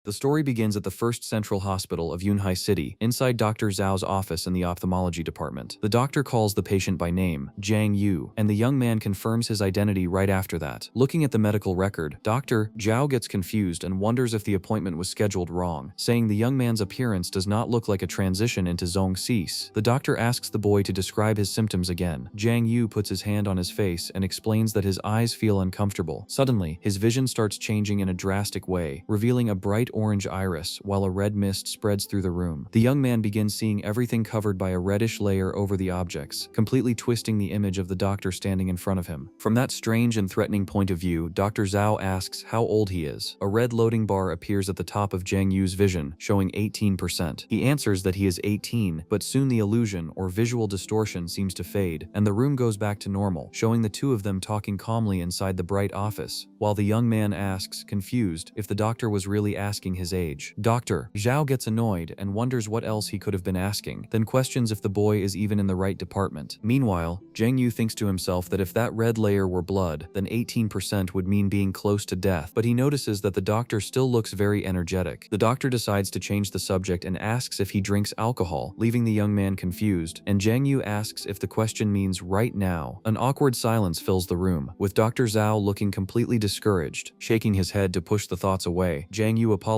The story begins at the First Central Hospital of Yunhai City, inside Dr. Zhao's office in the ophthalmology department. The doctor calls the patient by name, Jiang Yu, and the young man confirms his identity right after that. Looking at the medical record, Dr. Zhao gets confused and wonders if the appointment was scheduled wrong, saying the young man's appearance does not look like a transition into Zhongxi's. The doctor asks the boy to describe his symptoms again. Jiang Yu puts his hand on his face and explains that his eyes feel uncomfortable. Suddenly, his vision starts changing in a drastic way, revealing a bright orange iris while a red mist spreads through the room. The young man begins seeing everything covered by a reddish layer over the objects, completely twisting the image of the doctor standing in front of him. From that strange and threatening point of view, Dr. Zhao asks how old he is. A red loading bar appears at the top of Jiang Yu's vision, showing 18%. He answers that he is 18, but soon the illusion or visual distortion seems to fade, and the room goes back to normal, showing the two of them talking calmly inside the bright office, while the young man asks, confused, if the doctor was really asking his age. Dr. Zhao gets annoyed and wonders what else he could have been asking, then questions if the boy is even in the right department. Meanwhile, Jiang Yu thinks to himself that if that red layer were blood, then 18% would mean being close to death, but he notices that the doctor still looks very energetic. The doctor decides to change the subject and asks if he drinks alcohol, leaving the young man confused, and Jiang Yu asks if the question means right now. An awkward silence fills the room, with Dr. Zhao looking completely discouraged. Shaking his head to push the thoughts away, Jiang Yu apologizes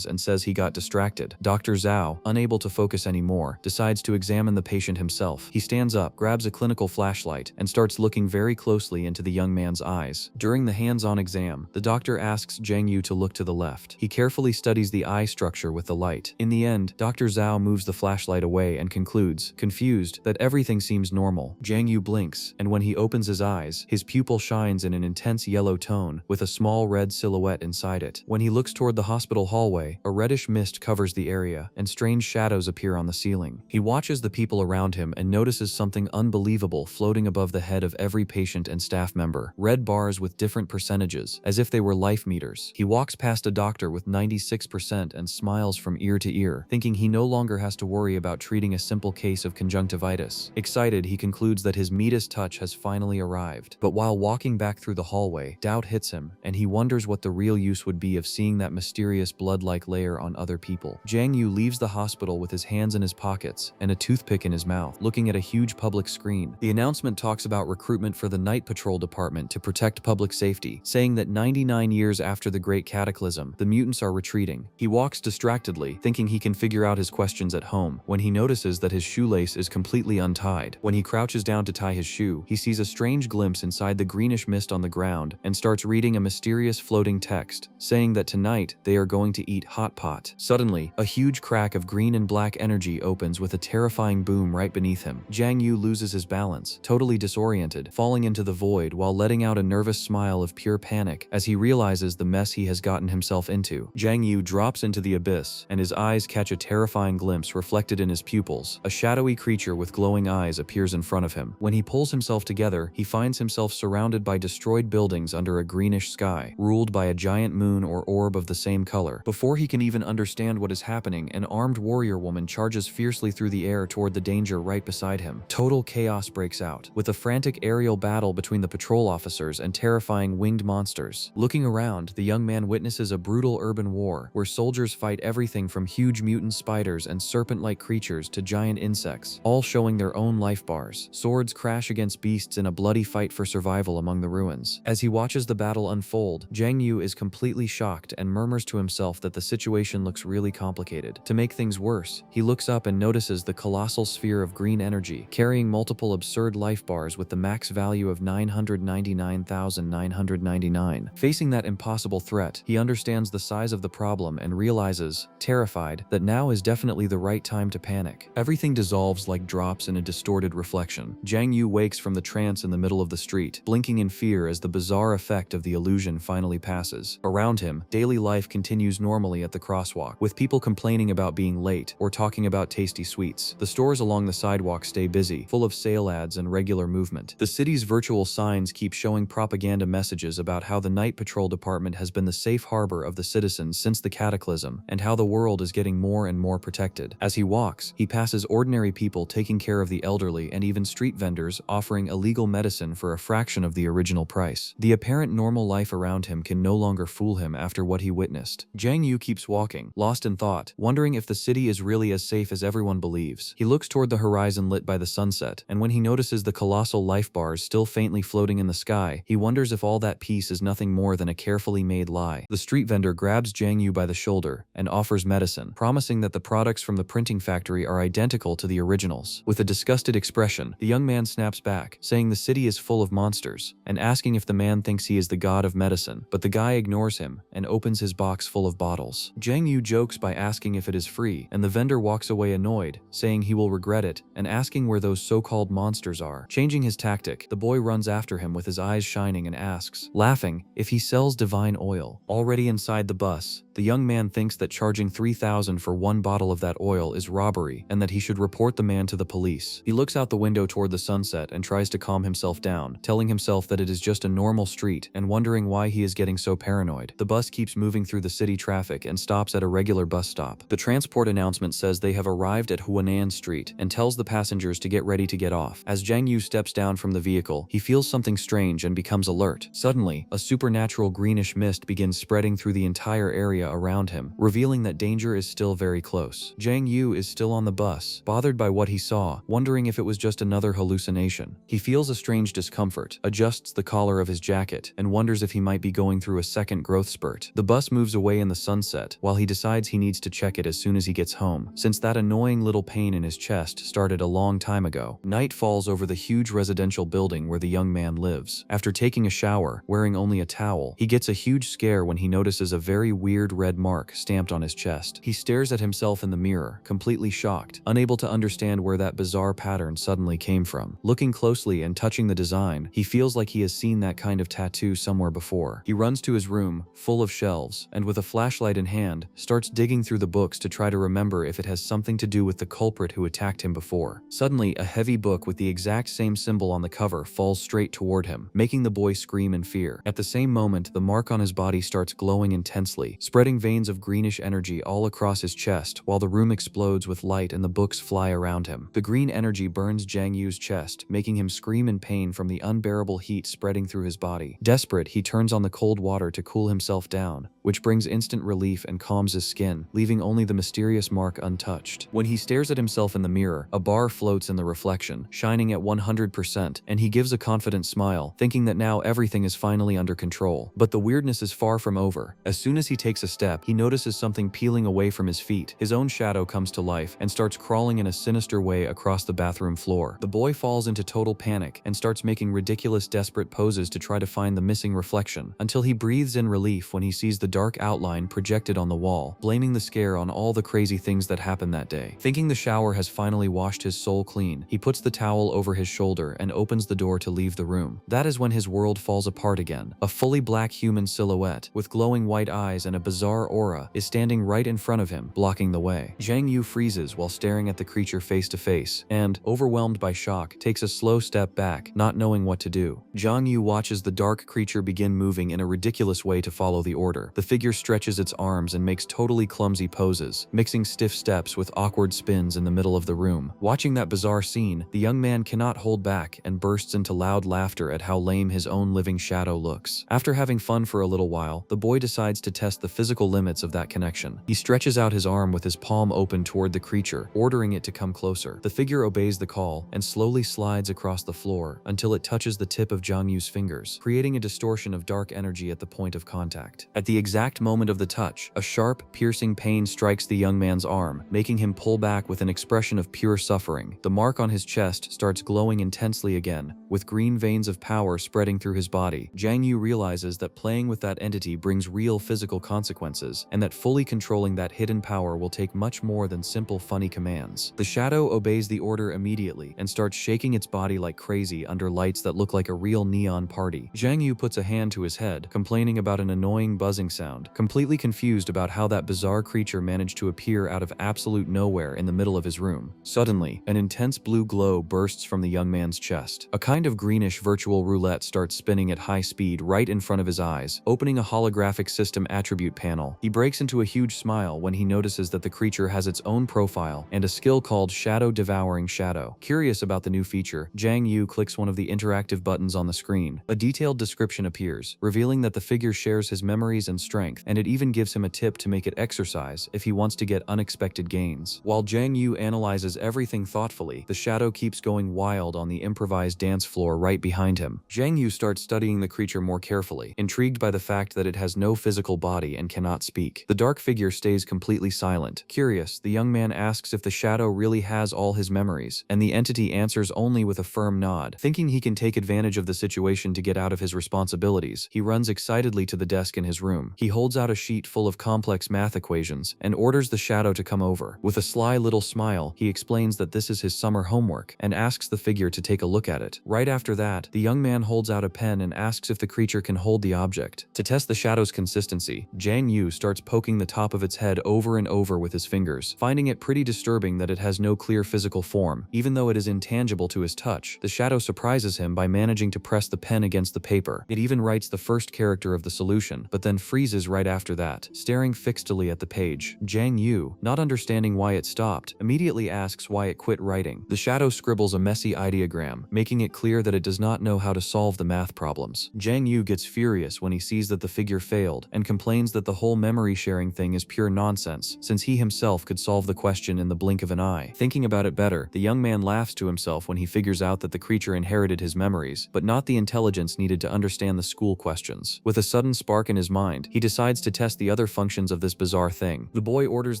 and says he got distracted. Dr. Zhao, unable to focus anymore, decides to examine the patient himself. He stands up, grabs a clinical flashlight, and starts looking very closely into the young man's eyes. During the hands-on exam, the doctor asks Jiang Yu to look to the left. He carefully studies the eye structure with the light. In the end, Dr. Zhao moves the flashlight away and concludes, confused, that everything seems normal. Jiang Yu blinks, and when he opens his eyes, his pupil shines in an intense yellow tone, with a small red silhouette inside it. When he looks toward the hospital hallway, a reddish mist covers the area, and strange shadows appear on the ceiling. He watches the people around him and notices something unbelievable floating above the head of every patient and staff member. Red bars with different percentages, as if they were life meters. He walks past a doctor with 96% and smiles from ear to ear, thinking he no longer has to worry about treating a simple case of conjunctivitis. Excited, he concludes that his Midas touch has finally arrived. But while walking back through the hallway, doubt hits him, and he wonders what the real use would be of seeing that mysterious blood-like layer on other people. Jiang Yu leaves the hospital with his hands in his pockets and a toothpick in his mouth, looking at a huge public screen. The announcement talks about recruitment for the Night Patrol Department to protect public safety, saying that 99 years after the Great Cataclysm, the mutants are retreating. He walks distractedly, thinking he can figure out his questions at home, when he notices that his shoelace is completely untied. When he crouches down to tie his shoe, he sees a strange glimpse inside the greenish mist on the ground and starts reading a mysterious floating text, saying that tonight they are going to eat hot pot. Suddenly, a huge crack of green and black energy opens with a terrifying boom right beneath him. Jiang Yu loses his balance, totally disoriented, falling into the void while letting out a nervous smile of pure panic as he realizes the mess he has gotten himself into. Jiang Yu drops into the abyss, and his eyes catch a terrifying glimpse reflected in his pupils. A shadowy creature with glowing eyes appears in front of him. When he pulls himself together, he finds himself surrounded by destroyed buildings under a greenish sky, ruled by a giant moon or orb of the same color. Before he can even understand what is happening, an armed warrior woman charges fiercely through the air toward the danger right beside him. Total chaos breaks out, with a frantic aerial battle between the patrol officers and terrifying winged monsters. Looking around, the young man witnesses a brutal urban war, where soldiers fight everything from huge mutant spiders and serpent-like creatures to giant insects, all showing their own life bars. Swords crash against beasts in a bloody fight for survival among the ruins. As he watches the battle unfold, Jiang Yu is completely shocked and murmurs to himself that the situation looks really complicated. To make things worse, he looks up and notices the colossal sphere of green energy, carrying multiple absurd life bars with the max value of 999,999. Facing that impossible threat, he understands the size of the problem and realizes, terrified, that now is definitely the right time to panic. Everything dissolves like drops in a distorted reflection. Jiang Yu wakes from the trance in the middle of the street, blinking in fear as the bizarre effect of the illusion finally passes. Around him, daily life continues normally at the crosswalk, with people complaining about being late or talking about tasty sweets. The stores along the sidewalk stay busy, full of sale ads and regular movement. The city's virtual signs keep showing propaganda messages about how the Night Patrol Department has been the safe harbor of the citizens since the cataclysm, and how the world is getting more and more protected. As he walks, he passes ordinary people taking care of the elderly and even street vendors offering illegal medicine for a fraction of the original price. The apparent normal life around him can no longer fool him after what he witnessed. chest. Jiang Yu keeps walking, lost in thought, wondering if the city is really as safe as everyone believes. He looks toward the horizon lit by the sunset, and when he notices the colossal life bars still faintly floating in the sky, he wonders if all that peace is nothing more than a carefully made lie. The street vendor grabs Jiang Yu by the shoulder and offers medicine, promising that the products from the printing factory are identical to the originals. With a disgusted expression, the young man snaps back, saying the city is full of monsters, and asking if the man thinks he is the god of medicine, but the guy ignores him and opens his box full of bottles. Jiang Yu jokes by asking if it is free, and the vendor walks away annoyed, saying he will regret it, and asking where those so-called monsters are. Changing his tactic, the boy runs after him with his eyes shining and asks, laughing, if he sells divine oil. Already inside the bus, the young man thinks that charging 3,000 for one bottle of that oil is robbery and that he should report the man to the police. He looks out the window toward the sunset and tries to calm himself down, telling himself that it is just a normal street and wondering why he is getting so paranoid. The bus keeps moving through the city traffic and stops at a regular bus stop. The transport announcement says they have arrived at Huanan Street and tells the passengers to get ready to get off. As Jiang Yu steps down from the vehicle, he feels something strange and becomes alert. Suddenly, a supernatural greenish mist begins spreading through the entire area around him, revealing that danger is still very close. Jiang Yu is still on the bus, bothered by what he saw, wondering if it was just another hallucination. He feels a strange discomfort, adjusts the collar of his jacket, and wonders if he might be going through a second growth spurt. The bus moves away in the sunset, while he decides he needs to check it as soon as he gets home, since that annoying little pain in his chest started a long time ago. Night falls over the huge residential building where the young man lives. After taking a shower, wearing only a towel, he gets a huge scare when he notices a very weird red mark stamped on his chest. He stares at himself in the mirror, completely shocked, unable to understand where that bizarre pattern suddenly came from. Looking closely and touching the design, he feels like he has seen that kind of tattoo somewhere before. He runs to his room, full of shelves, and with a flashlight in hand, starts digging through the books to try to remember if it has something to do with the culprit who attacked him before. Suddenly, a heavy book with the exact same symbol on the cover falls straight toward him, making the boy scream in fear. At the same moment, the mark on his body starts glowing intensely, spreading veins of greenish energy all across his chest, while the room explodes with light and the books fly around him. The green energy burns Jiang Yu's chest, making him scream in pain from the unbearable heat spreading through his body. Desperate, he turns on the cold water to cool himself down, which brings instant relief and calms his skin, leaving only the mysterious mark untouched. When he stares at himself in the mirror, a bar floats in the reflection, shining at 100%, and he gives a confident smile, thinking that now everything is finally under control. But the weirdness is far from over. As soon as he takes a step, he notices something peeling away from his feet. His own shadow comes to life and starts crawling in a sinister way across the bathroom floor. The boy falls into total panic and starts making ridiculous, desperate poses to try to find the missing reflection, until he breathes in relief when he sees the dark outline projected on the wall, blaming the scare on all the crazy things that happened that day. Thinking the shower has finally washed his soul clean, he puts the towel over his shoulder and opens the door to leave the room. That is when his world falls apart again. A fully black human silhouette, with glowing white eyes and a bizarre aura, is standing right in front of him, blocking the way. Jiang Yu freezes while staring at the creature face to face, and, overwhelmed by shock, takes a slow step back, not knowing what to do. Jiang Yu watches the dark creature begin moving in a ridiculous way to follow the order. The figure stretches its arms and makes totally clumsy poses, mixing stiff steps with awkward spins in the middle of the room. Watching that bizarre scene, the young man cannot hold back and bursts into loud laughter at how lame his own living shadow looks. After having fun for a little while, the boy decides to test the physical limits of that connection. He stretches out his arm with his palm open toward the creature, ordering it to come closer. The figure obeys the call and slowly slides across the floor until it touches the tip of Jiang Yu's fingers, creating a distortion of dark energy at the point of contact. At the exact moment of the touch, a sharp, piercing pain strikes the young man's arm, making him pull back with an expression of pure suffering. The mark on his chest starts glowing intensely again, with green veins of power spreading through his body. Jiang Yu realizes that playing with that entity brings real physical consequences, and that fully controlling that hidden power will take much more than simple funny commands. The shadow obeys the order immediately and starts shaking its body like crazy under lights that look like a real neon party. Jiang Yu puts a hand to his head, complaining about an annoying buzzing sound, completely confused about how that bizarre creature managed to appear out of absolute nowhere in the middle of his room. Suddenly, an intense blue glow bursts from the young man's chest. A kind of greenish virtual roulette starts spinning at high speed right in front of his eyes, opening a holographic system attribute panel panel. He breaks into a huge smile when he notices that the creature has its own profile and a skill called Shadow Devouring Shadow. Curious about the new feature, Jang Yu clicks one of the interactive buttons on the screen. A detailed description appears, revealing that the figure shares his memories and strength, and it even gives him a tip to make it exercise if he wants to get unexpected gains. While Jang Yu analyzes everything thoughtfully, the shadow keeps going wild on the improvised dance floor right behind him. Jang Yu starts studying the creature more carefully, intrigued by the fact that it has no physical body and cannot speak. The dark figure stays completely silent. Curious, the young man asks if the shadow really has all his memories, and the entity answers only with a firm nod. Thinking he can take advantage of the situation to get out of his responsibilities, he runs excitedly to the desk in his room. He holds out a sheet full of complex math equations and orders the shadow to come over. With a sly little smile, he explains that this is his summer homework and asks the figure to take a look at it. Right after that, the young man holds out a pen and asks if the creature can hold the object. To test the shadow's consistency, Jang Yu starts poking the top of its head over and over with his fingers, finding it pretty disturbing that it has no clear physical form. Even though it is intangible to his touch, the shadow surprises him by managing to press the pen against the paper. It even writes the first character of the solution, but then freezes right after that, staring fixedly at the page. Jang Yu, not understanding why it stopped, immediately asks why it quit writing. The shadow scribbles a messy ideogram, making it clear that it does not know how to solve the math problems. Jang Yu gets furious when he sees that the figure failed and complains that the whole memory sharing thing is pure nonsense, since he himself could solve the question in the blink of an eye. Thinking about it better, the young man laughs to himself when he figures out that the creature inherited his memories, but not the intelligence needed to understand the school questions. With a sudden spark in his mind, he decides to test the other functions of this bizarre thing. The boy orders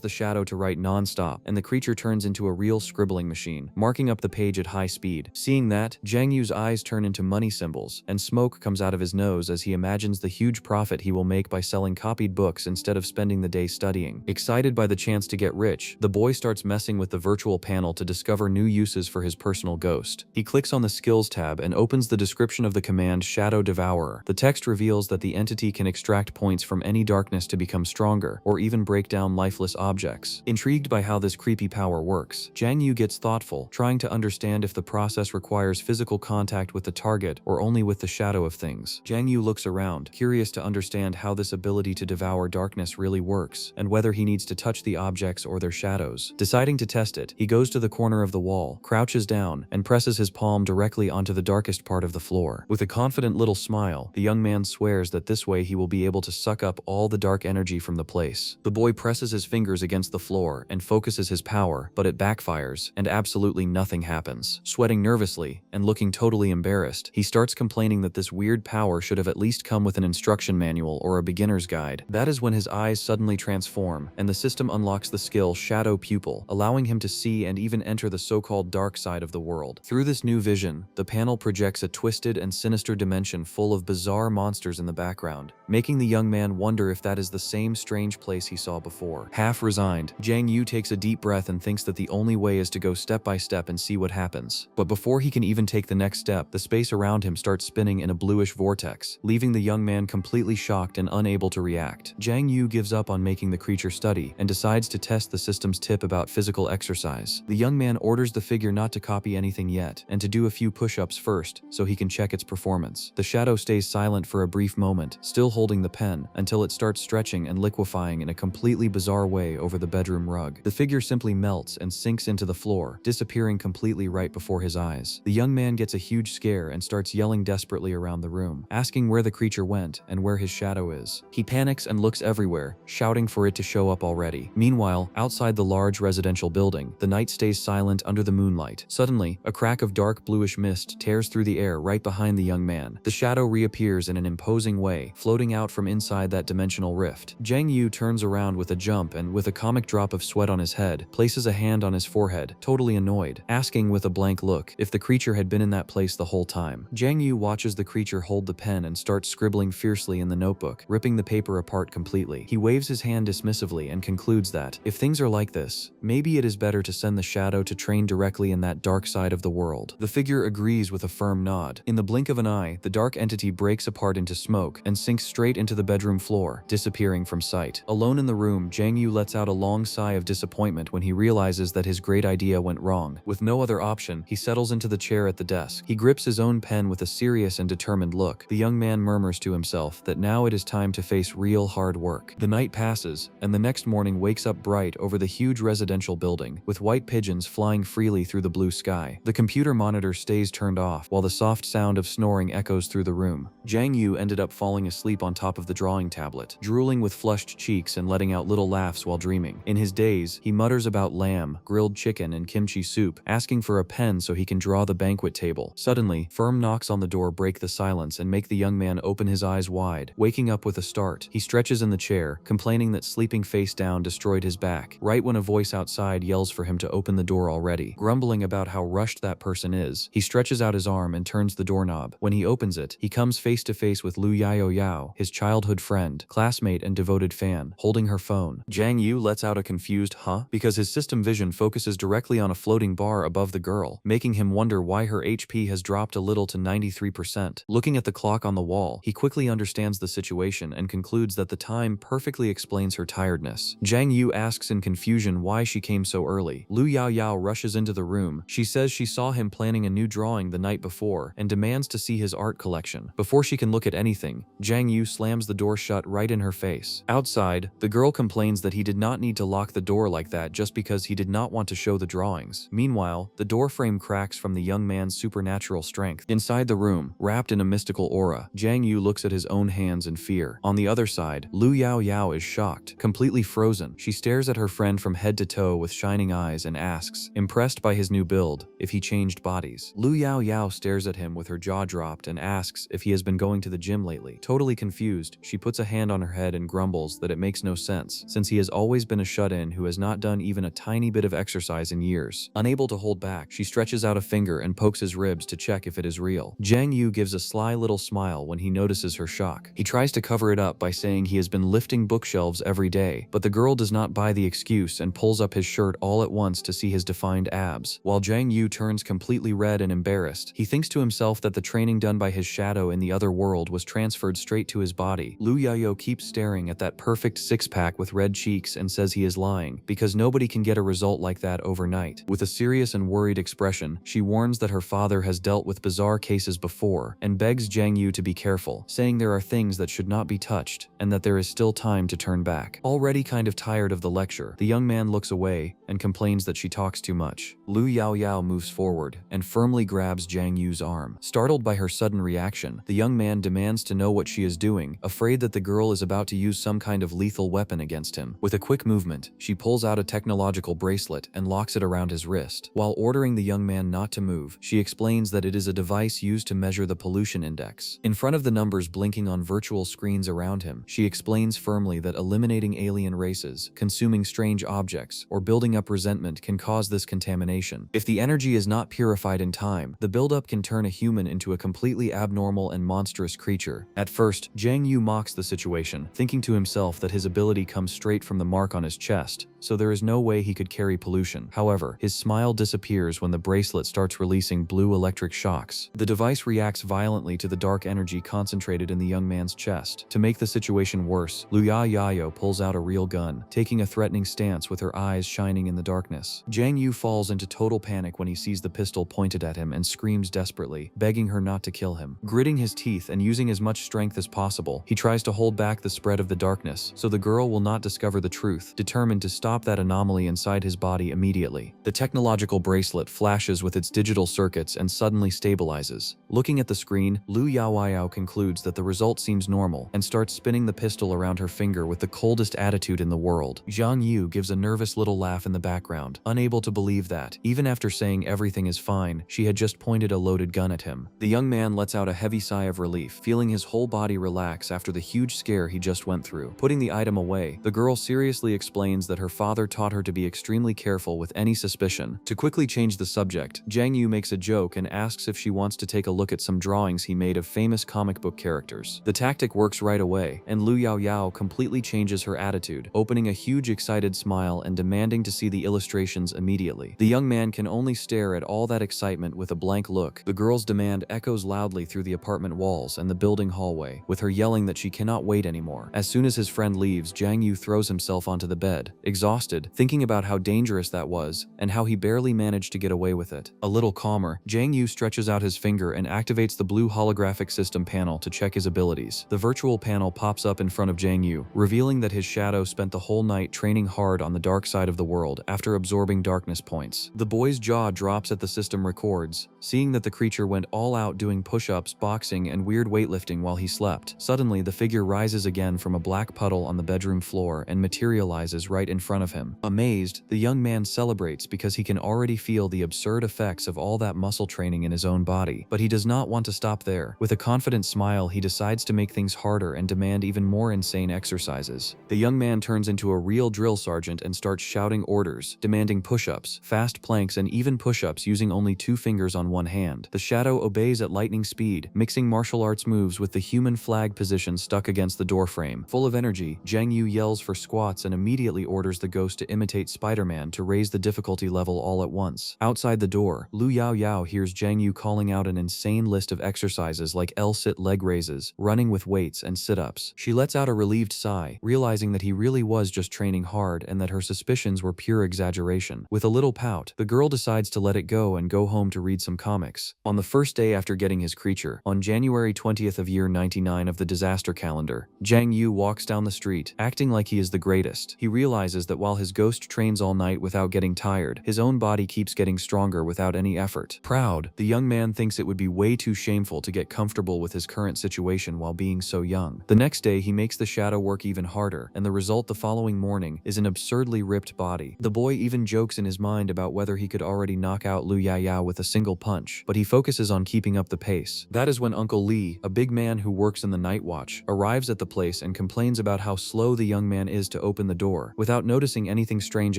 the shadow to write non-stop, and the creature turns into a real scribbling machine, marking up the page at high speed. Seeing that, Jang Yu's eyes turn into money symbols, and smoke comes out of his nose as he imagines the huge profit he will make by selling copied books instead of spending the day studying. Excited by the chance to get rich, the boy starts messing with the virtual panel to discover new uses for his personal ghost. He clicks on the Skills tab and opens the description of the command Shadow Devourer. The text reveals that the entity can extract points from any darkness to become stronger, or even break down lifeless objects. Intrigued by how this creepy power works, Jang Yu gets thoughtful, trying to understand if the process requires physical contact with the target or only with the shadow of things. Jang Yu looks around, curious to understand how this ability to devour darkness really works, and whether he needs to touch the objects or their shadows. Deciding to test it, he goes to the corner of the wall, crouches down, and presses his palm directly onto the darkest part of the floor. With a confident little smile, the young man swears that this way he will be able to suck up all the dark energy from the place. The boy presses his fingers against the floor and focuses his power, but it backfires, and absolutely nothing happens. Sweating nervously, and looking totally embarrassed, he starts complaining that this weird power should have at least come with an instruction manual or a beginner's guide. That is when his eyes suddenly transform, and the system unlocks the skill Shadow Pupil, allowing him to see and even enter the so-called dark side of the world. Through this new vision, the panel projects a twisted and sinister dimension full of bizarre monsters in the background, making the young man wonder if that is the same strange place he saw before. Half resigned, Jang Yu takes a deep breath and thinks that the only way is to go step by step and see what happens. But before he can even take the next step, the space around him starts spinning in a bluish vortex, leaving the young man completely shocked and unable to react. Jang Yu gives up on making the creature study and decides to test the system's tip about physical exercise. The young man orders the figure not to copy anything yet, and to do a few push-ups first so he can check its performance. The shadow stays silent for a brief moment, still holding the pen, until it starts stretching and liquefying in a completely bizarre way over the bedroom rug. The figure simply melts and sinks into the floor, disappearing completely right before his eyes. The young man gets a huge scare and starts yelling desperately around the room, asking where the creature went and where his shadow is. He panics and looks everywhere, shouting for it to show up already. Meanwhile, outside the large residential building, the night stays silent under the moonlight. Suddenly, a crack of dark bluish mist tears through the air right behind the young man. The shadow reappears in an imposing way, floating out from inside that dimensional rift. Jang Yu turns around with a jump and, with a comic drop of sweat on his head, places a hand on his forehead, totally annoyed, asking with a blank look if the creature had been in that place the whole time. Jang Yu watches the creature hold the pen and starts scribbling fiercely in the notebook, ripping the paper apart completely. He waves his hand dismissively and concludes that, if things are like this, maybe it is better to send the shadow to train directly in that dark side of the world. The figure agrees with a firm nod. In the blink of an eye, the dark entity breaks apart into smoke and sinks straight into the bedroom floor, disappearing from sight. Alone in the room, Jang Yu lets out a long sigh of disappointment when he realizes that his great idea went wrong. With no other option, he settles into the chair at the desk. He grips his own pen with a serious and determined look. The young man murmurs to himself that now it is time to face real hard work. The night passes, and the next morning wakes up bright over the huge residential building, with white pigeons flying freely through the blue sky. The computer monitor stays turned off, while the soft sound of snoring echoes through the room. Jang Yu ended up falling asleep on top of the drawing tablet, drooling with flushed cheeks and letting out little laughs while dreaming. In his daze, he mutters about lamb, grilled chicken, and kimchi soup, asking for a pen so he can draw the banquet table. Suddenly, firm knocks on the door break the silence and make the young man open his eyes wide. Waking up with a start, he stretches in the chair, complaining that sleeping face down destroyed his back, right when a voice outside yells for him to open the door already. Grumbling about how rushed that person is, he stretches out his arm and turns the doorknob. When he opens it, he comes face to face with Lu Yao, his childhood friend, classmate, and devoted fan, holding her phone. Jang Yu lets out a confused huh because his system vision focuses directly on a floating bar above the girl, making him wonder why her HP has dropped a little to 93%. Looking at the clock on the wall, he quickly understands the situation and concludes that the time perfectly explains her tiredness. Jang Yu asks in confusion why she came so early. Lu Yao rushes into the room. She says she saw him planning a new drawing the night before and demands to see his art collection. Before she can look at anything, Jang Yu slams the door shut right in her face. Outside, the girl complains that he did not need to lock the door like that just because he did not want to show the drawings. Meanwhile, the door frame cracks from the young man's supernatural strength. Inside the room, wrapped in a mystical aura, Jang Yu looks at his own hands in fear. On the other side, Lu Yao is shocked, completely frozen. She stares at her friend from head to toe with shining eyes and asks, impressed by his new build, if he changed bodies. Lu Yao stares at him with her jaw dropped and asks if he has been going to the gym lately. Totally confused, she puts a hand on her head and grumbles that it makes no sense, since he has always been a shut-in who has not done even a tiny bit of exercise in years. Unable to hold back, she stretches out a finger and pokes his ribs to check if it is real. Jang Yu gives a sly little smile when he notices her shock. He tries to cover it up by saying he has been lifting bookshelves every day, but the girl does not buy the excuse and pulls up his shirt all at once to see his defined abs. While Jang Yu turns completely red and embarrassed, he thinks to himself that the training done by his shadow in the other world was transferred straight to his body. Lu Yao keeps staring at that perfect six-pack with red cheeks and says he is lying, because nobody can get a result like that overnight. With a serious and worried expression, she warns that her father has dealt with bizarre cases before and begs Jang Yu to be careful, saying there are things that should not be touched and that there is still time to turn back. Already kind of tired of the lecture, the young man looks away and complains that she talks too much. Lu Yao moves forward and firmly grabs Jang Yu's arm. Startled by her sudden reaction, the young man demands to know what she is doing, afraid that the girl is about to use some kind of lethal weapon against him. With a quick movement, she pulls out a technological bracelet and locks it around his wrist. While ordering the young man not to move, she explains that it is a device used to measure the pollution index. In front of the numbers blinking on virtual screens around him, she explains firmly that eliminating alien races, consuming strange objects, or building up resentment can cause this contamination. If the energy is not purified in time, the buildup can turn a human into a completely abnormal and monstrous creature. At first, Jang Yu mocks the situation, thinking to himself that his ability comes straight from the mark on his chest, so there is no way he could carry pollution. However, his smile disappears when the bracelet starts releasing blue electric shocks. The device reacts violently to the dark energy concentrated in the young man's chest. To make the situation worse, Lu Yao pulls out a real gun, taking a threatening stance with her eyes shining in the darkness. Jang Yu falls into total panic when he sees the pistol pointed at him and screams desperately, begging her not to kill him. Gritting his teeth and using as much strength as possible, he tries to hold back the spread of the darkness so the girl will not discover the truth, determined to stop that anomaly inside his body immediately. The technological bracelet flashes with its digital circuits and suddenly stabilizes. Looking at the screen, Lu Yao concludes that the result seems normal and starts spinning the pistol around her finger with the coldest attitude in the world. Jang Yu gives a nervous little laugh in the background, unable to believe that, even after saying everything is fine, she had just pointed a loaded gun at him. The young man lets out a heavy sigh of relief, feeling his whole body relax after the huge scare he just went through. Putting the item away, the girl seriously explains that her father taught her to be extremely careful with any suspicion. To quickly change the subject, Jang Yu makes a joke and asks if she wants to take a look at some drawings he made of famous comic book characters. The tactic works right away, and Lu Yao completely changes her attitude, opening a huge excited smile and demanding to see the illustrations immediately. The young man can only stare at all that excitement with a blank look. The girl's demand echoes loudly through the apartment walls and the building hallway, with her yelling that she cannot wait anymore. As soon as his friend leaves, Jang Yu throws himself onto the bed, exhausted, thinking about how dangerous that was and how he barely managed to get away with it. A little calmer, Jang Yu stretches out his finger and activates the blue holographic system panel to check his abilities. The virtual panel pops up in front of Jiang Yu, revealing that his shadow spent the whole night training hard on the dark side of the world after absorbing darkness points. The boy's jaw drops at the system records, seeing that the creature went all out doing push-ups, boxing, and weird weightlifting while he slept. Suddenly, the figure rises again from a black puddle on the bedroom floor and materializes right in front of him. Amazed, the young man celebrates because he can already feel the absurd effects of all that muscle training in his own body. But he does not want to stop there. With a confident smile, he decides to make things harder and demand even more insane exercises. The young man turns into a real drill sergeant and starts shouting orders, demanding push-ups, fast planks, and even push-ups using only 2 fingers on one hand. The shadow obeys at lightning speed, mixing martial arts moves with the human flag position stuck against the doorframe. Full of energy, Jiang Yu yells for squats and immediately orders the ghost to imitate Spider-Man to raise the difficulty level all at once. Outside the door, Lu Yao hears Jiang Yu calling out an insane list of exercises like L-sit leg raises, running with weights, and sit-ups. She lets out a relieved sigh, realizing that he really was just training hard and that her suspicions were pure exaggeration. With a little pout, the girl decides to let it go and go home to read some comics. On the first day after getting his creature, on January 20th of year 99 of the disaster calendar, Jiang Yu walks down the street, acting like he is the greatest. He realizes that while his ghost trains all night without getting tired, his own body keeps getting stronger without any effort. Proud, the young man thinks it would be way too shameful to get comfortable with his current situation while being so young. The next day, he makes the shadow work even harder, and the result the following morning is an absurdly ripped body. The boy even jokes in his mind about whether he could already knock out Lu Yao with a single punch, but he focuses on keeping up the pace. That is when Uncle Lee, a big man who works in the night watch, arrives at the place and complains about how slow the young man is to open the door, without noticing anything strange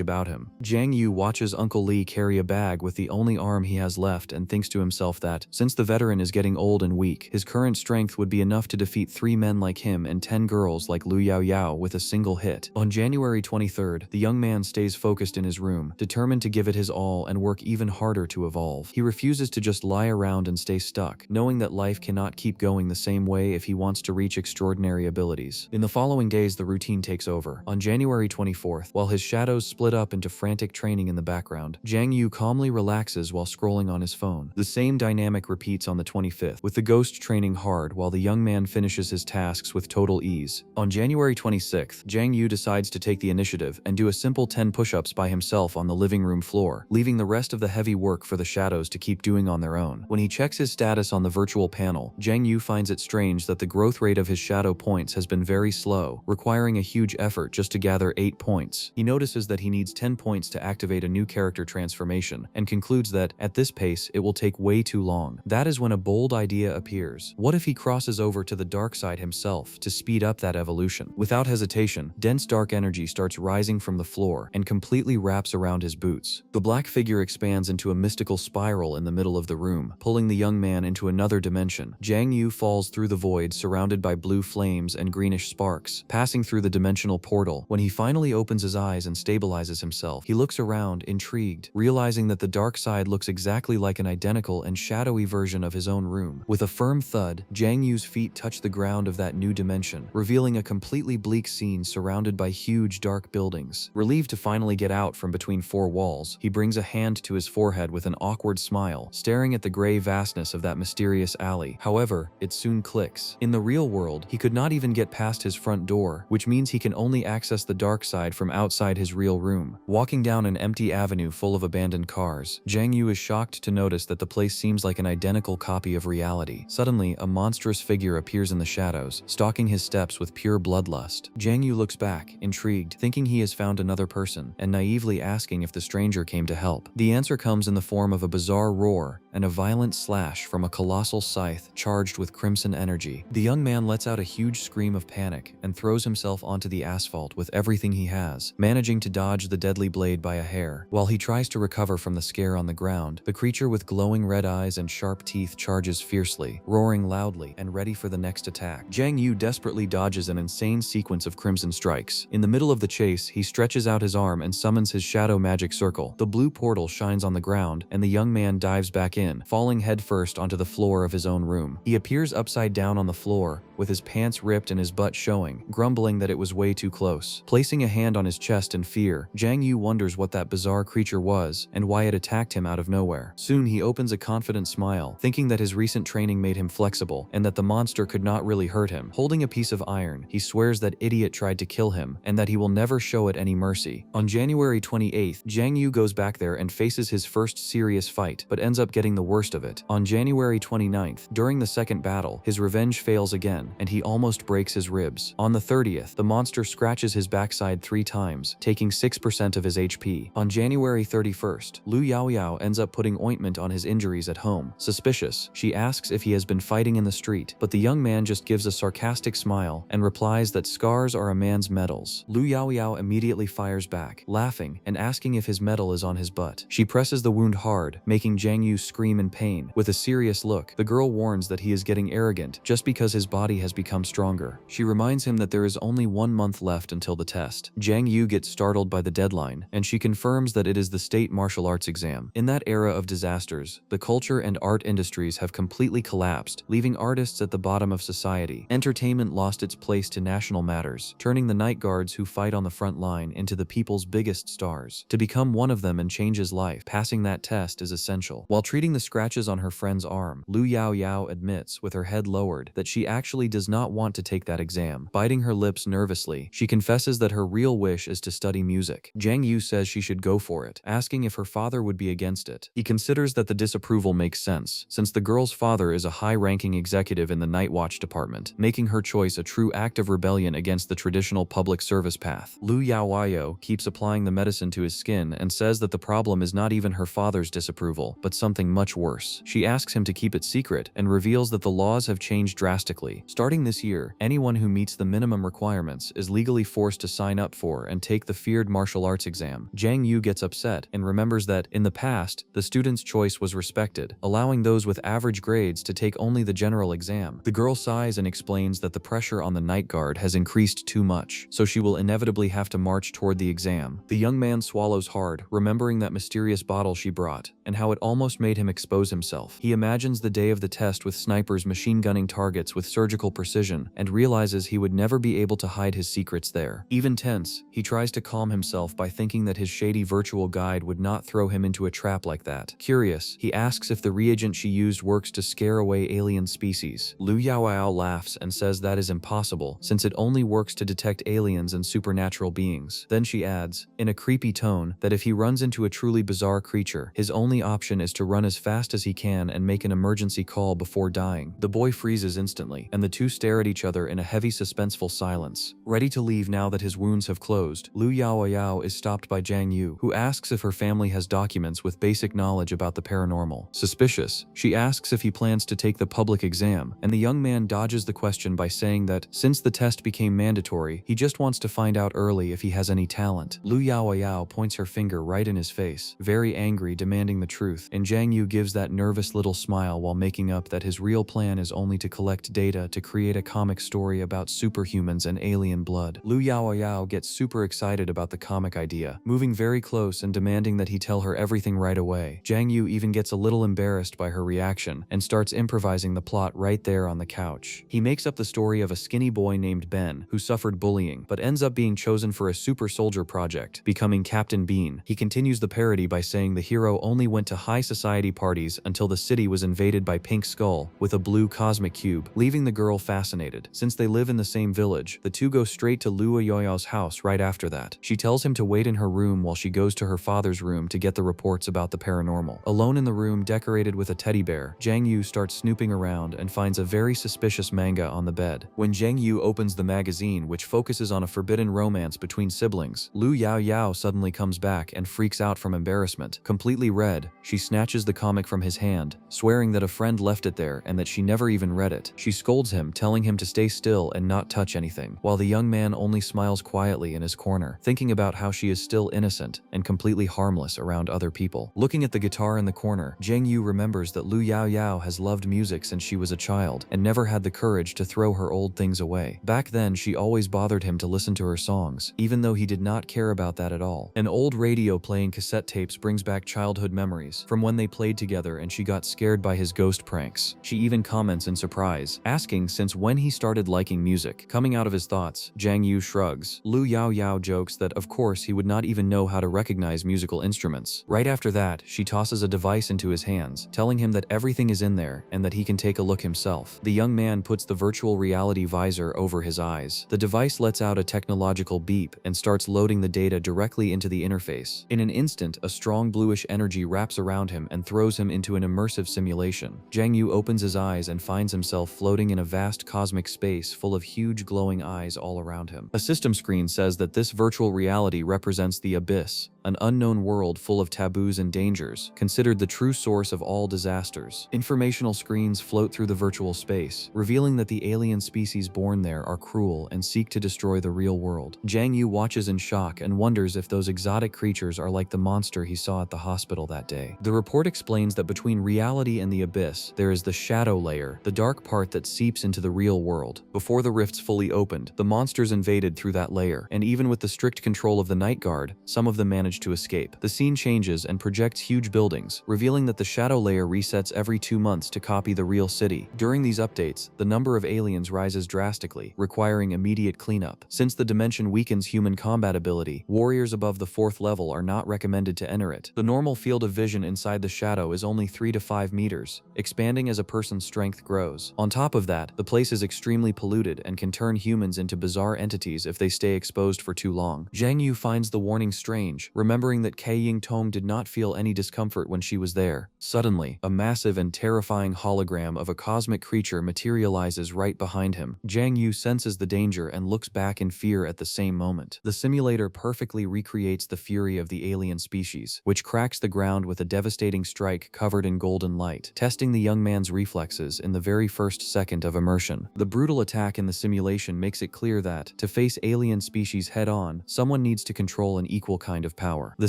about him. Jiang Yu watches Uncle Lee carry a bag with the only arm he has left and thinks to himself that, since the veteran is getting old and weak, his current strength would be enough to defeat 3 men like him and 10 girls like Lu Yao with a single hit. On January 23rd, the young man stays focused in his room, determined to give it his all and work even harder to evolve. He refuses to just lie around and stay stuck, knowing that life cannot keep going the same way if he wants to reach extraordinary abilities. In the following days, the routine takes over. On January 24th, while his shadows split up into frantic training in the background, Jiang Yu calmly relaxes while scrolling on his phone. The same dynamic repeats on the 25th, with the ghost training hard while the young man finishes his tasks with total ease. On January 26th, Jiang Yu decides to take the initiative and do a simple 10 push-ups by himself on the living room floor, leaving the rest of the heavy work for the shadows to keep doing on their own. When he checks his status on the virtual panel, Jiang Yu finds it strange that the growth rate of his shadow points has been very slow, requiring a huge effort just to gather 8 points. He notices that he needs 10 points to activate a new character transformation, and concludes that, at this pace, it will take way too long. That is when a bold idea appears. What if he crosses over to the dark side himself to speed up that evolution? Without hesitation, dense dark energy starts rising from the floor and completely wraps around his boots. The black figure expands into a mystical spiral in the middle of the room, pulling the young man into another dimension. Jiang Yu falls through the void surrounded by blue flames and greenish sparks, passing through the dimensional portal. When he finally opens his eyes and stabilizes himself, he looks around, intrigued, realizing that the dark side looks exactly like an identical and shadowy version of his own room. With a firm thud, Jiang Yu's feet touch the ground of that new dimension, revealing a completely bleak scene surrounded by huge dark buildings. Relieved to finally get out from between 4 walls, he brings a hand to his forehead with an awkward smile, staring at the gray vastness of that mysterious alley. However, it soon clicks. In the real world, he could not even get past his front door, which means he can only access the dark side from outside his real room. Walking down an empty avenue full of abandoned cars, Jiang Yu is shocked to notice that the place seems like an identical copy of reality. Suddenly, a monstrous figure appears in the shadows, stalking his steps with pure bloodlust. Jiang Yu looks back, intrigued, thinking he has found another person, and naively asking if the stranger came to help. The answer comes in the form of a bizarre roar and a violent slash from a colossal scythe charged with crimson energy. The young man lets out a huge scream of panic and throws himself onto the asphalt with everything he has, managing to dodge the deadly blade by a hair. While he tries to recover from the scare on the ground, the creature with glowing red eyes and sharp teeth charges fiercely, roaring loudly and ready for the next attack. Jiang Yu desperately dodges an insane sequence of crimson strikes. In the middle of the chase, he stretches out his arm and summons his shadow magic circle. The blue portal shines on the ground, and the young man dives back in, falling headfirst onto the floor of his own room. He appears upside down on the floor, with his pants ripped and his butt showing, grumbling that it was way too close. Placing a hand on his chest in fear, Jang Yu wonders what that bizarre creature was and why it attacked him out of nowhere. Soon he opens a confident smile, thinking that his recent training made him flexible and that the monster could not really hurt him. Holding a piece of iron, he swears that idiot tried to kill him and that he will never show it any mercy. On January 28th, Jang Yu goes back there and faces his first serious fight, but ends up getting the worst of it. On January 29th, during the second battle, his revenge fails again, and he almost breaks his ribs. On the 30th, the monster scratches his backside 3 times, taking 6% of his HP. On January 31st, Lu Yaoyao ends up putting ointment on his injuries at home. Suspicious, she asks if he has been fighting in the street, but the young man just gives a sarcastic smile and replies that scars are a man's medals. Lu Yaoyao immediately fires back, laughing and asking if his medal is on his butt. She presses the wound hard, making Jang Yu scream in pain. With a serious look, the girl warns that he is getting arrogant just because his body has become stronger. She reminds him that there is only 1 month left until the test. Jang Yu gets startled by the deadline, and she confirms that it is the state martial arts exam. In that era of disasters, the culture and art industries have completely collapsed, leaving artists at the bottom of society. Entertainment lost its place to national matters, turning the night guards who fight on the front line into the people's biggest stars. To become one of them and change his life, passing that test is essential. While treating the scratches on her friend's arm, Lu Yaoyao admits, with her head lowered, that she actually does not want to take that exam. Biting her lips nervously, she confesses that her real wish is to study music. Jang Yu says she should go for it, asking if her father would be against it. He considers that the disapproval makes sense, since the girl's father is a high-ranking executive in the Night Watch department, making her choice a true act of rebellion against the traditional public service path. Lu Yaoyao keeps applying the medicine to his skin and says that the problem is not even her father's disapproval, but something much worse. She asks him to keep it secret and reveals that the laws have changed drastically. Starting this year, anyone who meets the minimum requirements is legally forced to sign up for and take the feared martial arts exam. Jang Yu gets upset and remembers that, in the past, the student's choice was respected, allowing those with average grades to take only the general exam. The girl sighs and explains that the pressure on the night guard has increased too much, so she will inevitably have to march toward the exam. The young man swallows hard, remembering that mysterious bottle she brought, and how it almost made him expose himself. He imagines the day of the test with snipers machine gunning targets with surgical precision, and realizes he would never be able to hide his secrets there. Even tense, he tries to calm himself by thinking that his shady virtual guide would not throw him into a trap like that. Curious, he asks if the reagent she used works to scare away alien species. Lu Yaoyao laughs and says that is impossible, since it only works to detect aliens and supernatural beings. Then she adds, in a creepy tone, that if he runs into a truly bizarre creature, his only option is to run as fast as he can and make an emergency call before dying. The boy freezes instantly, and the two stare at each other in a heavy suspenseful silence. Ready to leave now that his wounds have closed, Lu Yaoyao is stopped by Jang Yu, who asks if her family has documents with basic knowledge about the paranormal. Suspicious, she asks if he plans to take the public exam, and the young man dodges the question by saying that, since the test became mandatory, he just wants to find out early if he has any talent. Lu Yaoyao points her finger right in his face, very angry, demanding the truth, and Jang Yu gives that nervous little smile while making up that his real plan is only to collect data to create a comic story about superhumans and alien blood. Lu Yaoyao gets super excited about the comic idea, moving very close and demanding that he tell her everything right away. Jang Yu even gets a little embarrassed by her reaction and starts improvising the plot right there on the couch. He makes up the story of a skinny boy named Ben who suffered bullying but ends up being chosen for a super soldier project, becoming Captain Bean. He continues the parody by saying the hero only went to high society parties until the city was invaded by Pink Skull with a blue cosmic cube, leaving the girl fascinated. Since they live in the same village, the two go straight to Lu Yaoyao's house right after that. She tells him to wait in her room while she goes to her father's room to get the reports about the paranormal. Alone in the room decorated with a teddy bear, Jang Yu starts snooping around and finds a very suspicious manga on the bed. When Jang Yu opens the magazine, which focuses on a forbidden romance between siblings, Lu Yaoyao suddenly comes back and freaks out from embarrassment. Completely red, she snatches the comic from his hand, swearing that a friend left it there and that she never even read it. She scolds him, telling him to stay still and not touch anything, while the young man only smiles quietly in his corner, thinking about how she is still innocent and completely harmless around other people. Looking at the guitar in the corner, Jang Yu remembers that Lu Yaoyao has loved music since she was a child and never had the courage to throw her old things away. Back then, she always bothered him to listen to her songs, even though he did not care about that at all. An old radio playing cassette tapes brings back childhood memories from when they played together and she got scared by his ghost pranks. She even comments in surprise, asking asking since when he started liking music. Coming out of his thoughts, Jiang Yu shrugs. Lu Yao jokes that of course he would not even know how to recognize musical instruments. Right after that, she tosses a device into his hands, telling him that everything is in there and that he can take a look himself. The young man puts the virtual reality visor over his eyes. The device lets out a technological beep and starts loading the data directly into the interface. In an instant, a strong bluish energy wraps around him and throws him into an immersive simulation. Jiang Yu opens his eyes and finds himself floating in a vast cosmic space full of huge glowing eyes all around him. A system screen says that this virtual reality represents the abyss, an unknown world full of taboos and dangers, considered the true source of all disasters. Informational screens float through the virtual space, revealing that the alien species born there are cruel and seek to destroy the real world. Jiang Yu watches in shock and wonders if those exotic creatures are like the monster he saw at the hospital that day. The report explains that between reality and the abyss, there is the shadow layer, the dark part that seeps into the real world. Before the rifts fully opened, the monsters invaded through that layer, and even with the strict control of the night guard, some of them managed to escape. The scene changes and projects huge buildings, revealing that the shadow layer resets every 2 months to copy the real city. During these updates, the number of aliens rises drastically, requiring immediate cleanup. Since the dimension weakens human combat ability, warriors above the 4th level are not recommended to enter it. The normal field of vision inside the shadow is only 3 to 5 meters, expanding as a person's strength grows. On top of that, the place is extremely polluted and can turn humans into bizarre entities if they stay exposed for too long. Jiang Yu finds the warning strange, remembering that Kei Ying Tong did not feel any discomfort when she was there. Suddenly, a massive and terrifying hologram of a cosmic creature materializes right behind him. Jiang Yu senses the danger and looks back in fear at the same moment. The simulator perfectly recreates the fury of the alien species, which cracks the ground with a devastating strike covered in golden light, testing the young man's reflexes in the very first second of immersion. The brutal attack in the simulation makes it clear that, to face alien species head-on, someone needs to control an equal kind of power. The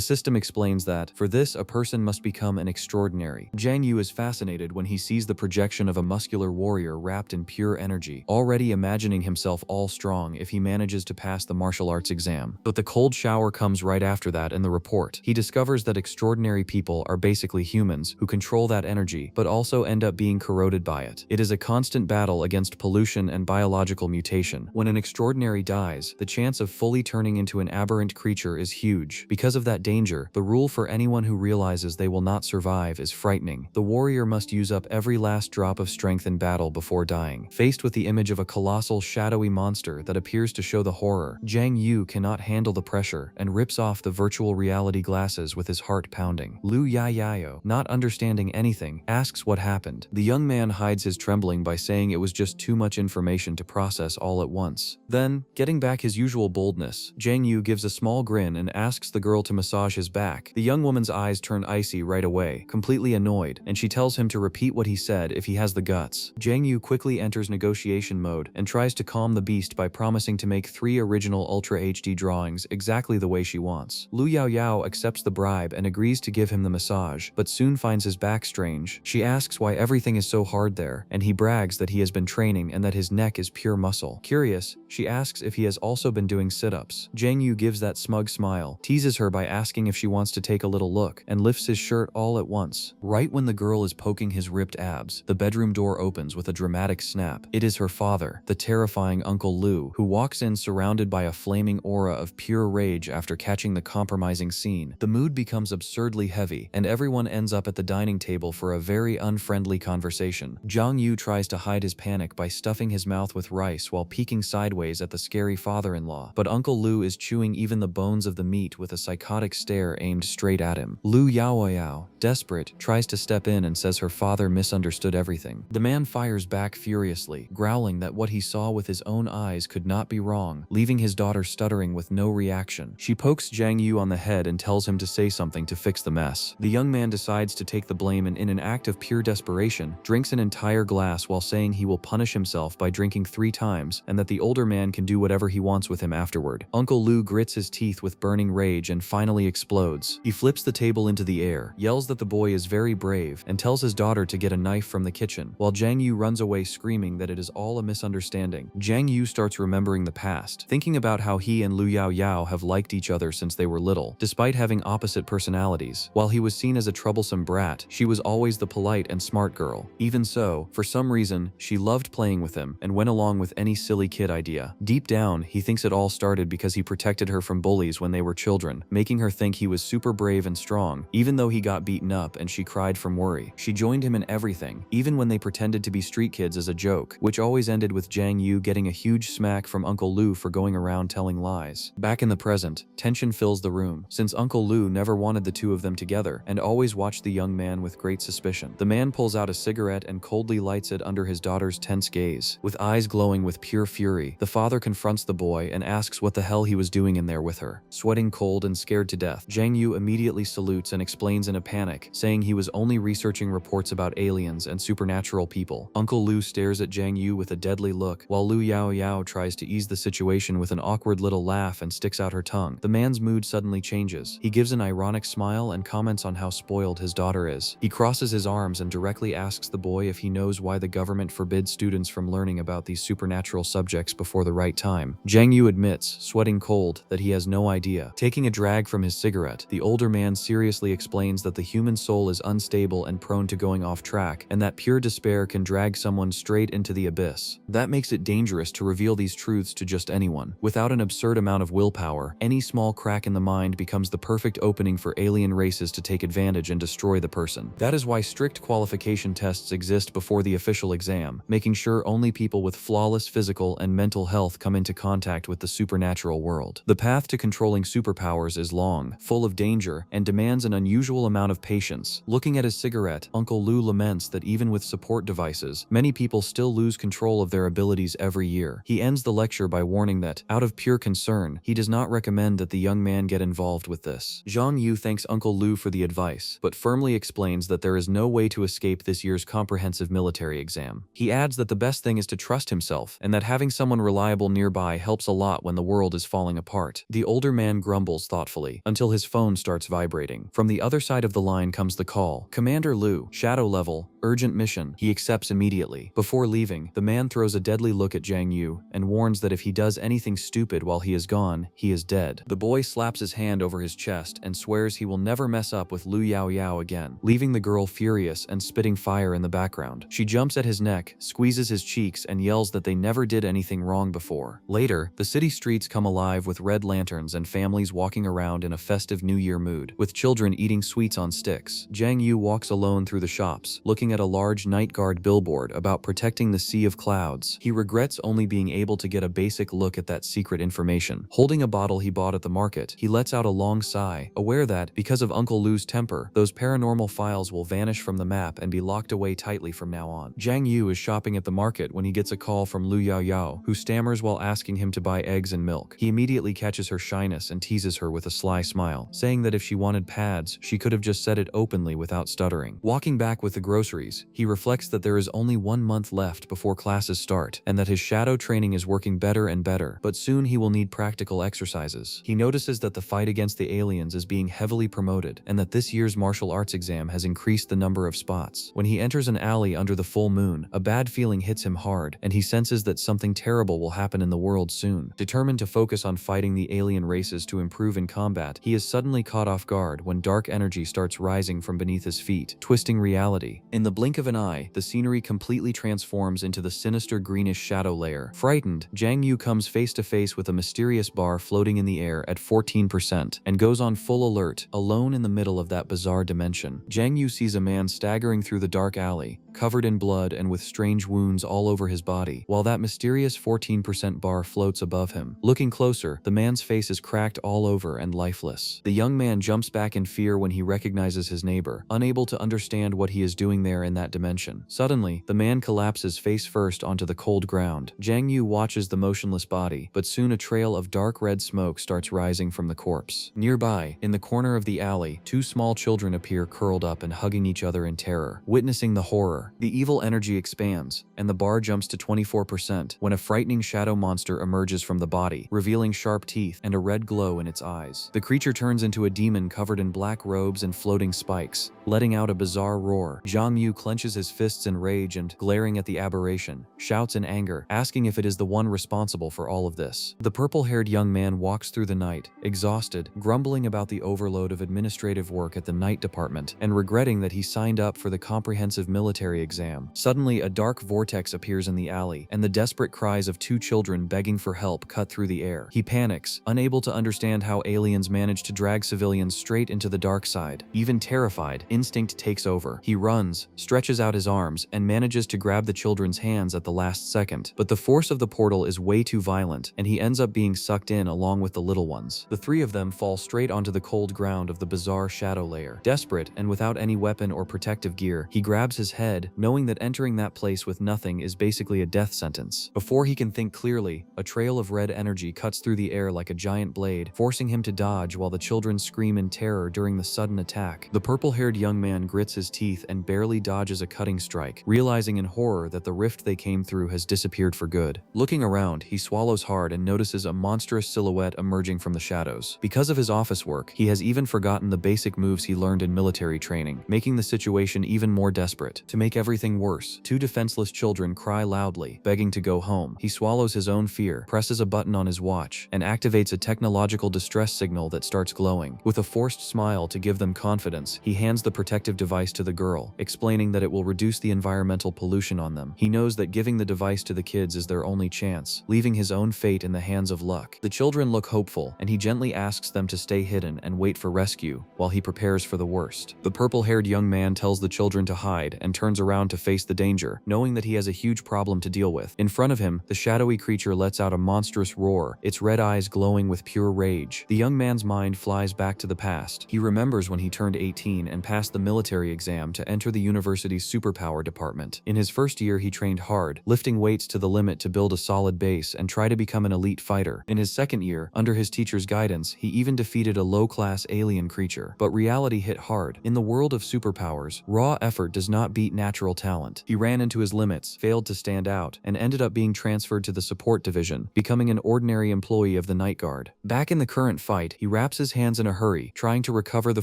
system explains that, for this, a person must become an extraordinary. Jiang Yu is fascinated when he sees the projection of a muscular warrior wrapped in pure energy, already imagining himself all strong if he manages to pass the martial arts exam. But the cold shower comes right after that in the report. He discovers that extraordinary people are basically humans who control that energy, but also end up being corroded by it. It is a constant battle against pollution and biological mutation. When an extraordinary dies, the chance of fully turning into an aberrant creature is huge. Because of that danger, the rule for anyone who realizes they will not survive is frightening. The warrior must use up every last drop of strength in battle before dying. Faced with the image of a colossal, shadowy monster that appears to show the horror, Jiang Yu cannot handle the pressure and rips off the virtual reality glasses with his heart pounding. Lu Yao, not understanding anything, asks what happened. The young man hides his trembling by saying it was just too much information to process all at once. Then, getting back his usual boldness, Jiang Yu gives a small grin and asks the girl to massage his back. The young woman's eyes turn icy right away, completely annoyed, and she tells him to repeat what he said if he has the guts. Jiang Yu quickly enters negotiation mode and tries to calm the beast by promising to make 3 original Ultra HD drawings exactly the way she wants. Lu Yao accepts the bribe and agrees to give him the massage, but soon finds his back strange. She asks why everything is so hard there, and he brags that he has been training and that his neck is pure muscle. Curious, she asks if he has also been doing sit-ups. Jiang Yu gives that smug smile, teases her by asking if she wants to take a little look, and lifts his shirt all at once. Right when the girl is poking his ripped abs, the bedroom door opens with a dramatic snap. It is her father, the terrifying Uncle Lu, who walks in surrounded by a flaming aura of pure rage after catching the compromising scene. The mood becomes absurdly heavy, and everyone ends up at the dining table for a very unfriendly conversation. Jiang Yu tries to hide his panic by stuffing his mouth with rice while peeking sideways at the scary father-in-law, but Uncle Lu is chewing even the bones of the meat with a psychotic stare aimed straight at him. Lu Yao, desperate, tries to step in and says her father misunderstood everything. The man fires back furiously, growling that what he saw with his own eyes could not be wrong, leaving his daughter stuttering with no reaction. She pokes Jiang Yu on the head and tells him to say something to fix the mess. The young man decides to take the blame and in an act of pure desperation, drinks an entire glass while saying he will punish himself by drinking 3 times and that the older man can do whatever he wants with him afterward. Uncle Lu grits his teeth with burning rage and finally explodes. He flips the table into the air, yells that the boy is very brave, and tells his daughter to get a knife from the kitchen, while Jiang Yu runs away screaming that it is all a misunderstanding. Jiang Yu starts remembering the past, thinking about how he and Lu Yao Yao have liked each other since they were little, despite having opposite personalities. While he was seen as a troublesome brat, she was always the polite and smart girl. Even so, for some reason, she loved playing with him and went along with any silly kid idea. Deep down, he thinks it all started because he protected her from bullies when they were children, making her think he was super brave and strong, even though he got beaten up and she cried from worry. She joined him in everything, even when they pretended to be street kids as a joke, which always ended with Jiang Yu getting a huge smack from Uncle Lu for going around telling lies. Back in the present, tension fills the room, since Uncle Lu never wanted the two of them together and always watched the young man with great suspicion. The man pulls out a cigarette and coldly lights it under his daughter's tense gaze. With eyes glowing with pure fury, the father confronts the boy and asks what the hell he was doing in there with her. Sweating cold and scared to death, Jiang Yu immediately salutes and explains in a panic, saying he was only researching reports about aliens and supernatural people. Uncle Lu stares at Jiang Yu with a deadly look, while Lu Yao Yao tries to ease the situation with an awkward little laugh and sticks out her tongue. The man's mood suddenly changes. He gives an ironic smile and comments on how spoiled his daughter is. He crosses his arms and directly asks the boy if he knows why the government forbids students from learning about these supernatural subjects before the right time. Jiang Yu admits, sweating cold, that he has no idea. Taking a drag from his cigarette, the older man seriously explains that the human soul is unstable and prone to going off track, and that pure despair can drag someone straight into the abyss. That makes it dangerous to reveal these truths to just anyone. Without an absurd amount of willpower, any small crack in the mind becomes the perfect opening for alien races to take advantage and destroy the person. That is why strict qualification tests exist before the official exam, making sure only people with flawless physical and mental health come into contact with the supernatural world. The path to controlling superpowers is long, full of danger, and demands an unusual amount of patience. Looking at his cigarette, Uncle Lu laments that even with support devices, many people still lose control of their abilities every year. He ends the lecture by warning that, out of pure concern, he does not recommend that the young man get involved with this. Jiang Yu thanks Uncle Lu for the advice, but firmly explains that there is no way to escape this year's comprehensive military exam. He adds that the best thing is to trust himself, and that having someone reliable nearby helps a lot when the world is falling apart. The older man grumbles thoughtfully, until his phone starts vibrating. From the other side of the line comes the call. Commander Lu, shadow level, urgent mission. He accepts immediately. Before leaving, the man throws a deadly look at Jiang Yu, and warns that if he does anything stupid while he is gone, he is dead. The boy slaps his hand over his chest and swears he will never mess up with Lu Yao Yao again, leaving the girl furious and spitting fire in the background. She jumps at his neck, squeezes his cheeks, and yells that they never did anything wrong before. Later, the city streets come alive with red lanterns and families walking around in a festive New Year mood, with children eating sweets on sticks. Jiang Yu walks alone through the shops, looking at a large night guard billboard about protecting the Sea of Clouds. He regrets only being able to get a basic look at that secret information. Holding a bottle he bought at the market, he lets out a long sigh, aware that, because of Uncle Lu's temper, those paranormal files will vanish from the map and be locked away tightly from now on. Jiang Yu is shopping at the market when he gets a call from Lu Yao Yao, who stammers while asking him to buy eggs and milk. He immediately catches her shyness and teases her with a sly smile, saying that if she wanted pads, she could have just said it openly without stuttering. Walking back with the groceries, he reflects that there is only 1 month left before classes start, and that his shadow training is working better and better, but soon he will need practical exercises. He notices that the fight against the aliens is being heavily promoted, and that this year's martial arts exam has increased the number of spots. When he enters an alley under the full moon, a bad feeling hits him hard, and he senses that something terrible will happen in the world soon. Determined to focus on fighting the alien races to improve in combat, he is suddenly caught off guard when dark energy starts rising from beneath his feet, twisting reality. In the blink of an eye, the scenery completely transforms into the sinister greenish shadow layer. Frightened, Jiang Yu comes face to face with a mysterious bar floating in the air at 14% and goes on full alert, alone in the middle of that bizarre dimension. Jiang Yu sees a man staggering through the dark alley, covered in blood and with strange wounds all over his body, while that mysterious 14% bar floats above him. Looking closer, the man's face is cracked all over and lifeless. The young man jumps back in fear when he recognizes his neighbor, unable to understand what he is doing there nightmare in that dimension. Suddenly, the man collapses face first onto the cold ground. Jiang Yu watches the motionless body, but soon a trail of dark red smoke starts rising from the corpse. Nearby, in the corner of the alley, two small children appear curled up and hugging each other in terror. Witnessing the horror, the evil energy expands, and the bar jumps to 24% when a frightening shadow monster emerges from the body, revealing sharp teeth and a red glow in its eyes. The creature turns into a demon covered in black robes and floating spikes, letting out a bizarre roar. Jiang Yu clenches his fists in rage and, glaring at the aberration, shouts in anger, asking if it is the one responsible for all of this. The purple-haired young man walks through the night, exhausted, grumbling about the overload of administrative work at the night department, and regretting that he signed up for the comprehensive military exam. Suddenly, a dark vortex appears in the alley, and the desperate cries of two children begging for help cut through the air. He panics, unable to understand how aliens manage to drag civilians straight into the dark side. Even terrified, instinct takes over. He runs, stretches out his arms, and manages to grab the children's hands at the last second. But the force of the portal is way too violent, and he ends up being sucked in along with the little ones. The three of them fall straight onto the cold ground of the bizarre shadow layer. Desperate, and without any weapon or protective gear, he grabs his head, knowing that entering that place with nothing is basically a death sentence. Before he can think clearly, a trail of red energy cuts through the air like a giant blade, forcing him to dodge while the children scream in terror during the sudden attack. The purple-haired young man grits his teeth and barely dodges a cutting strike, realizing in horror that the rift they came through has disappeared for good. Looking around, he swallows hard and notices a monstrous silhouette emerging from the shadows. Because of his office work, he has even forgotten the basic moves he learned in military training, making the situation even more desperate. To make everything worse, two defenseless children cry loudly, begging to go home. He swallows his own fear, presses a button on his watch, and activates a technological distress signal that starts glowing. With a forced smile to give them confidence, he hands the protective device to the girl, explaining that it will reduce the environmental pollution on them. He knows that giving the device to the kids is their only chance, leaving his own fate in the hands of luck. The children look hopeful, and he gently asks them to stay hidden and wait for rescue, while he prepares for the worst. The purple-haired young man tells the children to hide and turns around to face the danger, knowing that he has a huge problem to deal with. In front of him, the shadowy creature lets out a monstrous roar, its red eyes glowing with pure rage. The young man's mind flies back to the past. He remembers when he turned 18 and passed the military exam to enter the university's superpower department. In his first year, he trained hard, lifting weights to the limit to build a solid base and try to become an elite fighter. In his second year, under his teacher's guidance, he even defeated a low-class alien creature. But reality hit hard. In the world of superpowers, raw effort does not beat natural talent. He ran into his limits, failed to stand out, and ended up being transferred to the support division, becoming an ordinary employee of the Night Guard. Back in the current fight, he wraps his hands in a hurry, trying to recover the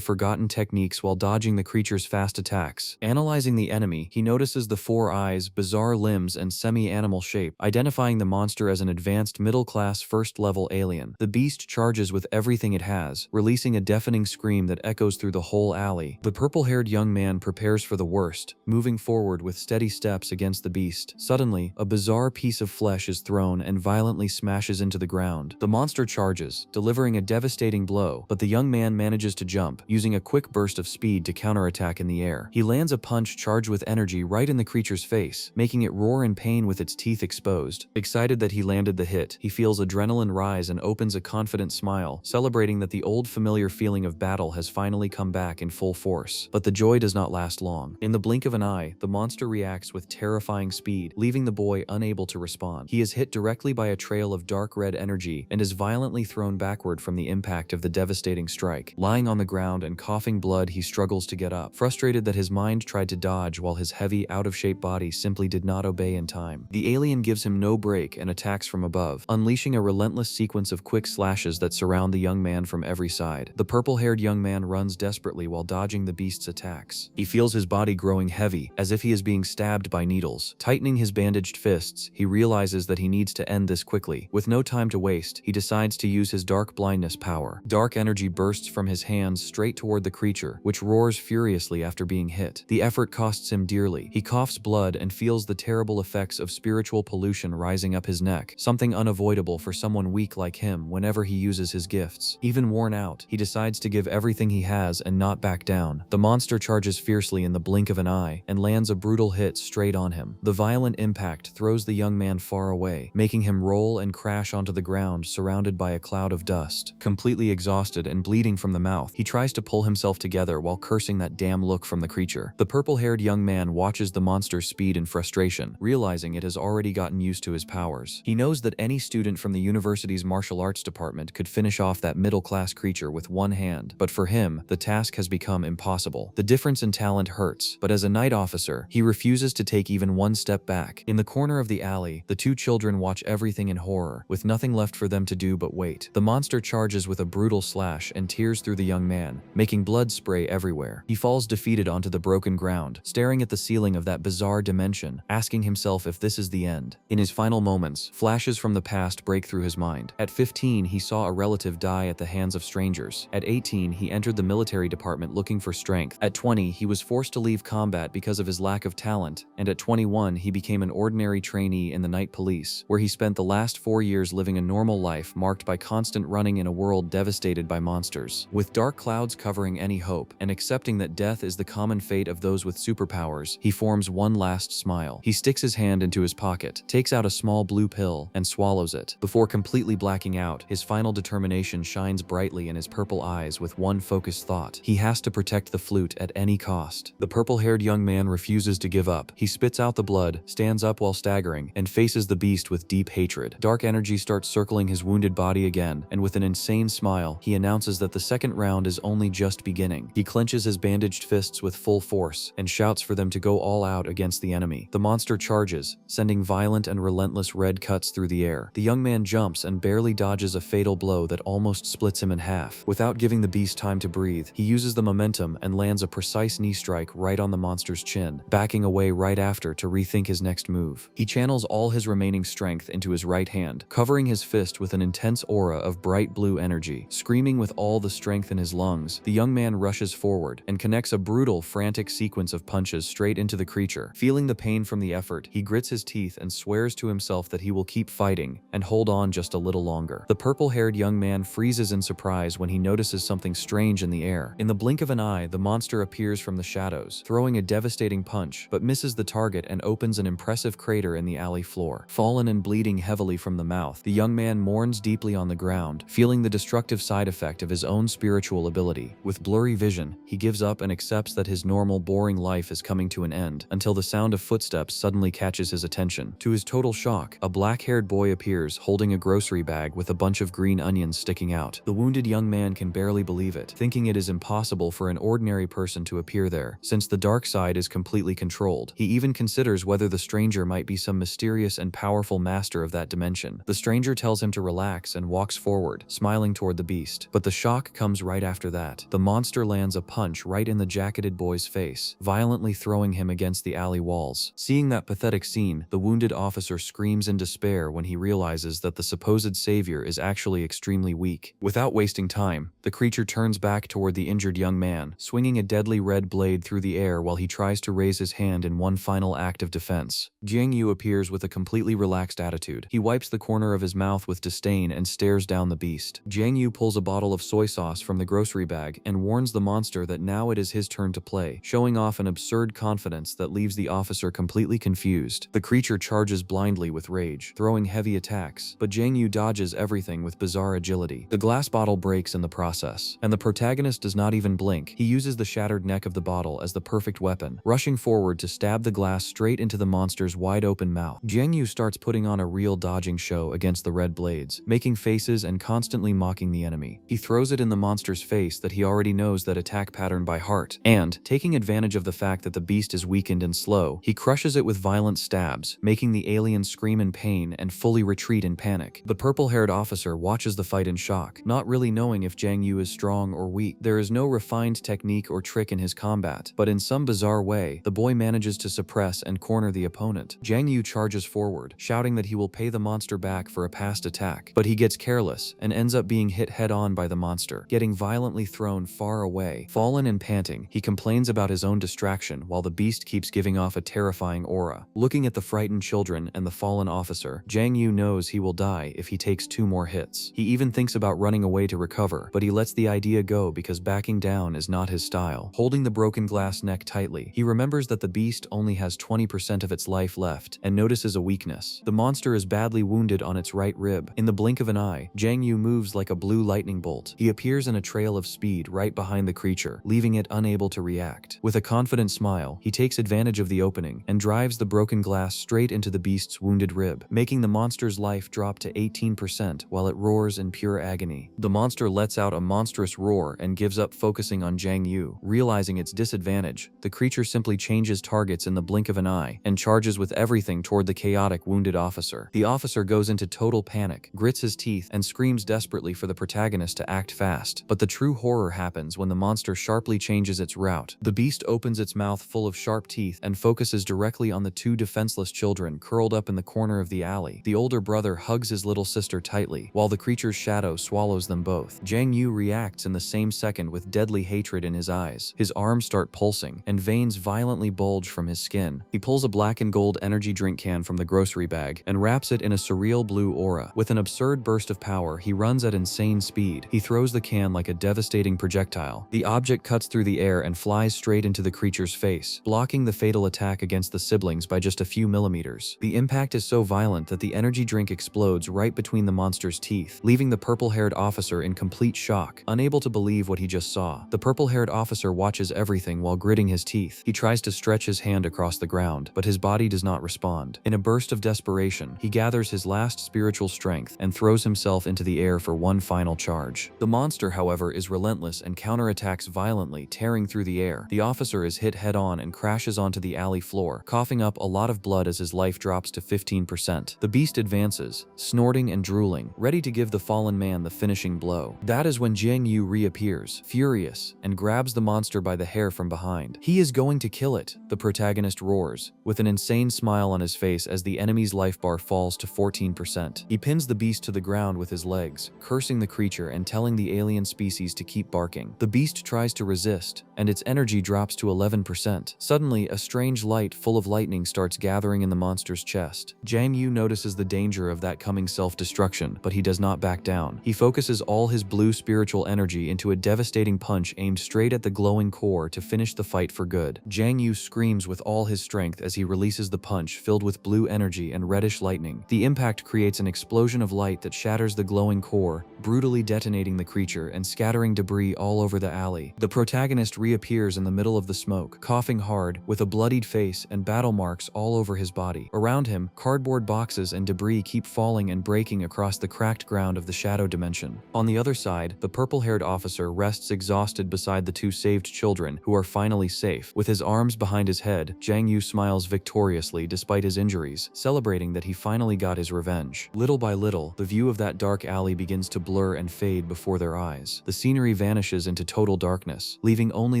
forgotten techniques while dodging the creature's fast attacks. Analyzing the enemy, he notices the four eyes, bizarre limbs, and semi-animal shape, identifying the monster as an advanced middle-class first-level alien. The beast charges with everything it has, releasing a deafening scream that echoes through the whole alley. The purple-haired young man prepares for the worst, moving forward with steady steps against the beast. Suddenly, a bizarre piece of flesh is thrown and violently smashes into the ground. The monster charges, delivering a devastating blow, but the young man manages to jump, using a quick burst of speed to counterattack in the air. He lands a punch charged with energy right in the creature's face, making it roar in pain with its teeth exposed. Excited that he landed the hit, he feels adrenaline rise and opens a confident smile, celebrating that the old familiar feeling of battle has finally come back in full force. But the joy does not last long. In the blink of an eye, the monster reacts with terrifying speed, leaving the boy unable to respond. He is hit directly by a trail of dark red energy and is violently thrown backward from the impact of the devastating strike. Lying on the ground and coughing blood, he struggles to get up, frustrated that his mind tried to dodge while his heavy, out-of-shape body simply did not obey in time. The alien gives him no break and attacks from above, unleashing a relentless sequence of quick slashes that surround the young man from every side. The purple-haired young man runs desperately while dodging the beast's attacks. He feels his body growing heavy, as if he is being stabbed by needles. Tightening his bandaged fists, he realizes that he needs to end this quickly. With no time to waste, he decides to use his dark blindness power. Dark energy bursts from his hands straight toward the creature, which roars furiously after being hit. The effort costs him dearly. He coughs blood and feels the terrible effects of spiritual pollution rising up his neck, something unavoidable for someone weak like him whenever he uses his gifts. Even worn out, he decides to give everything he has and not back down. The monster charges fiercely in the blink of an eye and lands a brutal hit straight on him. The violent impact throws the young man far away, making him roll and crash onto the ground surrounded by a cloud of dust. Completely exhausted and bleeding from the mouth, he tries to pull himself together while cursing that damn look from the creature. The purple-haired young man watches the monster's speed in frustration, realizing it has already gotten used to his powers. He knows that any student from the university's martial arts department could finish off that middle-class creature with one hand, but for him, the task has become impossible. The difference in talent hurts, but as a night officer, he refuses to take even one step back. In the corner of the alley, the two children watch everything in horror, with nothing left for them to do but wait. The monster charges with a brutal slash and tears through the young man, making blood spray everywhere. He falls defeated onto the broken ground, staring at the ceiling of that bizarre dimension, asking himself if this is the end. In his final moments, flashes from the past break through his mind. At 15, he saw a relative die at the hands of strangers. At 18, he entered the military department looking for strength. At 20, he was forced to leave combat because of his lack of talent, and at 21, he became an ordinary trainee in the night police, where he spent the last 4 years living a normal life marked by constant running in a world devastated by monsters. With dark clouds covering any hope, and accepting that death is the common fate of those with superpowers, he forms one last smile. He sticks his hand into his pocket, takes out a small blue pill, and swallows it. Before completely blacking out, his final determination shines brightly in his purple eyes with one focused thought. He has to protect the flute at any cost. The purple-haired young man refuses to give up. He spits out the blood, stands up while staggering, and faces the beast with deep hatred. Dark energy starts circling his wounded body again, and with an insane smile, he announces that the second round is only just beginning. He clenches his bandaged fists with full force, and shouts for them to go all out against the enemy. The monster charges, sending violent and relentless red cuts through the air. The young man jumps and barely dodges a fatal blow that almost splits him in half. Without giving the beast time to breathe, he uses the momentum and lands a precise knee strike right on the monster's chin, backing away right after to rethink his next move. He channels all his remaining strength into his right hand, covering his fist with an intense aura of bright blue energy. Screaming with all the strength in his lungs, the young man rushes forward and connects a brutal, frantic sequence of punches straight into the creature. Feeling the pain from the effort, he grits his teeth and swears to himself that he will keep fighting and hold on just a little longer. The purple-haired young man freezes in surprise when he notices something strange in the air. In the blink of an eye, the monster appears from the shadows, throwing a devastating punch, but misses the target and opens an impressive crater in the alley floor. Fallen and bleeding heavily from the mouth, the young man mourns deeply on the ground, feeling the destructive side effect of his own spiritual ability. With blurry vision, he gives up and accepts that his normal, boring life is coming to an end, until the sound of footsteps suddenly catches his attention. To his total shock, a black-haired boy appears, holding a grocery bag with a bunch of green onions sticking out. The wounded young man can barely believe it, thinking it is impossible for an ordinary person to appear there, since the dark side is completely controlled. He even considers whether the stranger might be some mysterious and powerful master of that dimension. The stranger tells him to relax and walks forward, smiling toward the beast. But the shock comes right after that. The monster lands a punch right in the jacketed boy's face, violently throwing him against the alley walls. Seeing that pathetic scene, the wounded officer screams in despair when he realizes that the supposed savior is actually extremely weak. Without wasting time, the creature turns back toward the injured young man, swinging a deadly red blade through the air while he tries to raise his hand in one final act of defense. Jiang Yu appears with a completely relaxed attitude. He wipes the corner of his mouth with disdain and stares down the beast. Jiang Yu pulls a bottle of soy sauce from the grocery bag and warns the monster that now it is his turn to play, showing off an absurd confidence that leaves the officer completely confused. The creature charges blindly with rage, throwing heavy attacks, but Jiang Yu dodges everything with bizarre agility. The glass bottle breaks in the process, and the protagonist does not even blink. He uses the shattered neck of the bottle as the perfect weapon, rushing forward to stab the glass straight into the monster's wide-open mouth. Jiang Yu starts putting on a real dodging show against the red blades, making faces and constantly mocking the enemy. He throws it in the monster's face that he already knows that attack pattern by heart, and, taking advantage of the fact that the beast is weakened and slow, he crushes it with violent stabs, making the alien scream in pain and fully retreat in panic. The purple-haired officer watches the fight in shock, not really knowing if Jiang Yu is strong or weak. There is no refined technique or trick in his combat, but in some bizarre way, the boy manages to suppress and corner the opponent. Jiang Yu charges forward, shouting that he will pay the monster back for a past attack, but he gets careless and ends up being hit head-on by the monster, getting violently thrown far away. Fallen and panting, he complains about his own distraction while the beast keeps giving off a terrifying aura. Looking at the frightened children and the fallen officer, Jiang Yu knows he will die if he takes 2 more hits. He even thinks about running away to recover, but he lets the idea go because backing down is not his style. Holding the broken glass neck tightly, he remembers that the beast only has 20% of its life left and notices a weakness. The monster is badly wounded on its right rib. In the blink of an eye, Jiang Yu moves like a blue lightning bolt. He appears in a trail of speed right behind the creature, leaving it unable to react. With a confident smile, he takes advantage of the opening and drives the broken glass straight into the beast's wounded rib, making the monster's life drop to 18% while it roars in pure agony. The monster lets out a monstrous roar and gives up, focusing on Jiang Yu. Realizing its disadvantage, the creature simply changes targets in the blink of an eye and charges with everything toward the chaotic wounded officer. The officer goes into total panic, grits his teeth, and screams desperately for the protagonist to act fast. But the true horror happens when the monster sharply changes its route. The beast opens its mouth full of sharp teeth and focuses directly on the two defenseless children curled up in the corner of the alley. The older brother hugs his little sister tightly, while the creature's shadow swallows them both. Jiang Yu reacts in the same second with deadly hatred in his eyes. His arms start pulsing, and veins violently bulge from his skin. He pulls a black and gold energy drink can from the grocery bag and wraps it in a surreal blue aura. With an absurd burst of power, he runs at insane speed. He throws the can like a devastating projectile. The object cuts through the air and flies straight into the creature's face, blocking the fatal attack against the siblings by just a few millimeters. The impact is so violent that the energy drink explodes right between the monster's teeth, leaving the purple-haired officer in complete shock, unable to believe what he just saw. The purple-haired officer watches everything while gritting his teeth. He tries to stretch his hand across the ground, but his body does not respond. In a burst of desperation, he gathers his last spiritual strength and throws himself into the air for one final charge. The monster, however, is relentless and counterattacks violently, tearing through the air. The officer is hit head-on and crashes onto the alley floor, coughing up a lot of blood as his life drops to 15%. The beast advances, snorting and drooling, ready to give the fallen man the finishing blow. That is when Jiang Yu reappears, furious, and grabs the monster by the hair from behind. He is going to kill it, the protagonist roars, with an insane smile on his face as the enemy's life bar falls to 14%. He pins the beast to the ground with his legs, cursing the creature and telling the alien species to keep barking. The beast tries to resist, and its energy drops to 11%. Suddenly, a strange light full of lightning starts gathering in the monster's chest. Jiang Yu notices the danger of that coming self-destruction, but he does not back down. He focuses all his blue spiritual energy into a devastating punch aimed straight at the glowing core to finish the fight for good. Jiang Yu screams with all his strength as he releases the punch filled with blue energy and reddish lightning. The impact creates an explosion of light that shatters the glowing core, brutally detonating the creature and scattering debris all over the alley. The protagonist reappears in the middle of the smoke, coughing hard, with a bloodied face and battle marks all over his body. Around him, cardboard boxes and debris keep falling and breaking across the cracked ground of the shadow dimension. On the other side, the purple-haired officer rests exhausted beside the two saved children, who are finally safe. With his arms behind his head, Jiang Yu smiles victoriously despite his injuries, celebrating that he finally got his revenge. Little by little, the view of that dark alley begins to blur and fade before their eyes. The scenery vanishes into total darkness, leaving only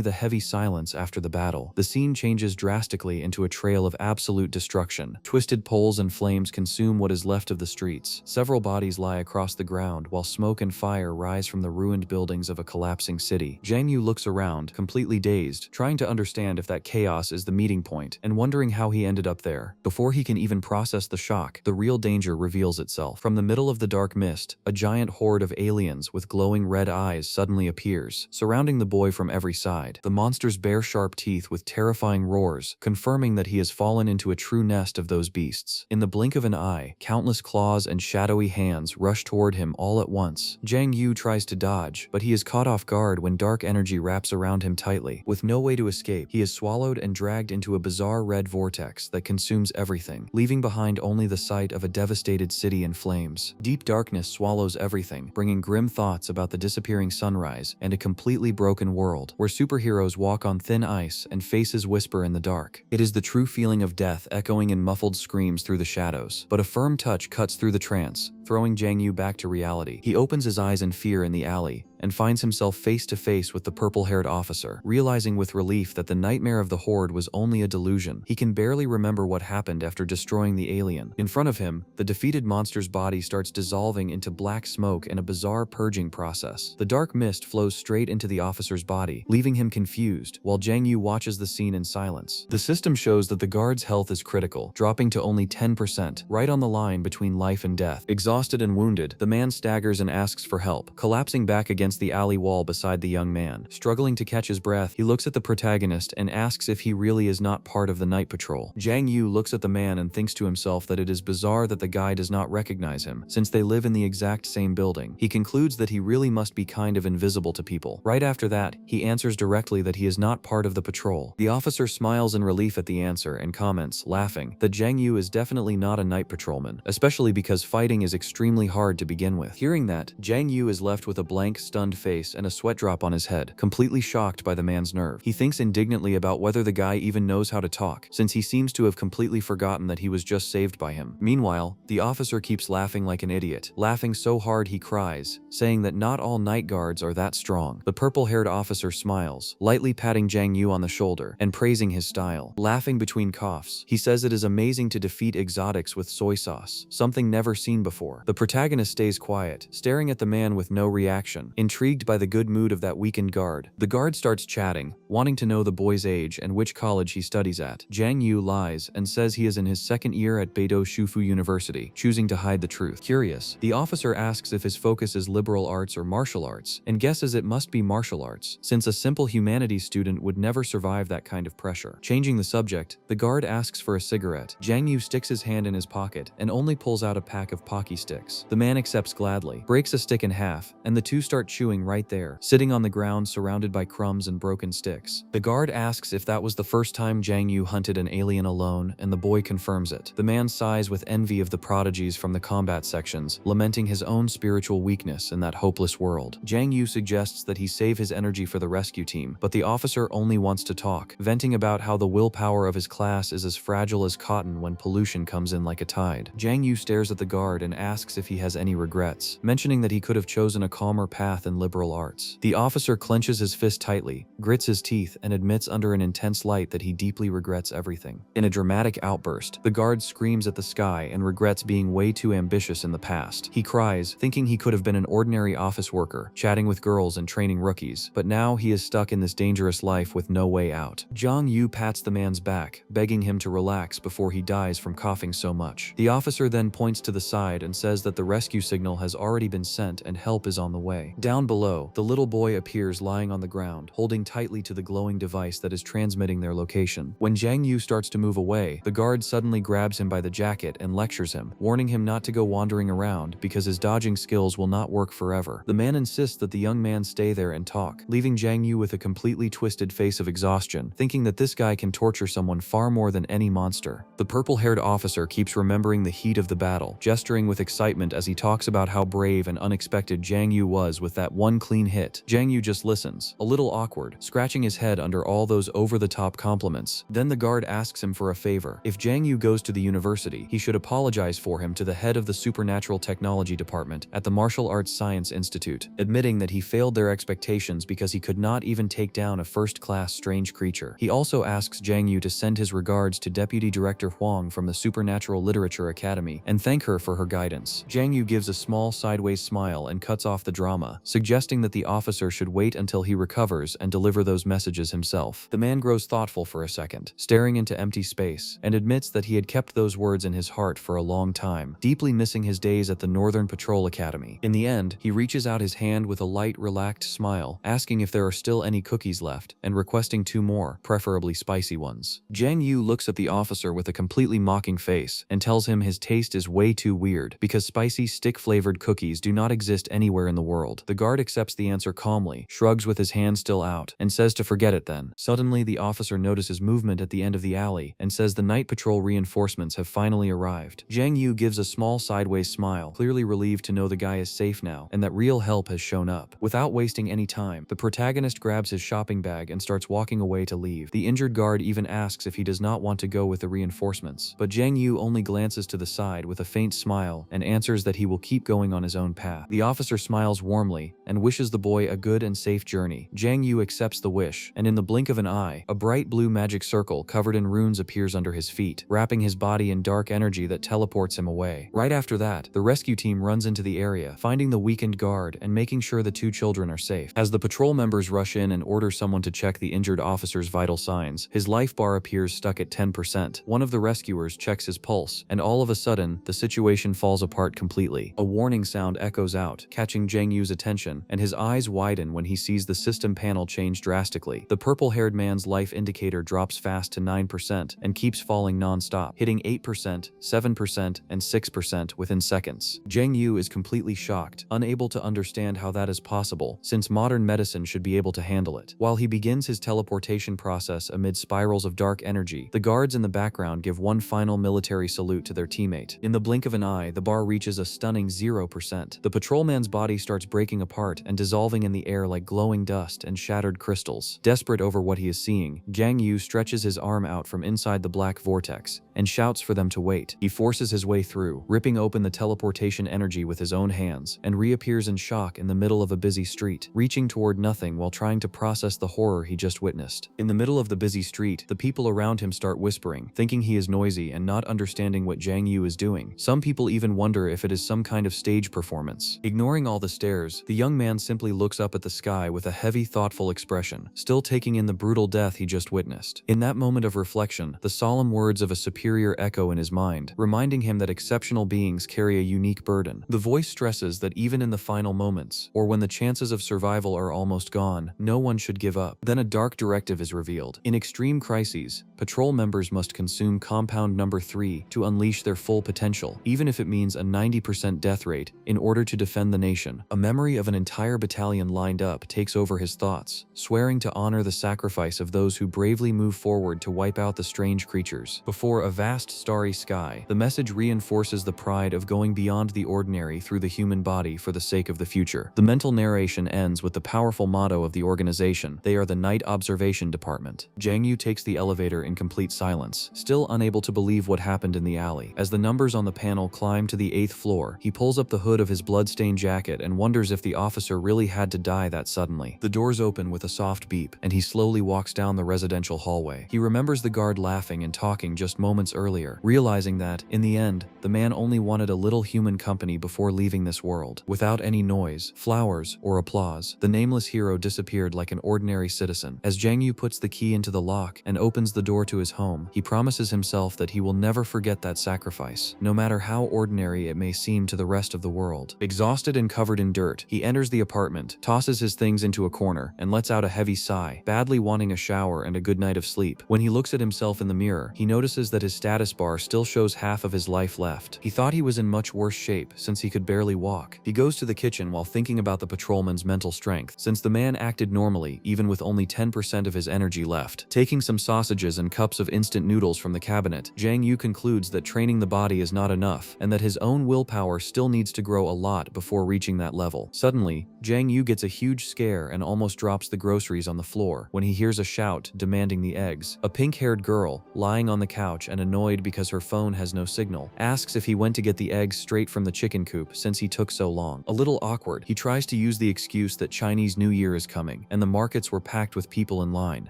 the heavy silence after the battle. The scene changes drastically into a trail of absolute destruction. Twisted poles and flames consume what is left of the streets. Several bodies lie across the ground while smoke and fire rise from the ruined buildings of a collapsing city. Jiang Yu looks around, completely dazed, trying to understand if that chaos is the meeting point and wondering how he ended up there. Before he can even process the shock, the real danger reveals itself. From the middle of the dark mist, a giant horde of aliens with glowing red eyes suddenly appears, surrounding the boy from every side. The monsters bare sharp teeth with terrifying roars, confirming that he has fallen into a true nest of those beasts. In the blink of an eye, countless claws and shadowy hands rush toward him all at once. Jiang Yu tries to dodge, but he is caught off guard when dark energy wraps around him tightly. With no way to escape, he is swallowed and dragged into a bizarre red vortex that consumes everything, leaving behind only the sight of a devastated city in flames. Deep darkness swallows everything, bringing grim thoughts about the disappearing sunrise and a completely broken world, where superheroes walk on thin ice and faces whisper in the dark. It is the true feeling of death echoing in muffled screams through the shadows. But a firm touch cuts through the trance, throwing Jiang Yu back to reality. He opens his eyes in fear in the alley and finds himself face to face with the purple-haired officer. Realizing with relief that the nightmare of the horde was only a delusion, he can barely remember what happened after destroying the alien. In front of him, the defeated monster's body starts dissolving into black smoke in a bizarre purging process. The dark mist flows straight into the officer's body, leaving him confused, while Jiang Yu watches the scene in silence. The system shows that the guard's health is critical, dropping to only 10%, right on the line between life and death. Exhausted and wounded, the man staggers and asks for help, collapsing back against against the alley wall beside the young man. Struggling to catch his breath, he looks at the protagonist and asks if he really is not part of the night patrol. Jang Yu looks at the man and thinks to himself that it is bizarre that the guy does not recognize him, since they live in the exact same building. He concludes that he really must be kind of invisible to people. Right after that, he answers directly that he is not part of the patrol. The officer smiles in relief at the answer and comments, laughing, that Jang Yu is definitely not a night patrolman, especially because fighting is extremely hard to begin with. Hearing that, Jang Yu is left with a blank, stunned face and a sweat drop on his head, completely shocked by the man's nerve. He thinks indignantly about whether the guy even knows how to talk, since he seems to have completely forgotten that he was just saved by him. Meanwhile, the officer keeps laughing like an idiot, laughing so hard he cries, saying that not all night guards are that strong. The purple-haired officer smiles, lightly patting Jang Yu on the shoulder and praising his style. Laughing between coughs, he says it is amazing to defeat exotics with soy sauce, something never seen before. The protagonist stays quiet, staring at the man with no reaction, intrigued by the good mood of that weakened guard. The guard starts chatting, wanting to know the boy's age and which college he studies at. Jang Yu lies and says he is in his second year at Beidou Shufu University, choosing to hide the truth. Curious, the officer asks if his focus is liberal arts or martial arts, and guesses it must be martial arts, since a simple humanities student would never survive that kind of pressure. Changing the subject, the guard asks for a cigarette. Jang Yu sticks his hand in his pocket and only pulls out a pack of Pocky sticks. The man accepts gladly, breaks a stick in half, and the two start chewing right there, sitting on the ground surrounded by crumbs and broken sticks. The guard asks if that was the first time Jang Yu hunted an alien alone, and the boy confirms it. The man sighs with envy of the prodigies from the combat sections, lamenting his own spiritual weakness in that hopeless world. Jang Yu suggests that he save his energy for the rescue team, but the officer only wants to talk, venting about how the willpower of his class is as fragile as cotton when pollution comes in like a tide. Jang Yu stares at the guard and asks if he has any regrets, mentioning that he could have chosen a calmer path in liberal arts. The officer clenches his fist tightly, grits his teeth, and admits under an intense light that he deeply regrets everything. In a dramatic outburst, the guard screams at the sky and regrets being way too ambitious in the past. He cries, thinking he could have been an ordinary office worker, chatting with girls and training rookies, but now he is stuck in this dangerous life with no way out. Jang Yu pats the man's back, begging him to relax before he dies from coughing so much. The officer then points to the side and says that the rescue signal has already been sent and help is on the way. Down below, the little boy appears lying on the ground, holding tightly to the glowing device that is transmitting their location. When Jang Yu starts to move away, the guard suddenly grabs him by the jacket and lectures him, warning him not to go wandering around because his dodging skills will not work forever. The man insists that the young man stay there and talk, leaving Jang Yu with a completely twisted face of exhaustion, thinking that this guy can torture someone far more than any monster. The purple-haired officer keeps remembering the heat of the battle, gesturing with excitement as he talks about how brave and unexpected Jang Yu was with that one clean hit. Jang Yu just listens, a little awkward, scratching his head under all those over-the-top compliments. Then the guard asks him for a favor. If Jang Yu goes to the university, he should apologize for him to the head of the supernatural technology department at the Martial Arts Science Institute, admitting that he failed their expectations because he could not even take down a first-class strange creature. He also asks Jang Yu to send his regards to Deputy Director Huang from the Supernatural Literature Academy and thank her for her guidance. Jang Yu gives a small sideways smile and cuts off the drama, suggesting that the officer should wait until he recovers and deliver those messages himself. The man grows thoughtful for a second, staring into empty space, and admits that he had kept those words in his heart for a long time, deeply missing his days at the Northern Patrol Academy. In the end, he reaches out his hand with a light, relaxed smile, asking if there are still any cookies left, and requesting 2 more, preferably spicy ones. Jang Yu looks at the officer with a completely mocking face, and tells him his taste is way too weird, because spicy stick-flavored cookies do not exist anywhere in the world. The guard accepts the answer calmly, shrugs with his hand still out, and says to forget it then. Suddenly, the officer notices movement at the end of the alley, and says the night patrol reinforcements have finally arrived. Jang Yu gives a small sideways smile, clearly relieved to know the guy is safe now, and that real help has shown up. Without wasting any time, the protagonist grabs his shopping bag and starts walking away to leave. The injured guard even asks if he does not want to go with the reinforcements, but Jang Yu only glances to the side with a faint smile and answers that he will keep going on his own path. The officer smiles warmly and wishes the boy a good and safe journey. Jang Yu accepts the wish, and in the blink of an eye, a bright blue magic circle covered in runes appears under his feet, wrapping his body in dark energy that teleports him away. Right after that, the rescue team runs into the area, finding the weakened guard and making sure the 2 children are safe. As the patrol members rush in and order someone to check the injured officer's vital signs, his life bar appears stuck at 10%. One of the rescuers checks his pulse, and all of a sudden, the situation falls apart completely. A warning sound echoes out, catching Jang Yu's attention attention, and his eyes widen when he sees the system panel change drastically. The purple-haired man's life indicator drops fast to 9% and keeps falling non-stop, hitting 8%, 7%, and 6% within seconds. Zhang Yu is completely shocked, unable to understand how that is possible, since modern medicine should be able to handle it. While he begins his teleportation process amid spirals of dark energy, the guards in the background give one final military salute to their teammate. In the blink of an eye, the bar reaches a stunning 0%. The patrolman's body starts breaking apart and dissolving in the air like glowing dust and shattered crystals. Desperate over what he is seeing, Zhang Yu stretches his arm out from inside the black vortex and shouts for them to wait. He forces his way through, ripping open the teleportation energy with his own hands, and reappears in shock in the middle of a busy street, reaching toward nothing while trying to process the horror he just witnessed. In the middle of the busy street, the people around him start whispering, thinking he is noisy and not understanding what Zhang Yu is doing. Some people even wonder if it is some kind of stage performance. Ignoring all the stares, the young man simply looks up at the sky with a heavy, thoughtful expression, still taking in the brutal death he just witnessed. In that moment of reflection, the solemn words of a superior echo in his mind, reminding him that exceptional beings carry a unique burden. The voice stresses that even in the final moments, or when the chances of survival are almost gone, no one should give up. Then a dark directive is revealed. In extreme crises, patrol members must consume compound number 3 to unleash their full potential, even if it means a 90% death rate, in order to defend the nation. A memory of an entire battalion lined up takes over his thoughts, swearing to honor the sacrifice of those who bravely move forward to wipe out the strange creatures. Before a vast starry sky, the message reinforces the pride of going beyond the ordinary through the human body for the sake of the future. The mental narration ends with the powerful motto of the organization: they are the Night Observation Department. Zhang Yu takes the elevator in complete silence, still unable to believe what happened in the alley. As the numbers on the panel climb to the 8th floor, he pulls up the hood of his bloodstained jacket and wonders if the officer really had to die that suddenly. The doors open with a soft beep, and he slowly walks down the residential hallway. He remembers the guard laughing and talking just moments earlier, realizing that, in the end, the man only wanted a little human company before leaving this world. Without any noise, flowers, or applause, the nameless hero disappeared like an ordinary citizen. As Zhang Yu puts the key into the lock and opens the door to his home, he promises himself that he will never forget that sacrifice, no matter how ordinary it may seem to the rest of the world. Exhausted and covered in dirt, he enters the apartment, tosses his things into a corner, and lets out a heavy sigh, badly wanting a shower and a good night of sleep. When he looks at himself in the mirror, he notices that his status bar still shows half of his life left. He thought he was in much worse shape since he could barely walk. He goes to the kitchen while thinking about the patrolman's mental strength, since the man acted normally even with only 10% of his energy left. Taking some sausages and cups of instant noodles from the cabinet, Zhang Yu concludes that training the body is not enough, and that his own willpower still needs to grow a lot before reaching that level. Suddenly, Zhang Yu gets a huge scare and almost drops the groceries on the floor when he hears a shout demanding the eggs. A pink-haired girl, lying on the couch and annoyed because her phone has no signal, asks if he went to get the eggs straight from the chicken coop since he took so long. A little awkward, he tries to use the excuse that Chinese New Year is coming and the markets were packed with people in line.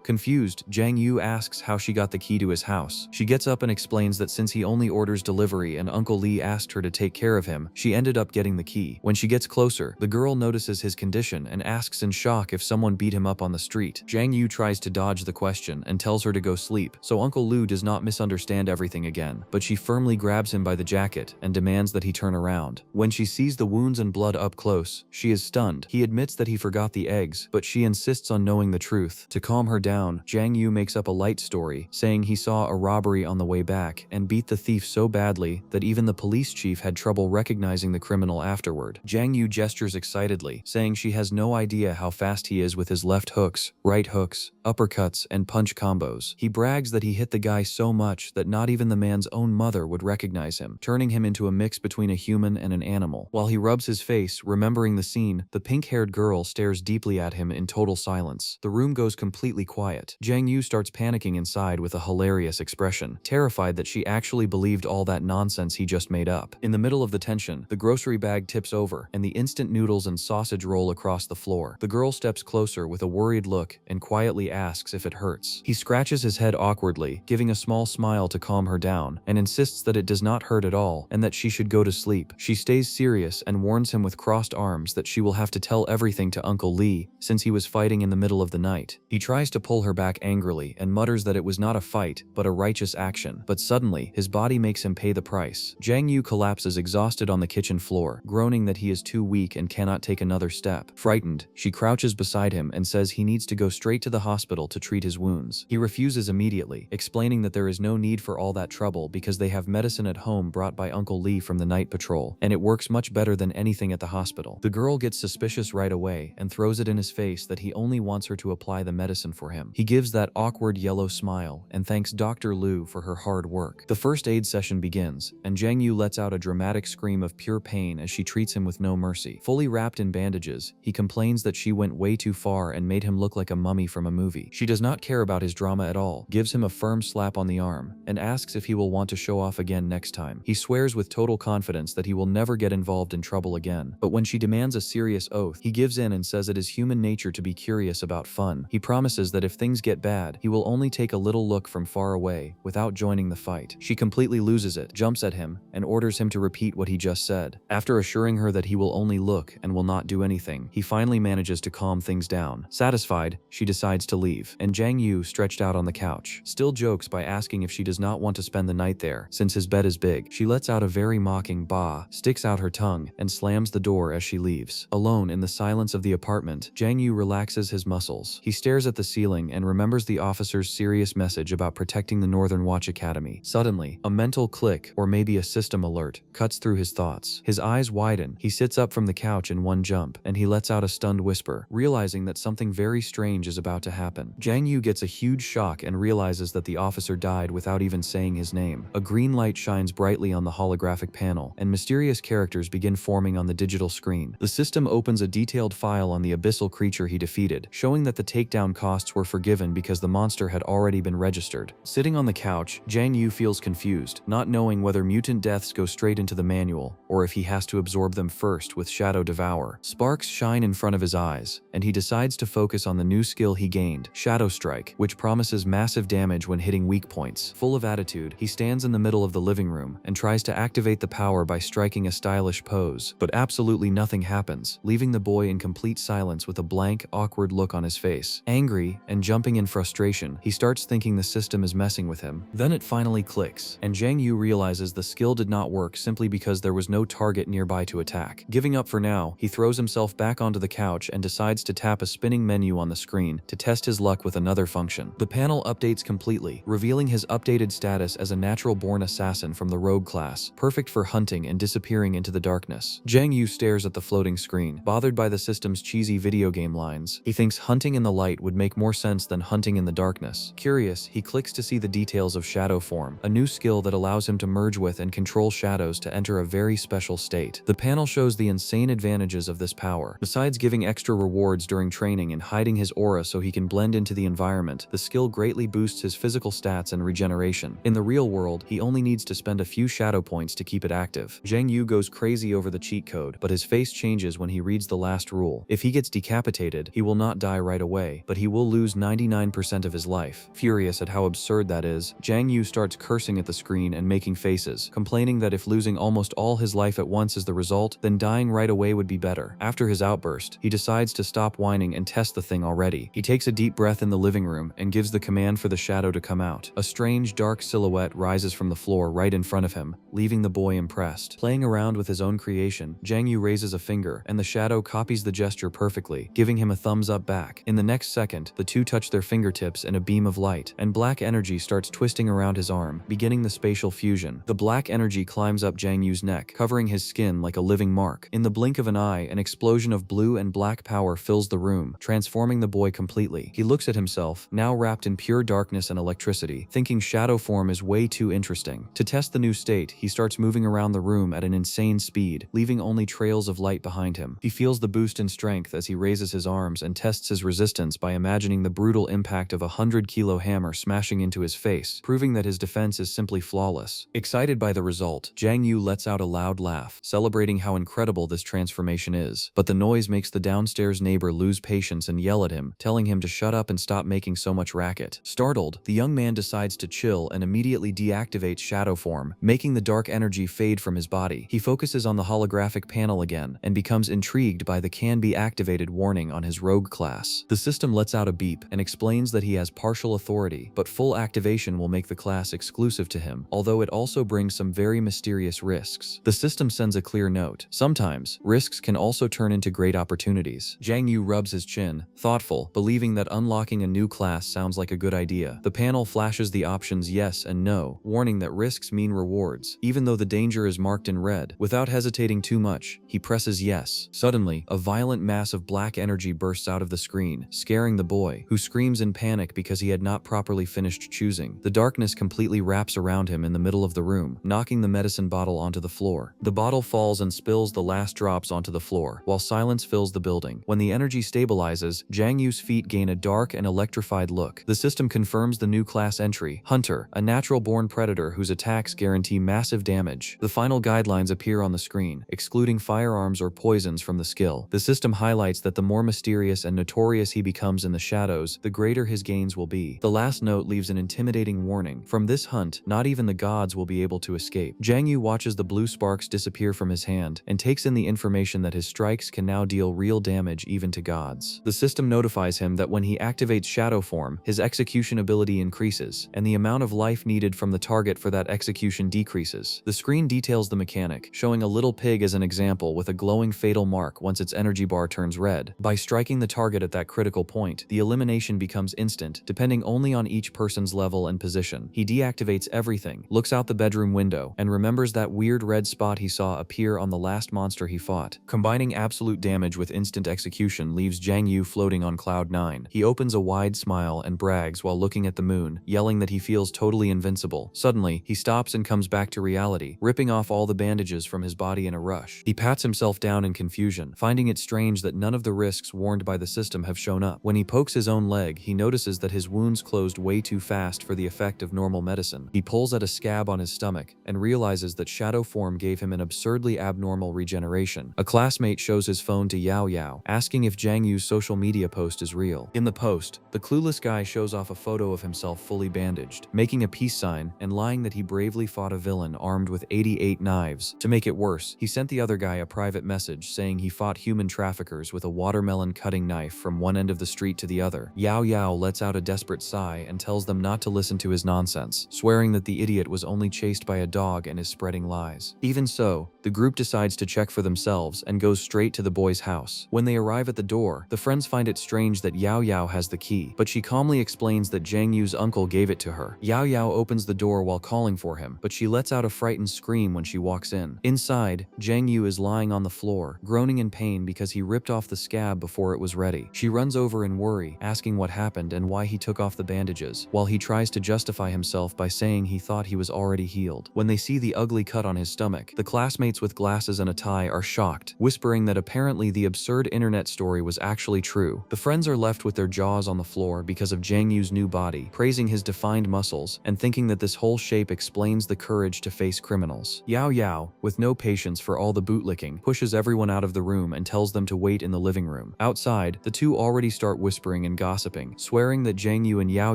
Confused, Zhang Yu asks how she got the key to his house. She gets up and explains that since he only orders delivery and Uncle Lee asked her to take care of him, she ended up getting the key. When she gets closer, the girl notices his condition and asks in shock if someone beat him up on the street. Zhang Yu tries to dodge the question and tells her to go sleep, so Uncle Lu does not misunderstand everything again, but she firmly grabs him by the jacket and demands that he turn around. When she sees the wounds and blood up close, she is stunned. He admits that he forgot the eggs, but she insists on knowing the truth. To calm her down, Zhang Yu makes up a light story, saying he saw a robbery on the way back and beat the thief so badly that even the police chief had trouble recognizing the criminal afterward. Zhang Yu gestures excitedly, saying she has no idea how fast he is with his left hooks, right hooks, uppercuts, and punch combos. He brags that he hit the guy so much that not even the man's own mother would recognize him, turning him into a mix between a human and an animal. While he rubs his face, remembering the scene, the pink-haired girl stares deeply at him in total silence. The room goes completely quiet. Zhang Yu starts panicking inside with a hilarious expression, terrified that she actually believed all that nonsense he just made up. In the middle of the tension, the grocery bag tips over, and the instant noodles and sausage roll across the floor. The girl steps closer with a worried look and quietly asks if it hurts. He scratches his head awkwardly, giving a small smile to calm her down, and insists that it does not hurt at all and that she should go to sleep. She stays serious and warns him with crossed arms that she will have to tell everything to Uncle Lee since he was fighting in the middle of the night. He tries to pull her back angrily and mutters that it was not a fight, but a righteous action. But suddenly, his body makes him pay the price. Zhang Yu collapses exhausted on the kitchen floor, groaning that he is too weak and cannot cannot take another step. Frightened, she crouches beside him and says he needs to go straight to the hospital to treat his wounds. He refuses immediately, explaining that there is no need for all that trouble because they have medicine at home brought by Uncle Lee from the night patrol, and it works much better than anything at the hospital. The girl gets suspicious right away and throws it in his face that he only wants her to apply the medicine for him. He gives that awkward yellow smile and thanks Dr. Liu for her hard work. The first aid session begins, and Jiang Yu lets out a dramatic scream of pure pain as she treats him with no mercy. Fully wrapped in bandages, he complains that she went way too far and made him look like a mummy from a movie. She does not care about his drama at all, gives him a firm slap on the arm, and asks if he will want to show off again next time. He swears with total confidence that he will never get involved in trouble again, but when she demands a serious oath, he gives in and says it is human nature to be curious about fun. He promises that if things get bad, he will only take a little look from far away, without joining the fight. She completely loses it, jumps at him, and orders him to repeat what he just said. After assuring her that he will only look and will not do anything, he finally manages to calm things down. Satisfied, she decides to leave, and Jiang Yu, stretched out on the couch, still jokes by asking if she does not want to spend the night there, since his bed is big. She lets out a very mocking bah, sticks out her tongue, and slams the door as she leaves. Alone in the silence of the apartment, Jiang Yu relaxes his muscles. He stares at the ceiling and remembers the officer's serious message about protecting the Northern Watch Academy. Suddenly, a mental click, or maybe a system alert, cuts through his thoughts. His eyes widen, he sits up from the couch in one jump, and he lets out a stunned whisper, realizing that something very strange is about to happen. Jiang Yu gets a huge shock and realizes that the officer died without even saying his name. A green light shines brightly on the holographic panel, and mysterious characters begin forming on the digital screen. The system opens a detailed file on the abyssal creature he defeated, showing that the takedown costs were forgiven because the monster had already been registered. Sitting on the couch, Jiang Yu feels confused, not knowing whether mutant deaths go straight into the manual, or if he has to absorb them first with Shadow Devour. Sparks shine in front of his eyes, and he decides to focus on the new skill he gained, Shadow Strike, which promises massive damage when hitting weak points. Full of attitude, he stands in the middle of the living room and tries to activate the power by striking a stylish pose, but absolutely nothing happens, leaving the boy in complete silence with a blank, awkward look on his face. Angry and jumping in frustration, he starts thinking the system is messing with him. Then it finally clicks, and Jiang Yu realizes the skill did not work simply because there was no target nearby to attack. Giving up for now, he throws himself back onto the couch and decides to tap a spinning menu on the screen to test his luck with another function. The panel updates completely, revealing his updated status as a natural-born assassin from the rogue class, perfect for hunting and disappearing into the darkness. Jiang Yu stares at the floating screen, bothered by the system's cheesy video game lines. He thinks hunting in the light would make more sense than hunting in the darkness. Curious, he clicks to see the details of Shadow Form, a new skill that allows him to merge with and control shadows to enter a very special state. The panel shows the insane advantages of this power. Besides giving extra rewards during training and hiding his aura so he can blend into the environment, the skill greatly boosts his physical stats and regeneration. In the real world, he only needs to spend a few shadow points to keep it active. Jiang Yu goes crazy over the cheat code, but his face changes when he reads the last rule. If he gets decapitated, he will not die right away, but he will lose 99% of his life. Furious at how absurd that is, Jiang Yu starts cursing at the screen and making faces, complaining that if losing almost all his life at once is the result, then dying right away would be better. After his outburst, he decides to stop whining and test the thing already. He takes a deep breath in the living room and gives the command for the shadow to come out. A strange, dark silhouette rises from the floor right in front of him, leaving the boy impressed. Playing around with his own creation, Jiang Yu raises a finger, and the shadow copies the gesture perfectly, giving him a thumbs up back. In the next second, the two touch their fingertips in a beam of light, and black energy starts twisting around his arm, beginning the spatial fusion. The black energy climbs up Jiang Yu's neck, covering his skin like a living mark. In the blink of an eye, an explosion of blue and black power fills the room, transforming the boy completely. He looks at himself, now wrapped in pure darkness and electricity, thinking Shadow Form is way too interesting. To test the new state, he starts moving around the room at an insane speed, leaving only trails of light behind him. He feels the boost in strength as he raises his arms and tests his resistance by imagining the brutal impact of a 100-kilo hammer smashing into his face, proving that his defense is simply flawless. Excited by the result, Jiang Yu lets out a loud laugh, celebrating how incredible this transformation is. But the noise makes the downstairs neighbor lose patience and yell at him, telling him to shut up and stop making so much racket. Startled, the young man decides to chill and immediately deactivates Shadow Form, making the dark energy fade from his body. He focuses on the holographic panel again and becomes intrigued by the can-be-activated warning on his rogue class. The system lets out a beep and explains that he has partial authority, but full activation will make the class exclusive to him, although it also brings some very mysterious risks. The system sends a clear note. Sometimes, risks can also turn into great opportunities. Jiang Yu rubs his chin, thoughtful, believing that unlocking a new class sounds like a good idea. The panel flashes the options yes and no, warning that risks mean rewards, even though the danger is marked in red. Without hesitating too much, he presses yes. Suddenly, a violent mass of black energy bursts out of the screen, scaring the boy, who screams in panic because he had not properly finished choosing. The darkness completely wraps around him in the middle of the room, knocking the medicine bottle onto the floor. The bottle falls and spills the last drops onto the floor, while silence fills the building. When the energy stabilizes, Jiang Yu's feet gain a dark and electrified look. The system confirms the new class entry, Hunter, a natural-born predator whose attacks guarantee massive damage. The final guidelines appear on the screen, excluding firearms or poisons from the skill. The system highlights that the more mysterious and notorious he becomes in the shadows, the greater his gains will be. The last note leaves an intimidating warning. From this hunt, not even the gods will be able to escape. Jiang Yu watches the blue sparks disappear from his hand and takes in the information that his strikes can now deal real damage even to gods. The system notifies him that when he activates shadow form, his execution ability increases, and the amount of life needed from the target for that execution decreases. The screen details the mechanic, showing a little pig as an example with a glowing fatal mark once its energy bar turns red. By striking the target at that critical point, the elimination becomes instant, depending only on each person's level and position. He deactivates everything, looks out the bedroom window, and remembers that weird red spot he saw appear on the last monster he fought. Combining absolute damage with instant execution leaves Jiang Yu floating on cloud 9. He opens a wide smile and brags while looking at the moon, yelling that he feels totally invincible. Suddenly, he stops and comes back to reality, ripping off all the bandages from his body in a rush. He pats himself down in confusion, finding it strange that none of the risks warned by the system have shown up. When he pokes his own leg, he notices that his wounds closed way too fast for the effect of normal medicine. He pulls at a scab on his stomach and realizes that shadow form gave him an absurdly abnormal regeneration. A classmate shows his phone to Yao Yao, asking if Jiang Yu's social media post is real. In the post, the clueless guy shows off a photo of himself fully bandaged, making a peace sign and lying that he bravely fought a villain armed with 88 knives. To make it worse, he sent the other guy a private message saying he fought human traffickers with a watermelon cutting knife from one end of the street to the other. Yao Yao lets out a desperate sigh and tells them not to listen to his nonsense, swearing that the idiot was only chased by a dog and is spreading lies. Even so, the group decides to check for themselves and goes straight to the boy's house. When they arrive at the door, the friends find it strange that Yao Yao has the key, but she calmly explains that Jiang Yu's uncle gave it to her. Yao Yao opens the door while calling for him, but she lets out a frightened scream when she walks in. Inside, Jiang Yu is lying on the floor, groaning in pain because he ripped off the scab before it was ready. She runs over in worry, asking what happened and why he took off the bandages, while he tries to justify himself by saying he thought he was already healed. When they see the ugly cut on his stomach, the classmates with glasses and a tie are shocked, whispering that apparently the absurd internet story was actually true. The friends are left with their jaws on the floor because of Jiang Yu's new body, praising his defined muscles and thinking that this whole shape explains the courage to face criminals. Yao Yao, with no patience for all the bootlicking, pushes everyone out of the room and tells them to wait in the living room. Outside, the two already start whispering and gossiping, swearing that Jiang Yu and Yao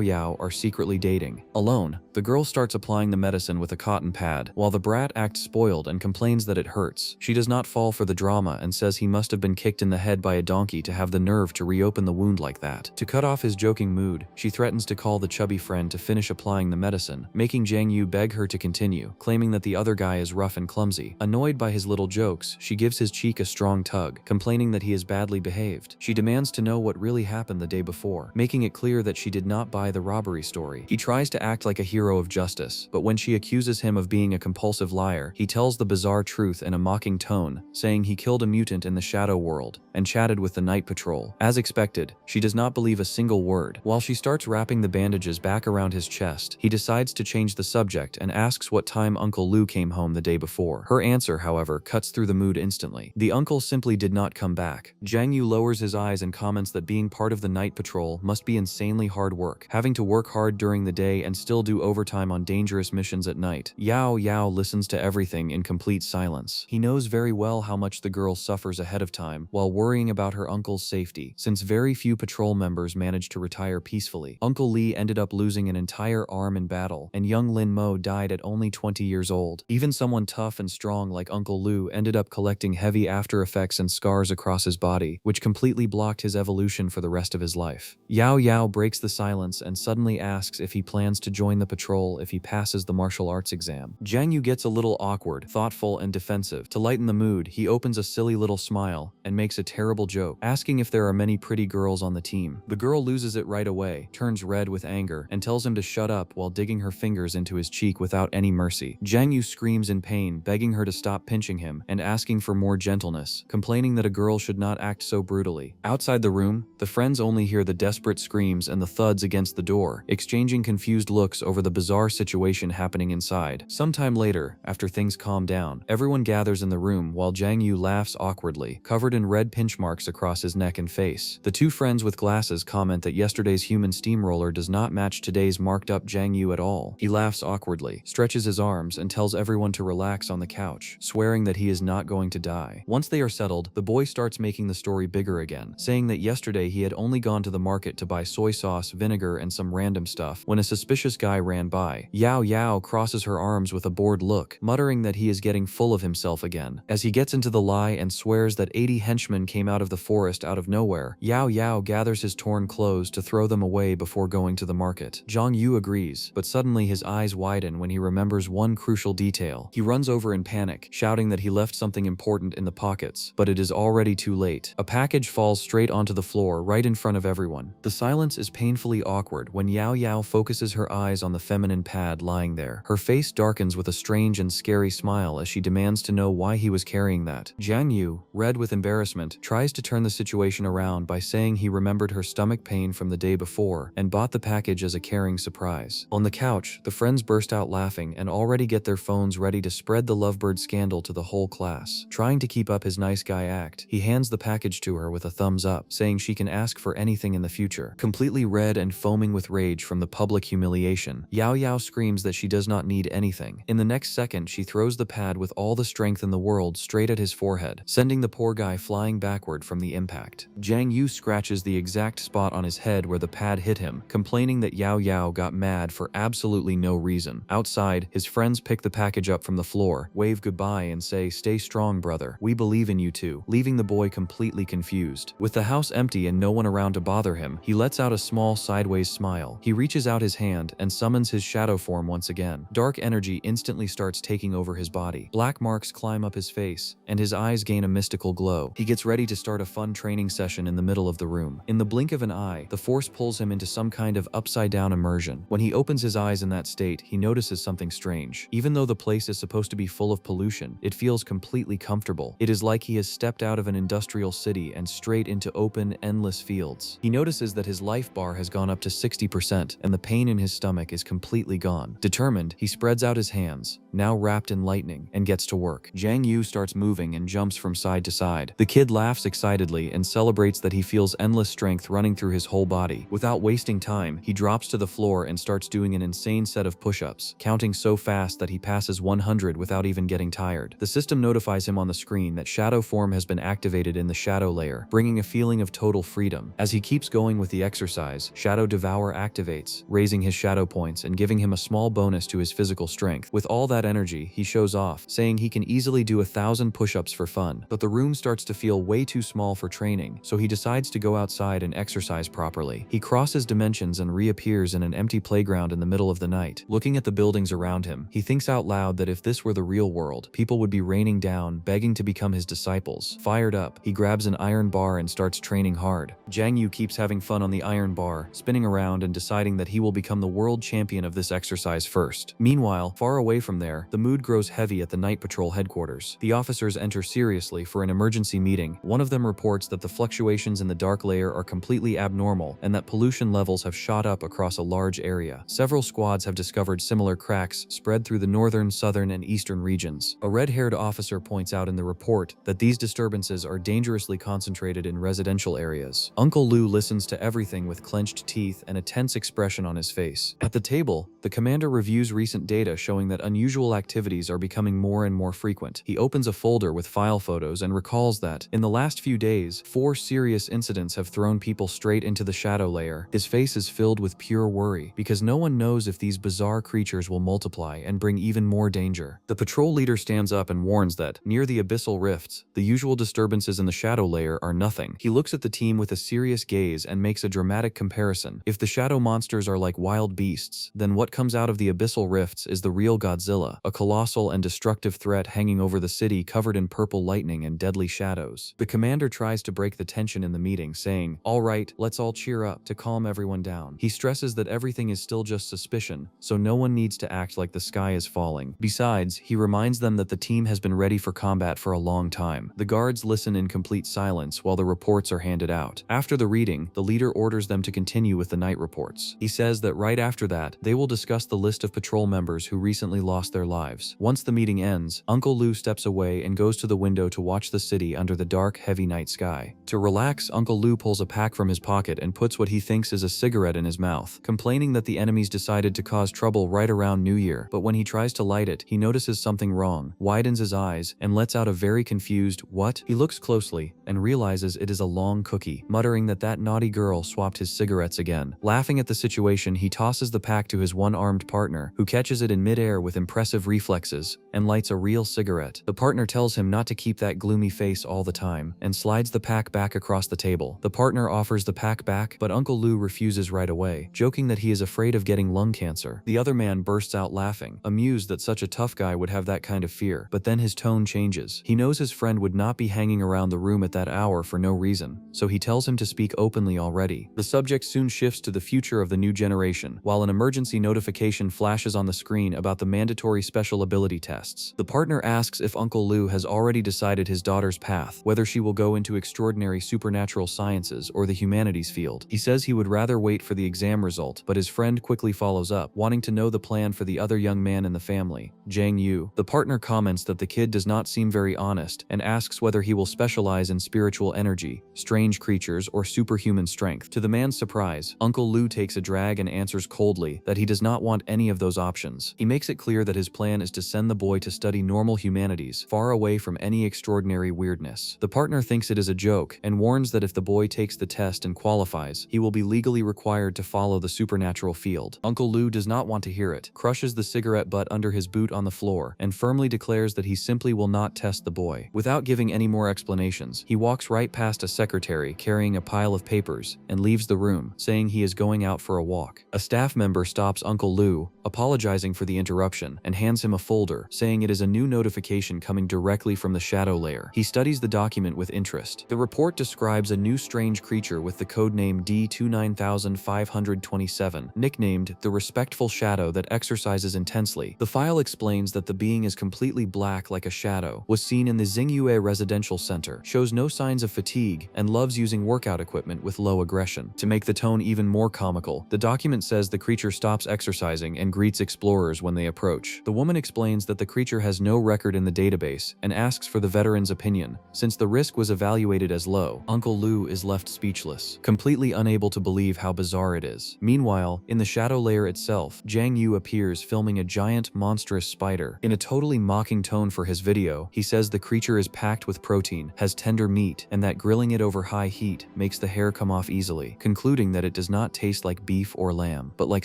Yao are secretly dating. Alone, the girl starts applying the medicine with a cotton pad, while the brat acts spoiled and complains that it hurts. She does not fall for the drama and says he must have been kicked in the head by a donkey to have the nerve to reopen the wound like that. To cut off his joking mood, she threatens to call the chubby friend to finish applying the medicine, making Jiang Yu beg her to continue, claiming that the other guy is rough and clumsy. Annoyed by his little jokes, she gives his cheek a strong tug, complaining that he is badly behaved. She demands to know what really happened the day before, making it clear that she did not buy the robbery story. He tries to act like a hero of justice, but when she accuses him of being a compulsive liar, he tells the bizarre truth in a mocking tone, saying he killed a mutant in the shadow world and chatted with the night patrol. As expected, she does not believe a single word. While she starts wrapping the bandages back around his chest, he decides to change the subject and asks what time Uncle Lu came home the day before. Her answer, however, cuts through the mood instantly. The uncle simply did not come back. Jiang Yu lowers his eyes and comments that being part of the night patrol must be insanely hard work, having to work hard during the day and still do overtime on dangerous missions at night. Yao Yao listens to everything in complete silence. He knows very well how much the girl suffers ahead of time while worrying about her uncle's safety, since very few patrol members managed to retire peacefully. Uncle Lee ended up losing an entire arm in battle, and young Lin Mo died at only 20 years old. Even someone tough and strong like Uncle Lu ended up collecting heavy after effects and scars across his body, which completely blocked his evolution for the rest of his life. Yao Yao breaks the silence and suddenly asks if he plans to join the patrol if he passes the martial arts exam. Jiang Yu gets a little awkward, thoughtful, and defensive. To lighten the mood, he opens a silly little smile and makes a terrible joke, asking if there are many pretty girls on the team. The girl loses it right away, turns red with anger, and tells him to shut up while digging her fingers into his cheek without any mercy. Jang Yu screams in pain, begging her to stop pinching him and asking for more gentleness, complaining that a girl should not act so brutally. Outside the room, the friends only hear the desperate screams and the thuds against the door, exchanging confused looks over the bizarre situation happening inside. Sometime later, after things calm down, everyone gathers in the room while Jang Yu laughs awkwardly, covered in red pinch marks across his neck and face. The two friends with glasses comment that yesterday's human steamroller does not match today's marked up Jang Yu at all. He laughs awkwardly, stretches his arms, and tells everyone to relax on the couch, swearing that he is not going to die. Once they are settled, the boy starts making the story bigger again, saying that yesterday he had only gone to the market to buy soy sauce, vinegar, and some random stuff when a suspicious guy ran by. Yao Yao crosses her arms with a bored look, muttering that he is getting full of himself again. As he gets into the lie and swears that 80 henchmen came out of the forest out of nowhere, Yao Yao gathers his torn clothes to throw them away before going to the market. Zhang Yu agrees, but suddenly his eyes widen when he remembers one crucial detail. He runs over in panic, shouting that he left something important in the pockets, but it is already too late. A package falls straight onto the floor right in front of everyone. The silence is painfully awkward when Yao Yao focuses her eyes on the feminine pad lying there. Her face darkens with a strange and scary smile as she demands to know why he was carrying that. Zhang Yu, red with embarrassment, tries to turn the situation around by saying he remembered her stomach pain from the day before and bought the package as a caring surprise. On the couch, the friends burst out laughing and already get their phones ready to spread the lovebird scandal to the whole class. Trying to keep up his nice guy act, he hands the package to her with a thumbs up, saying she can ask for anything in the future. Completely red and foaming with rage from the public humiliation, Yao Yao screams that she does not need anything. In the next second, she throws the pad with all the strength in the world straight at his forehead, sending the poor guy flying backward from the impact. Zhang Yu scratches the exact spot on his head where the pad hit him, complaining that Yao Yao got mad for absolutely no reason. Outside, his friends pick the package up from the floor, wave goodbye and say, "Stay strong, brother. We believe in you too," leaving the boy completely confused. With the house empty and no one around to bother him, he lets out a small sideways smile. He reaches out his hand and summons his shadow form once again. Dark energy instantly starts taking over his body. Black marks climb up his face, and his eyes gain a mystical glow. He gets ready to start a fun training session in the middle of the room. In the blink of an eye, the force pulls him into some kind of upside-down immersion. When he opens his eyes in that state, he notices something strange. Even though the place is supposed to be full of pollution, it feels completely comfortable. It is like he has stepped out of an industrial city and straight into open, endless fields. He notices that his life bar has gone up to 60%, and the pain in his stomach is completely gone. Determined, he spreads out his hands, now wrapped in lightning, and gets to work. Zhang Yu starts moving and jumps from side to side. The kid laughs excitedly and celebrates that he feels endless strength running through his whole body. Without wasting time, he drops to the floor and starts doing an insane set of push-ups, counting so fast that he passes 100 without even getting tired. The system notifies him on the screen that shadow form has been activated in the shadow layer, bringing a feeling of total freedom. As he keeps going with the exercise, Shadow Devour activates, raising his shadow points and giving him a small bonus to his physical strength. With all that energy, he shows off, saying he can easily do 1,000 push-ups for fun. But the room starts to feel way too small for training, so he decides to go outside and exercise properly. He crosses dimensions and reappears in an empty playground in the middle of the night. Looking at the buildings around him, he thinks out loud that if this were the real world, people would be raining down, begging to become his disciples. Fired up, he grabs an iron bar and starts training hard. Zhang Yu keeps having fun on the iron bar, spinning around and deciding that he will become the world champion of this exercise first. Meanwhile, far away from there, the mood grows heavy at the night patrol headquarters. The officers enter seriously for an emergency meeting. One of them reports that the fluctuations in the dark layer are completely abnormal and that pollution levels have shot up across a large area. Several squads have discovered similar cracks spread through the northern, southern, and eastern regions. A red-haired officer points out in the report that these disturbances are dangerously concentrated in residential areas. Uncle Lu listens to everything with clenched teeth and a tense expression on his face. At the table, the commander reviews recent data showing that unusual activities are becoming more and more frequent. He opens a folder with file photos and recalls that, in the last few days, 4 serious incidents have thrown people straight into the shadow layer. His face is filled with pure worry, because no one knows if these bizarre creatures will multiply and bring even more danger. The patrol leader stands up and warns that, near the abyssal rifts, the usual disturbances in the shadow layer are nothing. He looks at the team with a serious gaze and makes a dramatic comparison. If the shadow monsters are like wild beasts, then what comes out of the abyssal rifts is the real Godzilla, a colossal and destructive threat hanging over the city covered in purple purple lightning and deadly shadows. The commander tries to break the tension in the meeting, saying, "All right, let's all cheer up," to calm everyone down. He stresses that everything is still just suspicion, so no one needs to act like the sky is falling. Besides, he reminds them that the team has been ready for combat for a long time. The guards listen in complete silence while the reports are handed out. After the reading, the leader orders them to continue with the night reports. He says that right after that, they will discuss the list of patrol members who recently lost their lives. Once the meeting ends, Uncle Lou steps away and goes to the window to watch the city under the dark, heavy night sky. To relax, Uncle Lou pulls a pack from his pocket and puts what he thinks is a cigarette in his mouth, complaining that the enemies decided to cause trouble right around New Year. But when he tries to light it, he notices something wrong, widens his eyes, and lets out a very confused "what?" He looks closely and realizes it is a long cookie, muttering that that naughty girl swapped his cigarettes again. Laughing at the situation, he tosses the pack to his one-armed partner, who catches it in midair with impressive reflexes and lights a real cigarette. The partner tells him not to keep that gloomy face all the time and slides the pack back across the table. The partner offers the pack back, but Uncle Lou refuses right away, joking that he is afraid of getting lung cancer. The other man bursts out laughing, amused that such a tough guy would have that kind of fear, but then his tone changes. He knows his friend would not be hanging around the room at that hour for no reason, so he tells him to speak openly already. The subject soon shifts to the future of the new generation, while an emergency notification flashes on the screen about the mandatory special ability tests. The partner asks if Uncle Lou has already decided his daughter's path, whether she will go into extraordinary supernatural sciences or the humanities field. He says he would rather wait for the exam result, but his friend quickly follows up, wanting to know the plan for the other young man in the family, Jang Yu. The partner comments that the kid does not seem very honest and asks whether he will specialize in spiritual energy, strange creatures, or superhuman strength. To the man's surprise, Uncle Lou takes a drag and answers coldly that he does not want any of those options. He makes it clear that his plan is to send the boy to study normal humanities, far away from any extraordinary weirdness. The partner thinks it is a joke and warns that if the boy takes the test and qualifies, he will be legally required to follow the supernatural field. Uncle Lou does not want to hear it, crushes the cigarette butt under his boot on the floor, and firmly declares that he simply will not test the boy. Without giving any more explanations, he walks right past a secretary carrying a pile of papers and leaves the room, saying he is going out for a walk. A staff member stops Uncle Lou, apologizing for the interruption, and hands him a folder, saying it is a new notification coming directly from the shadow layer. He studies the document with interest. The report describes a new strange creature with the codename D29527, nicknamed the Respectful Shadow, that exercises intensely. The file explains that the being is completely black like a shadow, was seen in the Xingyue Residential Center, shows no signs of fatigue, and loves using workout equipment with low aggression. To make the tone even more comical, the document says the creature stops exercising and greets explorers when they approach. The woman explains that the creature has no record in the database and asks for the veteran's opinion. Since the risk was evaluated as low, Uncle Lou is left speechless, completely unable to believe how bizarre it is. Meanwhile, in the shadow layer itself, Jang Yu appears filming a giant, monstrous spider. In a totally mocking tone for his video, he says the creature is packed with protein, has tender meat, and that grilling it over high heat makes the hair come off easily, concluding that it does not taste like beef or lamb, but like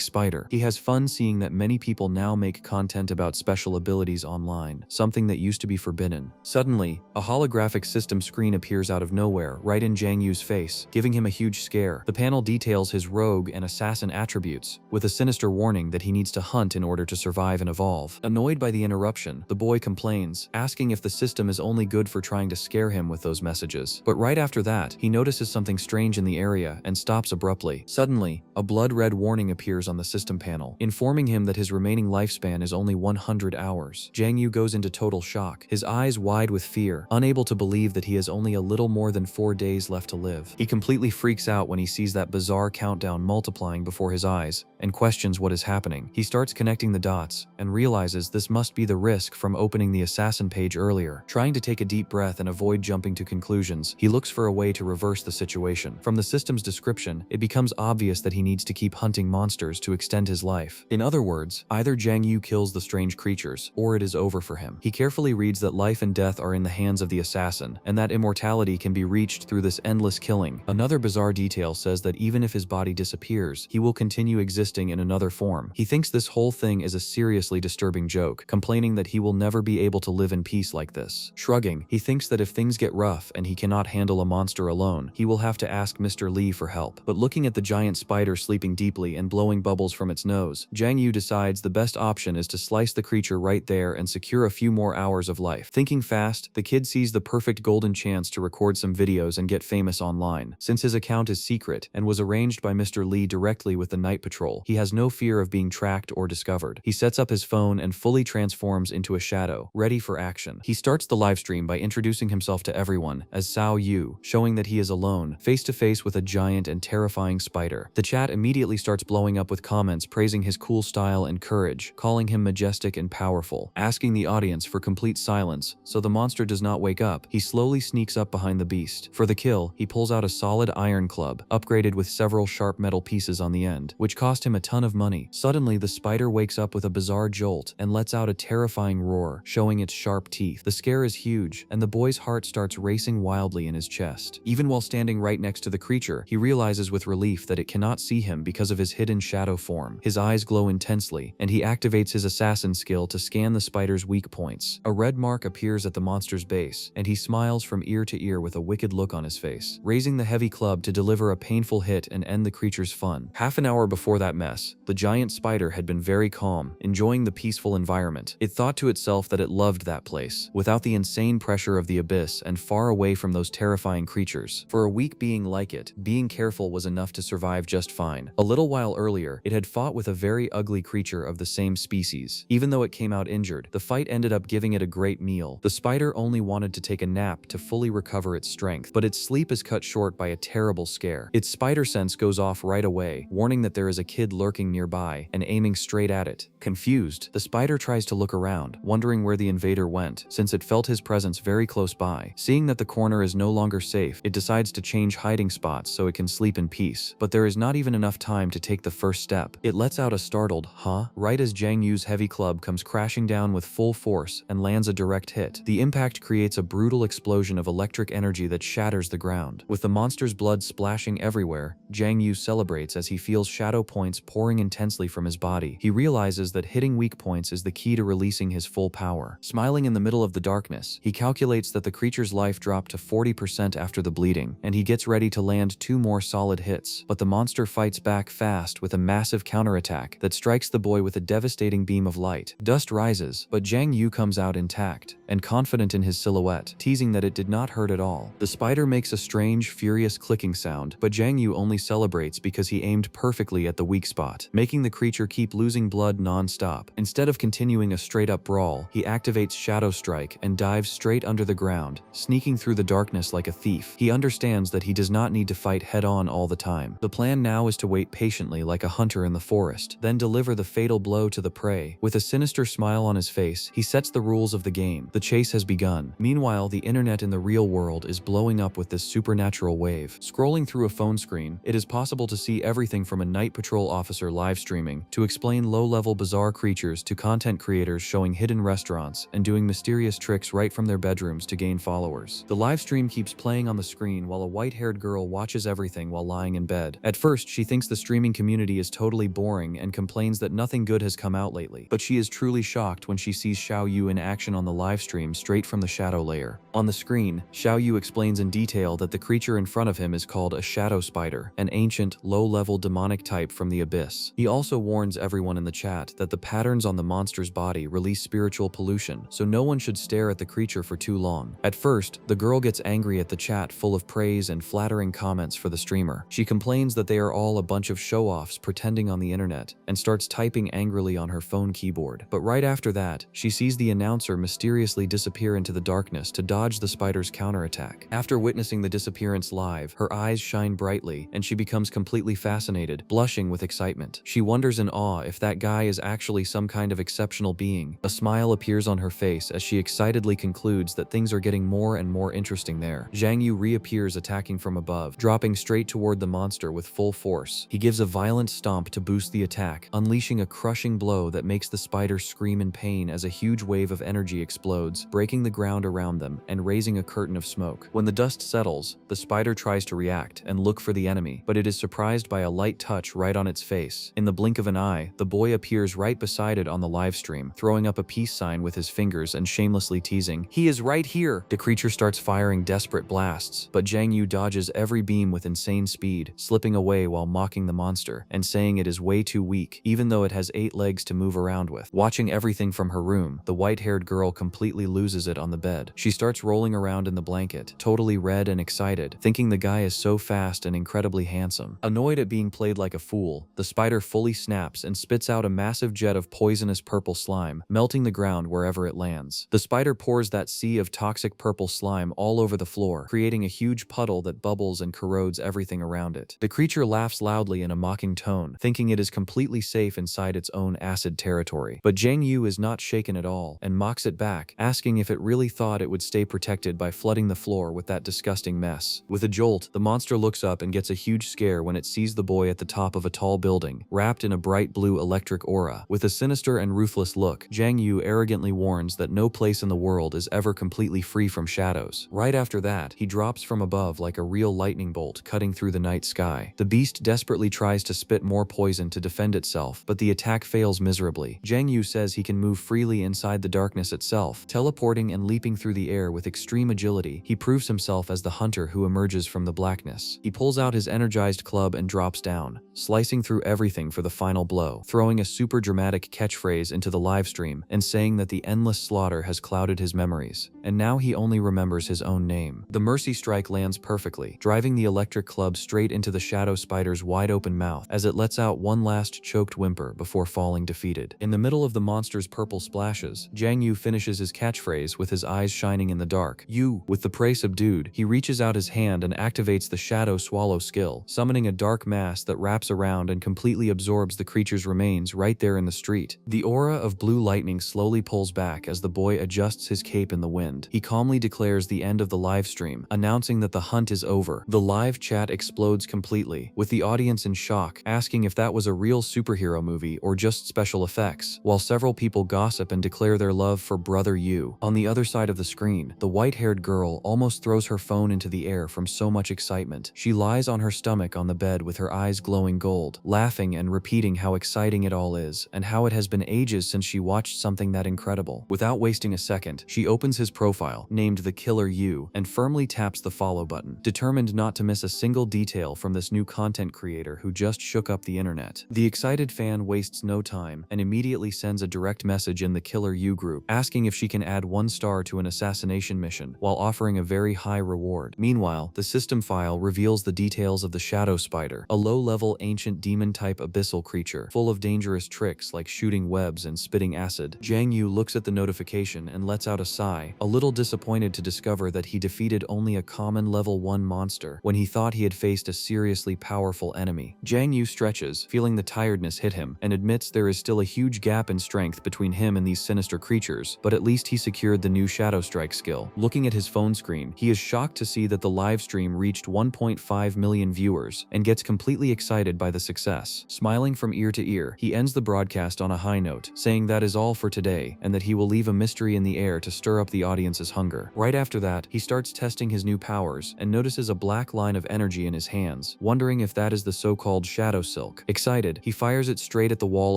spider. He has fun seeing that many people now make content about special abilities online, something that used to be forbidden. Suddenly, a holographic system screen appears out of nowhere, right in Jang Yu's face, giving him a huge scare. The panel details his rogue and assassin attributes, with a sinister warning that he needs to hunt in order to survive and evolve. Annoyed by the interruption, the boy complains, asking if the system is only good for trying to scare him with those messages. But right after that, he notices something strange in the area and stops abruptly. Suddenly, a blood-red warning appears on the system panel, informing him that his remaining lifespan is only 100 hours. Jang Yu goes into total shock, his eyes wide with fear, unable to believe that he has only a little more than 4 days left to live. He completely freaks out when he sees that bizarre countdown multiplying before his eyes and questions what is happening. He starts connecting the dots and realizes this must be the risk from opening the assassin page earlier. Trying to take a deep breath and avoid jumping to conclusions, he looks for a way to reverse the situation. From the system's description, it becomes obvious that he needs to keep hunting monsters to extend his life. In other words, either Jang Yu kills the strange creatures, or it is over for him. He carefully reads that life and death are in the hands of the assassin, and that immortality can be reached through this endless killing. Another bizarre detail says that even if his body disappears, he will continue existing in another form. He thinks this whole thing is a seriously disturbing joke, complaining that he will never be able to live in peace like this. Shrugging, he thinks that if things get rough and he cannot handle a monster alone, he will have to ask Mr. Lee for help. But looking at the giant spider sleeping deeply and blowing bubbles from its nose, Jang Yu decides the best option is to slice the creature right there and secure a few more hours of life. Thinking fast fast, the kid sees the perfect golden chance to record some videos and get famous online. Since his account is secret and was arranged by Mr. Lee directly with the night patrol, he has no fear of being tracked or discovered. He sets up his phone and fully transforms into a shadow, ready for action. He starts the livestream by introducing himself to everyone as Sao Yu, showing that he is alone, face to face with a giant and terrifying spider. The chat immediately starts blowing up with comments praising his cool style and courage, calling him majestic and powerful. Asking the audience for complete silence so the monster does not wake up, he slowly sneaks up behind the beast. For the kill, he pulls out a solid iron club, upgraded with several sharp metal pieces on the end, which cost him a ton of money. Suddenly, the spider wakes up with a bizarre jolt and lets out a terrifying roar, showing its sharp teeth. The scare is huge, and the boy's heart starts racing wildly in his chest. Even while standing right next to the creature, he realizes with relief that it cannot see him because of his hidden shadow form. His eyes glow intensely, and he activates his assassin skill to scan the spider's weak points. A red mark appears at the monster's base, and he smiles from ear to ear with a wicked look on his face, raising the heavy club to deliver a painful hit and end the creature's fun. Half an hour before that mess, the giant spider had been very calm, enjoying the peaceful environment. It thought to itself that it loved that place, without the insane pressure of the abyss and far away from those terrifying creatures. For a weak being like it, being careful was enough to survive just fine. A little while earlier, it had fought with a very ugly creature of the same species. Even though it came out injured, the fight ended up giving it a great meal. The spider only wanted to take a nap to fully recover its strength, but its sleep is cut short by a terrible scare. Its spider sense goes off right away, warning that there is a kid lurking nearby and aiming straight at it. Confused, the spider tries to look around, wondering where the invader went, since it felt his presence very close by. Seeing that the corner is no longer safe, it decides to change hiding spots so it can sleep in peace. But there is not even enough time to take the first step. It lets out a startled, "Huh?" right as Zhang Yu's heavy club comes crashing down with full force and lands a direct hit. The impact creates a brutal explosion of electric energy that shatters the ground. With the monster's blood splashing everywhere, Zhang Yu celebrates as he feels shadow points pouring intensely from his body. He realizes that hitting weak points is the key to releasing his full power. Smiling in the middle of the darkness, he calculates that the creature's life dropped to 40% after the bleeding, and he gets ready to land 2 more solid hits. But the monster fights back fast with a massive counterattack that strikes the boy with a devastating beam of light. Dust rises, but Zhang Yu comes out intact and confident in his silhouette, teasing that it did not hurt at all. The spider makes a strange, furious clicking sound, but Zhang Yu only celebrates because he aimed perfectly at the weak spot, making the creature keep losing blood non-stop. Instead of continuing a straight-up brawl, he activates Shadow Strike and dives straight under the ground, sneaking through the darkness like a thief. He understands that he does not need to fight head-on all the time. The plan now is to wait patiently like a hunter in the forest, then deliver the fatal blow to the prey. With a sinister smile on his face, he sets the rules of the game. The chase has begun. Meanwhile, the internet in the real world is blowing up with this supernatural wave. Scrolling through a phone screen, it is possible to see everything from a night patrol officer live streaming to explain low-level bizarre creatures to content creators showing hidden restaurants and doing mysterious tricks right from their bedrooms to gain followers. The live stream keeps playing on the screen while a white-haired girl watches everything while lying in bed. At first, she thinks the streaming community is totally boring and complains that nothing good has come out lately. But she is truly shocked when she sees Xiao Yu in action on the live stream straight from the shadow layer. On the screen, Xiao Yu explains in detail that the creature in front of him is called a shadow spider, an ancient, low-level demonic type from the abyss. He also warns everyone in the chat that the patterns on the monster's body release spiritual pollution, so no one should stare at the creature for too long. At first, the girl gets angry at the chat full of praise and flattering comments for the streamer. She complains that they are all a bunch of show-offs pretending on the internet, and starts typing angrily on her phone keyboard. But right after that, she sees the announcer mysteriously disappear into the darkness to dodge the spider's counterattack. After witnessing the disappearance live, her eyes shine brightly, and she becomes completely fascinated, blushing with excitement. She wonders in awe if that guy is actually some kind of exceptional being. A smile appears on her face as she excitedly concludes that things are getting more and more interesting there. Zhang Yu reappears attacking from above, dropping straight toward the monster with full force. He gives a violent stomp to boost the attack, unleashing a crushing blow that makes the spider scream in pain as a huge wave of energy explodes, breaking the ground around them and raising a curtain of smoke. When the dust settles, the spider tries to react and look for the enemy, but it is surprised by a light touch right on its face. In the blink of an eye, the boy appears right beside it on the live stream, throwing up a peace sign with his fingers and shamelessly teasing, "He is right here!" The creature starts firing desperate blasts, but Zhang Yu dodges every beam with insane speed, slipping away while mocking the monster and saying it is way too weak, even though it has 8 legs to move around with. Watching everything from her room, the white-haired girl completely loses it on the bed. She starts rolling around in the blanket, totally red and excited, thinking the guy is so fast and incredibly handsome. Annoyed at being played like a fool, the spider fully snaps and spits out a massive jet of poisonous purple slime, melting the ground wherever it lands. The spider pours that sea of toxic purple slime all over the floor, creating a huge puddle that bubbles and corrodes everything around it. The creature laughs loudly in a mocking tone, thinking it is completely safe inside its own acid territory. But Jiang Yu is not shaken at all, and mocks it back, asking if it really thought it would stay protected by flooding the floor with that disgusting mess. With a jolt, the monster looks up and gets a huge scare when it sees the boy at the top of a tall building, wrapped in a bright blue electric aura. With a sinister and ruthless look, Jiang Yu arrogantly warns that no place in the world is ever completely free from shadows. Right after that, he drops from above like a real lightning bolt cutting through the night sky. The beast desperately tries to spit more poison to defend itself, but the attack fails miserably. Jiang Yu says he can move freely inside the darkness itself, teleporting and leaping through the air with extreme agility. He proves himself as the hunter who emerges from the blackness. He pulls out his energized club and drops down, slicing through everything for the final blow, throwing a super dramatic catchphrase into the livestream and saying that the endless slaughter has clouded his memories, and now he only remembers his own name. The mercy strike lands perfectly, driving the electric club straight into the shadow spider's wide open mouth as it lets out one last choked whimper before falling defeated. In the middle of the monster's purple splashes, Jiang Yu finishes his catchphrase with his eyes shining in the dark. With the prey subdued, he reaches out his hand and activates the shadow swallow skill, summoning a dark mass that wraps around and completely absorbs the creature's remains right there in the street. The aura of blue lightning slowly pulls back as the boy adjusts his cape in the wind. He calmly declares the end of the live stream, announcing that the hunt is over. The live chat explodes completely, with the audience in shock, asking if that was a real superhero movie or just special effects, while several people gossip and declare their love for Brother Yu. On the other side of the screen, the white-haired girl almost throws her phone into the air from so much excitement. She lies on her stomach on the bed with her eyes glowing gold, laughing and repeating how exciting it all is, and how it has been ages since she watched something that incredible. Without wasting a second, she opens his profile, named The Killer Yu, and firmly taps the follow button, determined not to miss a single detail from this new content creator who just shook up the internet. The excited fan wastes no time and immediately sends a direct message in the Killer Yu group, asking if she can add 1 star to an assassination mission, while offering a very high reward. Meanwhile, the system file reveals the details of the Shadow Spider, a low-level ancient demon-type abyssal creature, full of dangerous tricks like shooting webs and spitting acid. Jiang Yu looks at the notification and lets out a sigh, a little disappointed to discover that he defeated only a common level 1 monster when he thought he had faced a seriously powerful enemy. Jiang Yu stretches, feeling the tiredness hit him, and admits there is still a huge gap in strength between him and these sinister creatures, but at least he secured the new Shadow Strike skill. Looking at his phone screen, he is shocked to see that the live stream reached 1.5 million viewers, and gets completely excited by the success. Smiling from ear to ear, he ends the broadcast on a high note, saying that is all for today, and that he will leave a mystery in the air to stir up the audience's hunger. Right after that, he starts testing his new powers, and notices a black line of energy in his hands, wondering if that is the so-called Shadow Silk. Excited, he fires it straight at the wall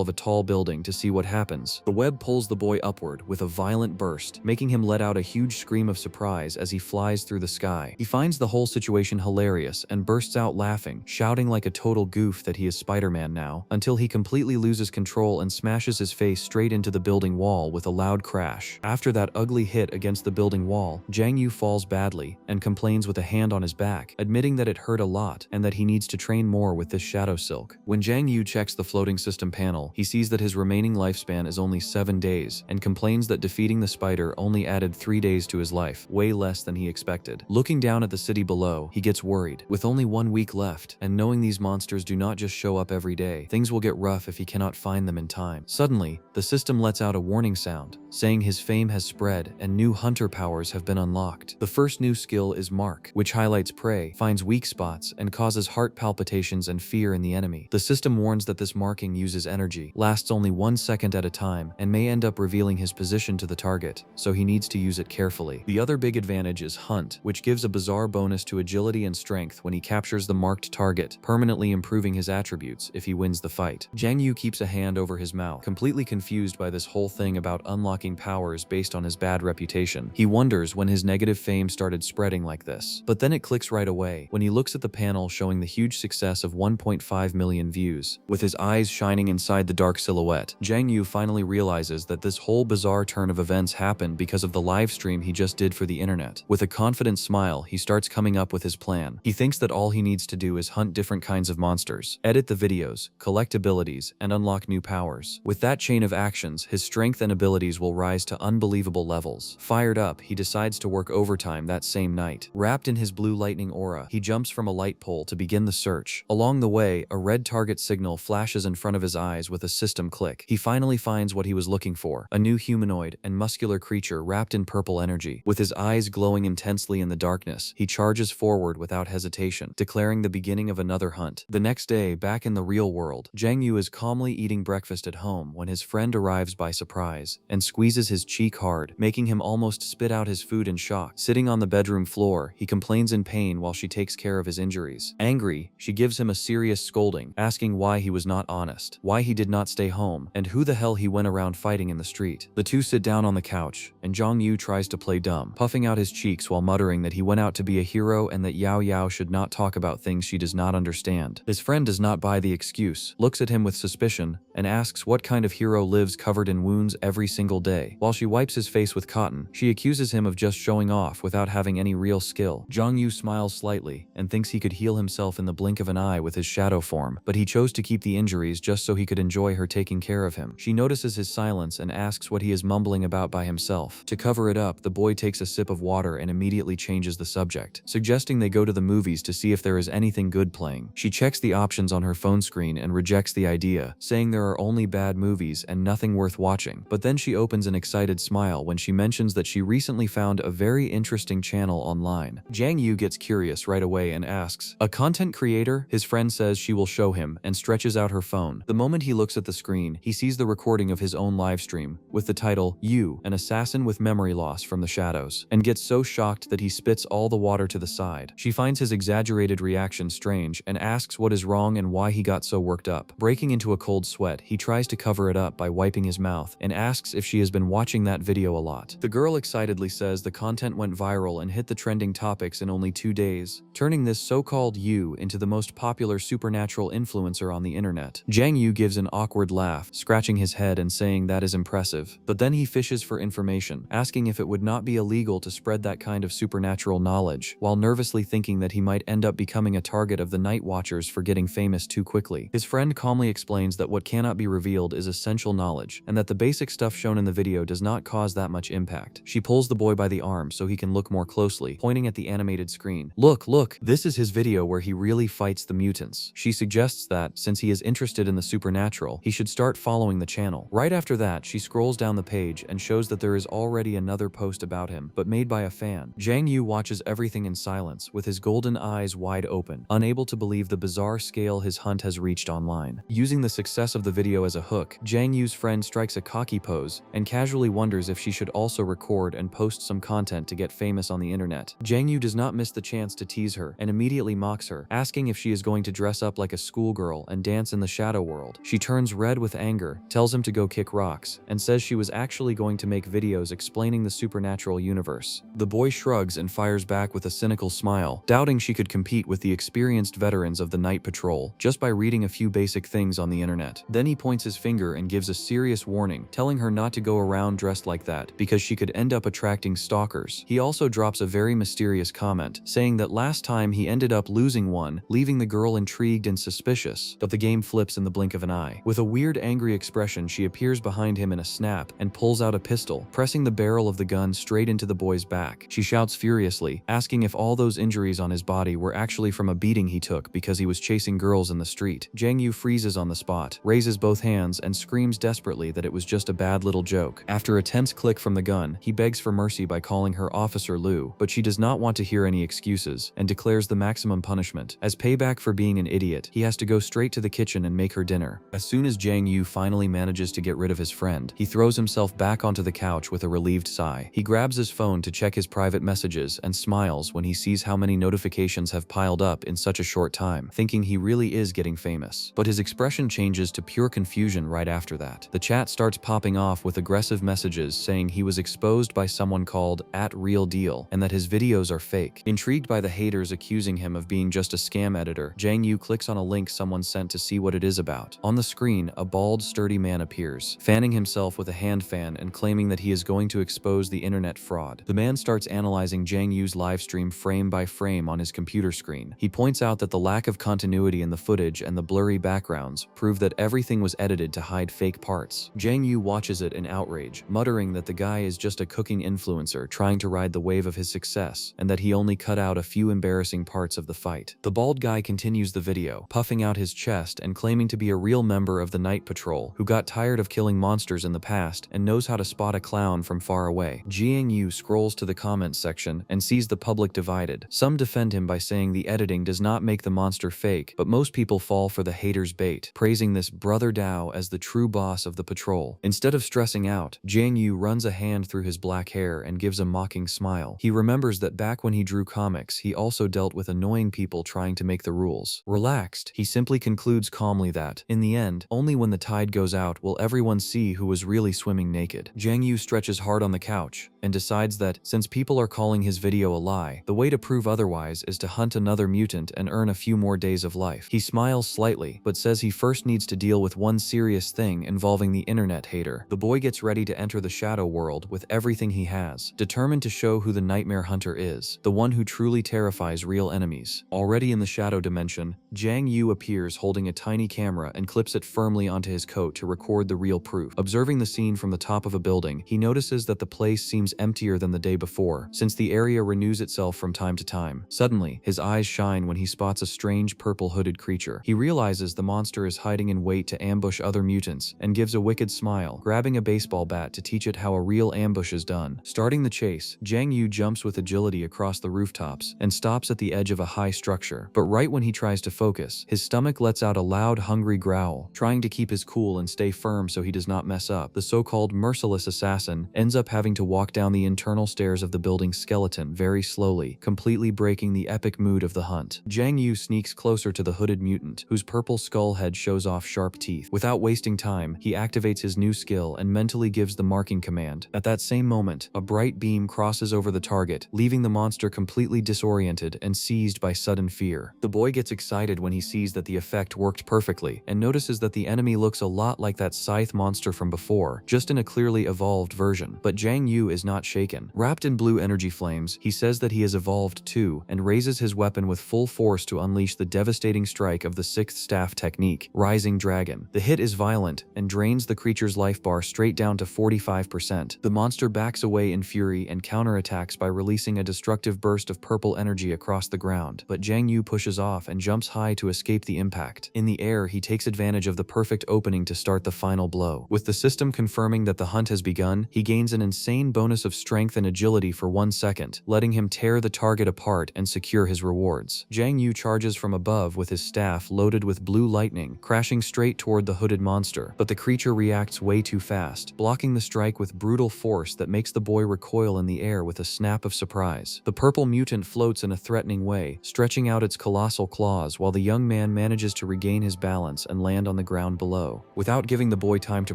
of a tall building to see what happens. The web pulls the boy upward with a violent burst, making him let out a huge scream of surprise as he flies through the sky. He finds the whole situation hilarious and bursts out laughing, shouting like a total goof that he is Spider-Man now, until he completely loses control and smashes his face straight into the building wall with a loud crash. After that ugly hit against the building wall, Jiang Yu falls badly and complains with a hand on his back, admitting that it hurt a lot and that he needs to train more with this Shadow Silk. When Jiang Yu checks the floating system panel, he sees that his remaining lifespan is only 7 days, and complains that defeating the spider only added 3 days to his life, way less than he expected. Looking down at the city below, he gets worried. With only 1 week left, and knowing these monsters do not just show up every day, things will get rough if he cannot find them in time. Suddenly, the system lets out a warning sound, saying his fame has spread and new hunter powers have been unlocked. The first new skill is Mark, which highlights prey, finds weak spots, and causes heart palpitations and fear in the enemy. The system warns that this marking uses energy, lasts only 1 second at a time, and may end up revealing his position to the target, so he needs to use it carefully. The other big advantage is Hunt, which gives a bizarre bonus to agility and strength when he captures the marked target, permanently improving his attributes if he wins the fight. Jiang Yu keeps a hand over his mouth, completely confused by this whole thing about unlocking powers based on his bad reputation. He wonders when his negative fame started spreading like this. But then it clicks right away when he looks at the panel showing the huge success of 1.5 million views. With his eyes shining inside the dark silhouette, Jiang Yu finally realizes that this whole bizarre turn of events happened happened because of the live stream he just did for the internet. With a confident smile, he starts coming up with his plan. He thinks that all he needs to do is hunt different kinds of monsters, edit the videos, collect abilities, and unlock new powers. With that chain of actions, his strength and abilities will rise to unbelievable levels. Fired up, he decides to work overtime that same night. Wrapped in his blue lightning aura, he jumps from a light pole to begin the search. Along the way, a red target signal flashes in front of his eyes with a system click. He finally finds what he was looking for, a new humanoid and muscular creature wrapped in purple energy. With his eyes glowing intensely in the darkness, he charges forward without hesitation, declaring the beginning of another hunt. The next day, back in the real world, Jang Yu is calmly eating breakfast at home when his friend arrives by surprise and squeezes his cheek hard, making him almost spit out his food in shock. Sitting on the bedroom floor, he complains in pain while she takes care of his injuries. Angry, she gives him a serious scolding, asking why he was not honest, why he did not stay home, and who the hell he went around fighting in the street. The two sit down on the couch, and Jang Yu tries to play dumb, puffing out his cheeks while muttering that he went out to be a hero and that Yao Yao should not talk about things she does not understand. His friend does not buy the excuse, looks at him with suspicion, and asks what kind of hero lives covered in wounds every single day. While she wipes his face with cotton, she accuses him of just showing off without having any real skill. Jang Yu smiles slightly and thinks he could heal himself in the blink of an eye with his shadow form, but he chose to keep the injuries just so he could enjoy her taking care of him. She notices his silence and asks what he is mumbling about by himself. To cover it up, the boy takes a sip of water and immediately changes the subject, suggesting they go to the movies to see if there is anything good playing. She checks the options on her phone screen and rejects the idea, saying there are only bad movies and nothing worth watching. But then she opens an excited smile when she mentions that she recently found a very interesting channel online. Jang Yu gets curious right away and asks, "A content creator?" His friend says she will show him and stretches out her phone. The moment he looks at the screen, he sees the recording of his own live stream with the title, "You, an assassin with memory loss from the shadows," and gets so shocked that he spits all the water to the side. She finds his exaggerated reaction strange and asks what is wrong and why he got so worked up. Breaking into a cold sweat, he tries to cover it up by wiping his mouth and asks if she has been watching that video a lot. The girl excitedly says the content went viral and hit the trending topics in only 2 days, turning this so-called Yu into the most popular supernatural influencer on the internet. Jang Yu gives an awkward laugh, scratching his head and saying that is impressive. But then he fishes for information, asking if it would not be illegal to spread that kind of supernatural knowledge, while nervously thinking that he might end up becoming a target of the Night Watchers for getting famous too quickly. His friend calmly explains that what cannot be revealed is essential knowledge, and that the basic stuff shown in the video does not cause that much impact. She pulls the boy by the arm so he can look more closely, pointing at the animated screen. Look, this is his video where he really fights the mutants." She suggests that, since he is interested in the supernatural, he should start following the channel. Right after that, she scrolls down the page and shows that there is already another post about him, but made by a fan. Jang Yu watches everything in silence, with his golden eyes wide open, unable to believe the bizarre scale his hunt has reached online. Using the success of the video as a hook, Jang Yu's friend strikes a cocky pose and casually wonders if she should also record and post some content to get famous on the internet. Jang Yu does not miss the chance to tease her and immediately mocks her, asking if she is going to dress up like a schoolgirl and dance in the shadow world. She turns red with anger, tells him to go kick rocks, and says she was actually going to make videos explaining the supernatural universe. The boy shrugs and fires back with a cynical smile, doubting she could compete with the experienced veterans of the night patrol just by reading a few basic things on the internet. Then he points his finger and gives a serious warning, telling her not to go around dressed like that because she could end up attracting stalkers. He also drops a very mysterious comment, saying that last time he ended up losing one, leaving the girl intrigued and suspicious, but the game flips in the blink of an eye. With a weird angry expression, she appears behind him in a snap and pulls out a pistol, pressing the barrel of the gun straight into the boy's back. She shouts furiously, asking if all those injuries on his body were actually from a beating he took because he was chasing girls in the street. Jang Yu freezes on the spot, raises both hands and screams desperately that it was just a bad little joke. After a tense click from the gun, he begs for mercy by calling her Officer Liu, but she does not want to hear any excuses and declares the maximum punishment. As payback for being an idiot, he has to go straight to the kitchen and make her dinner. As soon as Jang Yu finally manages to get rid of his friend, he throws himself back onto the couch with a relieved sigh. He grabs his phone to check his private messages and smiles when he sees how many notifications have piled up in such a short time, thinking he really is getting famous. But his expression changes to pure pure confusion right after that. The chat starts popping off with aggressive messages saying he was exposed by someone called @RealDeal and that his videos are fake. Intrigued by the haters accusing him of being just a scam editor, Jang Yu clicks on a link someone sent to see what it is about. On the screen, a bald, sturdy man appears, fanning himself with a hand fan and claiming that he is going to expose the internet fraud. The man starts analyzing Jang Yu's livestream frame by frame on his computer screen. He points out that the lack of continuity in the footage and the blurry backgrounds prove that everything was edited to hide fake parts. Jang Yu watches it in outrage, muttering that the guy is just a cooking influencer trying to ride the wave of his success, and that he only cut out a few embarrassing parts of the fight. The bald guy continues the video, puffing out his chest and claiming to be a real member of the Night Patrol who got tired of killing monsters in the past and knows how to spot a clown from far away. Jang Yu scrolls to the comments section and sees the public divided. Some defend him by saying the editing does not make the monster fake, but most people fall for the haters' bait, praising this brother Dao as the true boss of the patrol. Instead of stressing out, Jang Yu runs a hand through his black hair and gives a mocking smile. He remembers that back when he drew comics, he also dealt with annoying people trying to make the rules. Relaxed, he simply concludes calmly that, in the end, only when the tide goes out will everyone see who was really swimming naked. Jang Yu stretches hard on the couch and decides that, since people are calling his video a lie, the way to prove otherwise is to hunt another mutant and earn a few more days of life. He smiles slightly, but says he first needs to deal with one serious thing involving the internet hater. The boy gets ready to enter the shadow world with everything he has, determined to show who the nightmare hunter is, the one who truly terrifies real enemies. Already in the shadow dimension, Jang Yu appears holding a tiny camera and clips it firmly onto his coat to record the real proof. Observing the scene from the top of a building, he notices that the place seems emptier than the day before, since the area renews itself from time to time. Suddenly, his eyes shine when he spots a strange purple hooded creature. He realizes the monster is hiding in wait to ambush other mutants and gives a wicked smile, grabbing a baseball bat to teach it how a real ambush is done. Starting the chase, Jang Yu jumps with agility across the rooftops and stops at the edge of a high structure. But right when he tries to focus, his stomach lets out a loud, hungry growl. Trying to keep his cool and stay firm so he does not mess up, the so-called merciless assassin ends up having to walk down the internal stairs of the building's skeleton very slowly, completely breaking the epic mood of the hunt. Jang Yu sneaks closer to the hooded mutant, whose purple skull head shows off sharp teeth. Without wasting time, he activates his new skill and mentally gives the marking command. At that same moment, a bright beam crosses over the target, leaving the monster completely disoriented and seized by sudden fear. The boy gets excited when he sees that the effect worked perfectly, and notices that the enemy looks a lot like that scythe monster from before, just in a clearly evolved version. But Jang Yu is not shaken. Wrapped in blue energy flames, he says that he has evolved too, and raises his weapon with full force to unleash the devastating strike of the 6th staff technique, Rising Dragon. The hit is violent and drains the creature's life bar straight down to 45%. The monster backs away in fury and counterattacks by releasing a destructive burst of purple energy across the ground, but Jang Yu pushes off and jumps high to escape the impact. In the air, he takes advantage of the perfect opening to start the final blow. With the system confirming that the hunt has begun, he gains an insane bonus of strength and agility for 1 second, letting him tear the target apart and secure his rewards. Jang Yu charges from above with his staff loaded with blue lightning, crashing straight toward the hooded monster, but the creature reacts way too fast, blocking the strike with brutal force that makes the boy recoil in the air with a snap of surprise. The purple mutant floats in a threatening way, stretching out its colossal claws while the young man manages to regain his balance and land on the ground below. Without giving the boy time to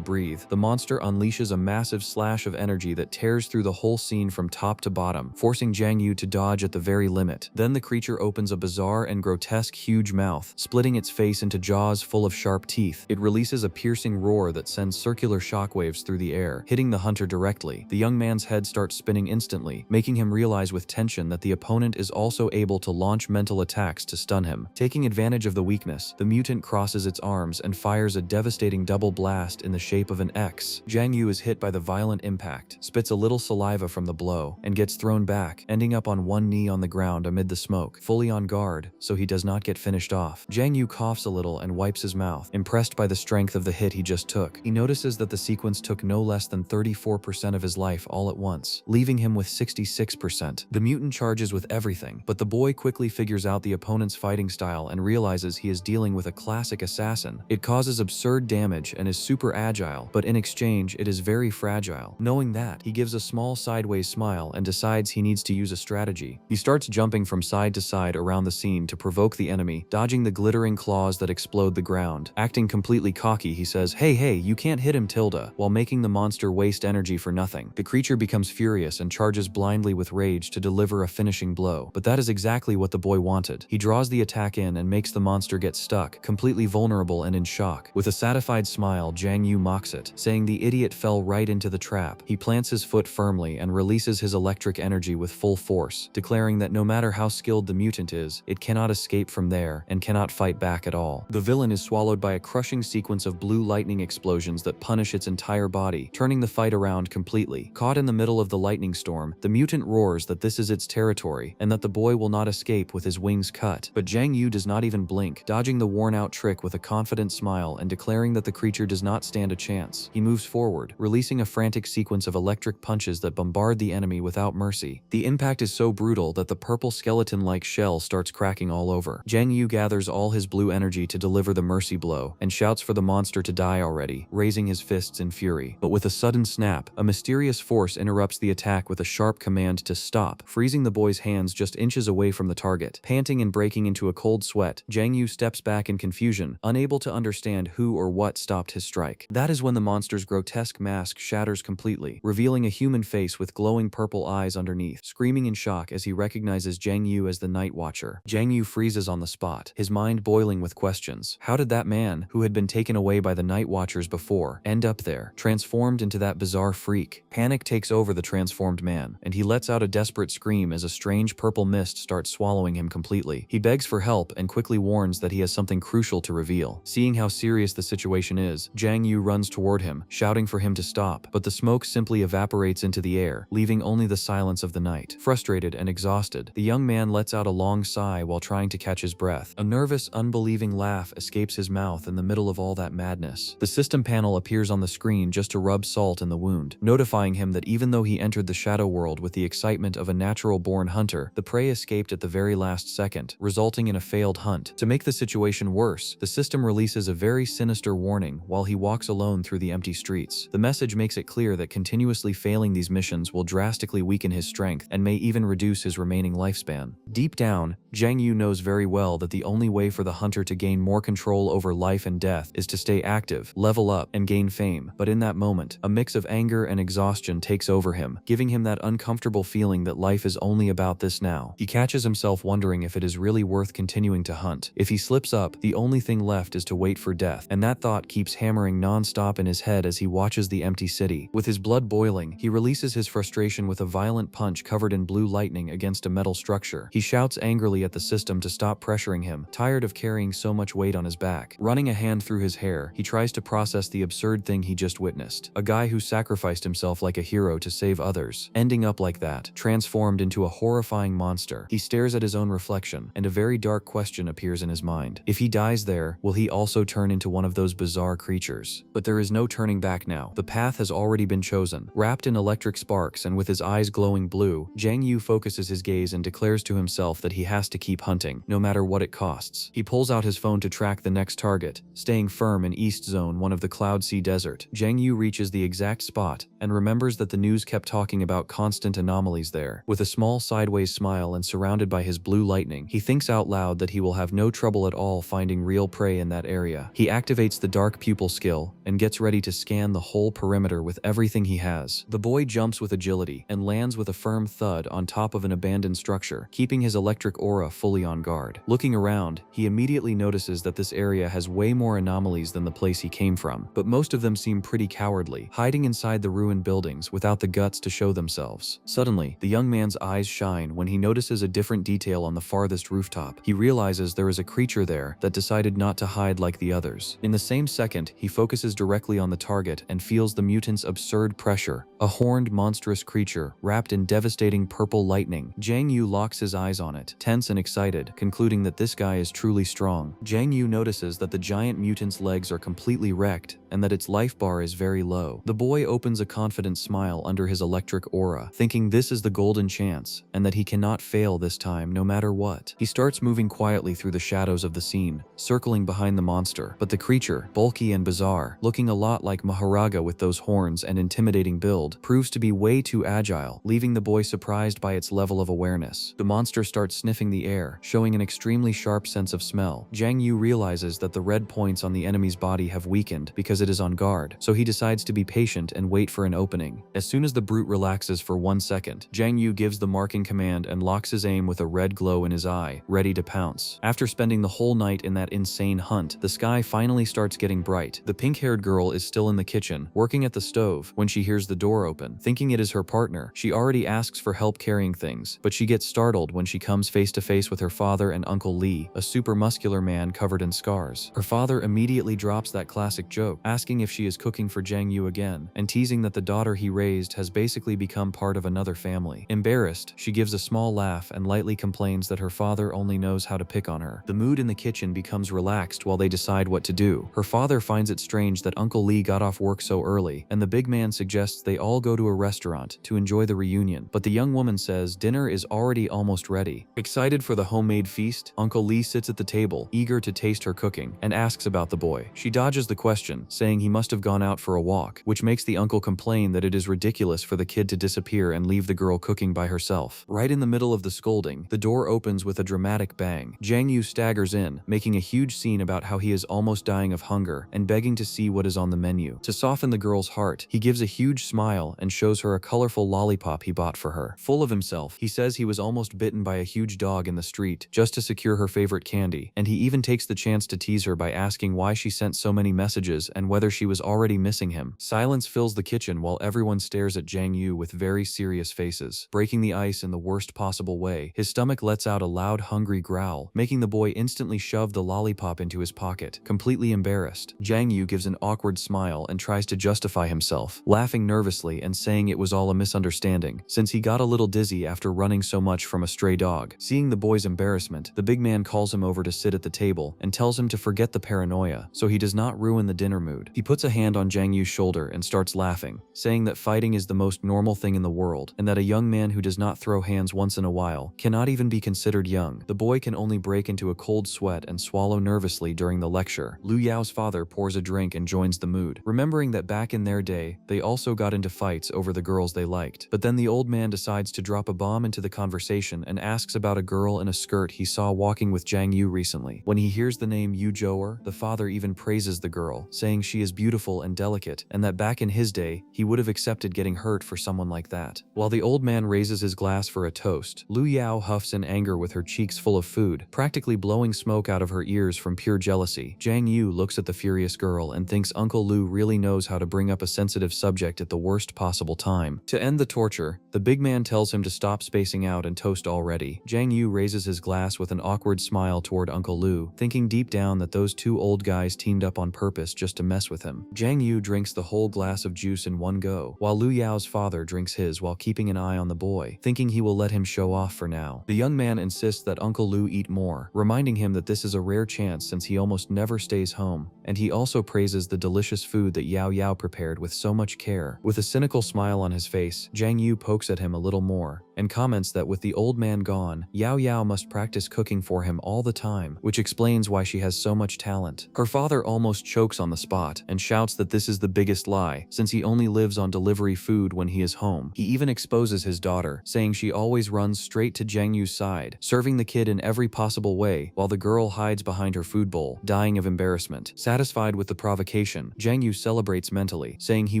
breathe, the monster unleashes a massive slash of energy that tears through the whole scene from top to bottom, forcing Jang Yu to dodge at the very limit. Then the creature opens a bizarre and grotesque huge mouth, splitting its face into jaws full of sharp teeth. It releases a piercing roar that sends circular shockwaves through the air, hitting the hunter directly. The young man's head starts spinning instantly, making him realize with tension that the opponent is also able to launch mental attacks to stun him. Taking advantage of the weakness, the mutant crosses its arms and fires a devastating double blast in the shape of an X. Jang Yu is hit by the violent impact, spits a little saliva from the blow, and gets thrown back, ending up on one knee on the ground amid the smoke, fully on guard, so he does not get finished off. Jang Yu coughs a little and wipes his mouth, impressed by the strength of the hit he just took. He notices that the sequence took no less than 34% of his life all at once, leaving him with 66%. The mutant charges with everything, but the boy quickly figures out the opponent's fighting style and realizes he is dealing with a classic assassin. It causes absurd damage and is super agile, but in exchange, it is very fragile. Knowing that, he gives a small sideways smile and decides he needs to use a strategy. He starts jumping from side to side around the scene to provoke the enemy, dodging the glittering claws that explode the ground. Acting completely cocky, he says, hey, you can't hit him, Tilda, while making the monster waste energy for nothing. The creature becomes furious and charges blindly with rage to deliver a finishing blow. But that is exactly what the boy wanted. He draws the attack in and makes the monster get stuck, completely vulnerable and in shock. With a satisfied smile, Jang Yu mocks it, saying the idiot fell right into the trap. He plants his foot firmly and releases his electric energy with full force, declaring that no matter how skilled the mutant is, it cannot escape from there and cannot fight back at all. The villain is swallowed by a crushing sequence of blue lightning explosions that punish its entire body, turning the fight around completely. Caught in the middle of the lightning storm, the mutant roars that this is its territory and that the boy will not escape with his wings cut. But Jang Yu does not even blink, dodging the worn-out trick with a confident smile and declaring that the creature does not stand a chance. He moves forward, releasing a frantic sequence of electric punches that bombard the enemy without mercy. The impact is so brutal that the purple skeleton-like shell starts cracking all over. Jang Yu gathers all his blue energy to deliver the mercy blow and shouts for the monster to die already, raising his fists in fury. But with a sudden snap, a mysterious force interrupts the attack with a sharp command to stop, freezing the boy's hands just inches away from the target. Panting and breaking into a cold sweat, Jang Yu steps back in confusion, unable to understand who or what stopped his strike. That is when the monster's grotesque mask shatters completely, revealing a human face with glowing purple eyes underneath. Screaming in shock as he recognizes Jang Yu as the Night Watcher, Jang Yu freezes on the spot, his mind boiling with questions. How did that man, who had been taken away by the Night Watchers before, end up there, transformed into that bizarre freak? Panic takes over the transformed man, and he lets out a desperate scream as a strange purple mist starts swallowing him completely. He begs for help and quickly warns that he has something crucial to reveal. Seeing how serious the situation is, Jang Yu runs toward him, shouting for him to stop, but the smoke simply evaporates into the air, leaving only the silence of the night. Frustrated and exhausted, the young man lets out a long sigh while trying to catch his breath. A nervous, unbelieving laugh escapes his mouth in the middle of all that madness. The system panel appears on the screen just to rub salt in the wound, notifying him that even though he entered the shadow world with the excitement of a natural-born hunter, the prey escaped at the very last second, resulting in a failed hunt. To make the situation worse, the system releases a very sinister warning while he walks alone through the empty streets. The message makes it clear that continuously failing these missions will drastically weaken his strength and may even reduce his remaining lifespan. Deep down, Jang Yu knows very well that the only way for the hunter to gain more control over life and death is to stay active, level up, and gain fame. But in that moment, a mix of anger and exhaustion takes over him, giving him that uncomfortable feeling that life is only about this now. He catches himself wondering if it is really worth continuing to hunt. If he slips up, the only thing left is to wait for death, and that thought keeps hammering non-stop in his head as he watches the empty city. With his blood boiling, he releases his frustration with a violent punch covered in blue lightning against a metal structure. He shouts angrily at the system to stop pressuring him, tired of carrying so much weight on his back. Running a hand through his hair, he tries to process the absurd thing he just witnessed. A guy who sacrificed himself like a hero to save others, ending up like that, transformed into a horrifying monster. He stares at his own reflection, and a very dark question appears in his mind. If he dies there, will he also turn into one of those bizarre creatures? But there is no turning back now. The path has already been chosen. Wrapped in electric sparks and with his eyes glowing blue, Jang Yu focuses his gaze and declares to himself that he has to keep hunting, no matter what it costs. He pulls out his phone to track the next target, staying firm in East Zone 1 of the Cloud Sea Desert. Jang Yu reaches the exact spot and remembers that the news kept talking about constant anomalies there. With a small sideways smile and surrounded by his blue lightning, he thinks out loud that he will have no trouble at all finding real prey in that area. He activates the dark pupil skill and gets ready to scan the whole perimeter with everything he has. The boy jumps with agility and lands with a firm thud on top of an abandoned structure, keeping his electric aura fully on guard. Looking around, he immediately notices that this area has way more anomalies than the place he came from, but most of them seem pretty cowardly, hiding inside the ruined buildings without the guts to show themselves. Suddenly, the young man's eyes shine when he notices a different detail on the farthest rooftop. He realizes there is a creature there that decided not to hide like the others. In the same second, he focuses directly on the target and feels the mutant's absurd pressure, a horned, monstrous creature wrapped in devastating purple lightning. Jang Yu locks his eyes on it, tense and excited, concluding that this guy is truly strong. Jang Yu notices that the giant mutant's legs are completely wrecked and that its life bar is very low. The boy opens a confident smile under his electric aura, thinking this is the golden chance and that he cannot fail this time no matter what. He starts moving quietly through the shadows of the scene, circling behind the monster, but the creature, bulky and bizarre, looking a lot like Maharaga with those horns and intimidating build, proves to be way too agile, leaving the boy surprised by its level of awareness. The monster starts sniffing the air, showing an extremely sharp sense of smell. Jang Yu realizes that the red points on the enemy's body have weakened because it is on guard, so he decides to be patient and wait for an opening. As soon as the brute relaxes for 1 second, Jiang Yu gives the marking command and locks his aim with a red glow in his eye, ready to pounce. After spending the whole night in that insane hunt, the sky finally starts getting bright. The pink-haired girl is still in the kitchen, working at the stove, when she hears the door open. Thinking it is her partner, she already asks for help carrying things, but she gets startled when she comes face to face with her father and Uncle Lee, a super muscular man covered in scars. Her father immediately drops that classic joke, asking if she is cooking for Jiang Yu again, and teasing that the daughter he raised has basically become part of another family. Embarrassed, she gives a small laugh and lightly complains that her father only knows how to pick on her. The mood in the kitchen becomes relaxed while they decide what to do. Her father finds it strange that Uncle Lee got off work so early, and the big man suggests they all go to a restaurant to enjoy the reunion, but the young woman says dinner is already almost ready. Excited for the homemade feast, Uncle Lee sits at the table, eager to taste her cooking, and asks about the boy. She dodges the question, saying he must have gone out for a walk, which makes the uncle complain that it is ridiculous for the kid to disappear and leave the girl cooking by herself. Right in the middle of the scolding, the door opens with a dramatic bang. Jiang Yu staggers in, making a huge scene about how he is almost dying of hunger and begging to see what is on the menu. To soften the girl's heart, he gives a huge smile and shows her a colorful lollipop he bought for her. Full of himself, he says he was almost bitten by a huge dog in the street just to secure her favorite candy, and he even takes the chance to tease her by asking why she sent so many messages and whether she was already missing him. Silence fills the kitchen while everyone stares at Jiang Yu with very serious faces. Breaking the ice in the worst possible way, his stomach lets out a loud, hungry growl, making the boy instantly shove the lollipop into his pocket, completely embarrassed. Jiang Yu gives an awkward smile and tries to justify himself, laughing nervously and saying it was all a misunderstanding, since he got a little dizzy after running so much from a stray dog. Seeing the boy's embarrassment, the big man calls him over to sit at the table and tells him to forget the paranoia so he does not ruin the dinner mood. He puts a hand on Jiang Yu's shoulder and starts laughing, saying that fighting is the most normal thing in the world, and that a young man who does not throw hands once in a while cannot even be considered young. The boy can only break into a cold sweat and swallow nervously during the lecture. Lu Yao's father pours a drink and joins the mood, remembering that back in their day, they also got into fights over the girls they liked. But then the old man decides to drop a bomb into the conversation and asks about a girl in a skirt he saw walking with Jiang Yu recently. When he hears the name Yu Zhou'er, the father even praises the girl, saying she is beautiful and delicate, and that back in his day, he would have accepted getting hurt for someone like that. While the old man raises his glass for a toast, Lu Yao huffs in anger with her cheeks full of food, practically blowing smoke out of her ears from pure jealousy. Jiang Yu looks at the furious girl and thinks Uncle Lu really knows how to bring up a sensitive subject at the worst possible time. To end the torture, the big man tells him to stop spacing out and toast already. Jiang Yu raises his glass with an awkward smile toward Uncle Lu, thinking deep down that those two old guys teamed up on purpose just to mess with him. Jiang Yu drinks the whole glass of juice in one go, while Lu Yao's father drinks his while keeping an eye on the boy, thinking he will let him show off for now. The young man insists that Uncle Lu eat more, reminding him that this is a rare chance since he almost never stays home, and he also praises the delicious food that Yao Yao prepared with so much care. With a cynical smile on his face, Jiang Yu pokes at him a little more, and comments that with the old man gone, Yao Yao must practice cooking for him all the time, which explains why she has so much talent. Her father almost chokes on the spot, and shouts that this is the biggest lie, since he only lives on delivery food when he is home. He even exposes his daughter, saying she always runs straight to Jiang Yu's side, serving the kid in every possible way, while the girl hides behind her food bowl, dying of embarrassment. Satisfied with the provocation, Jiang Yu celebrates mentally, saying he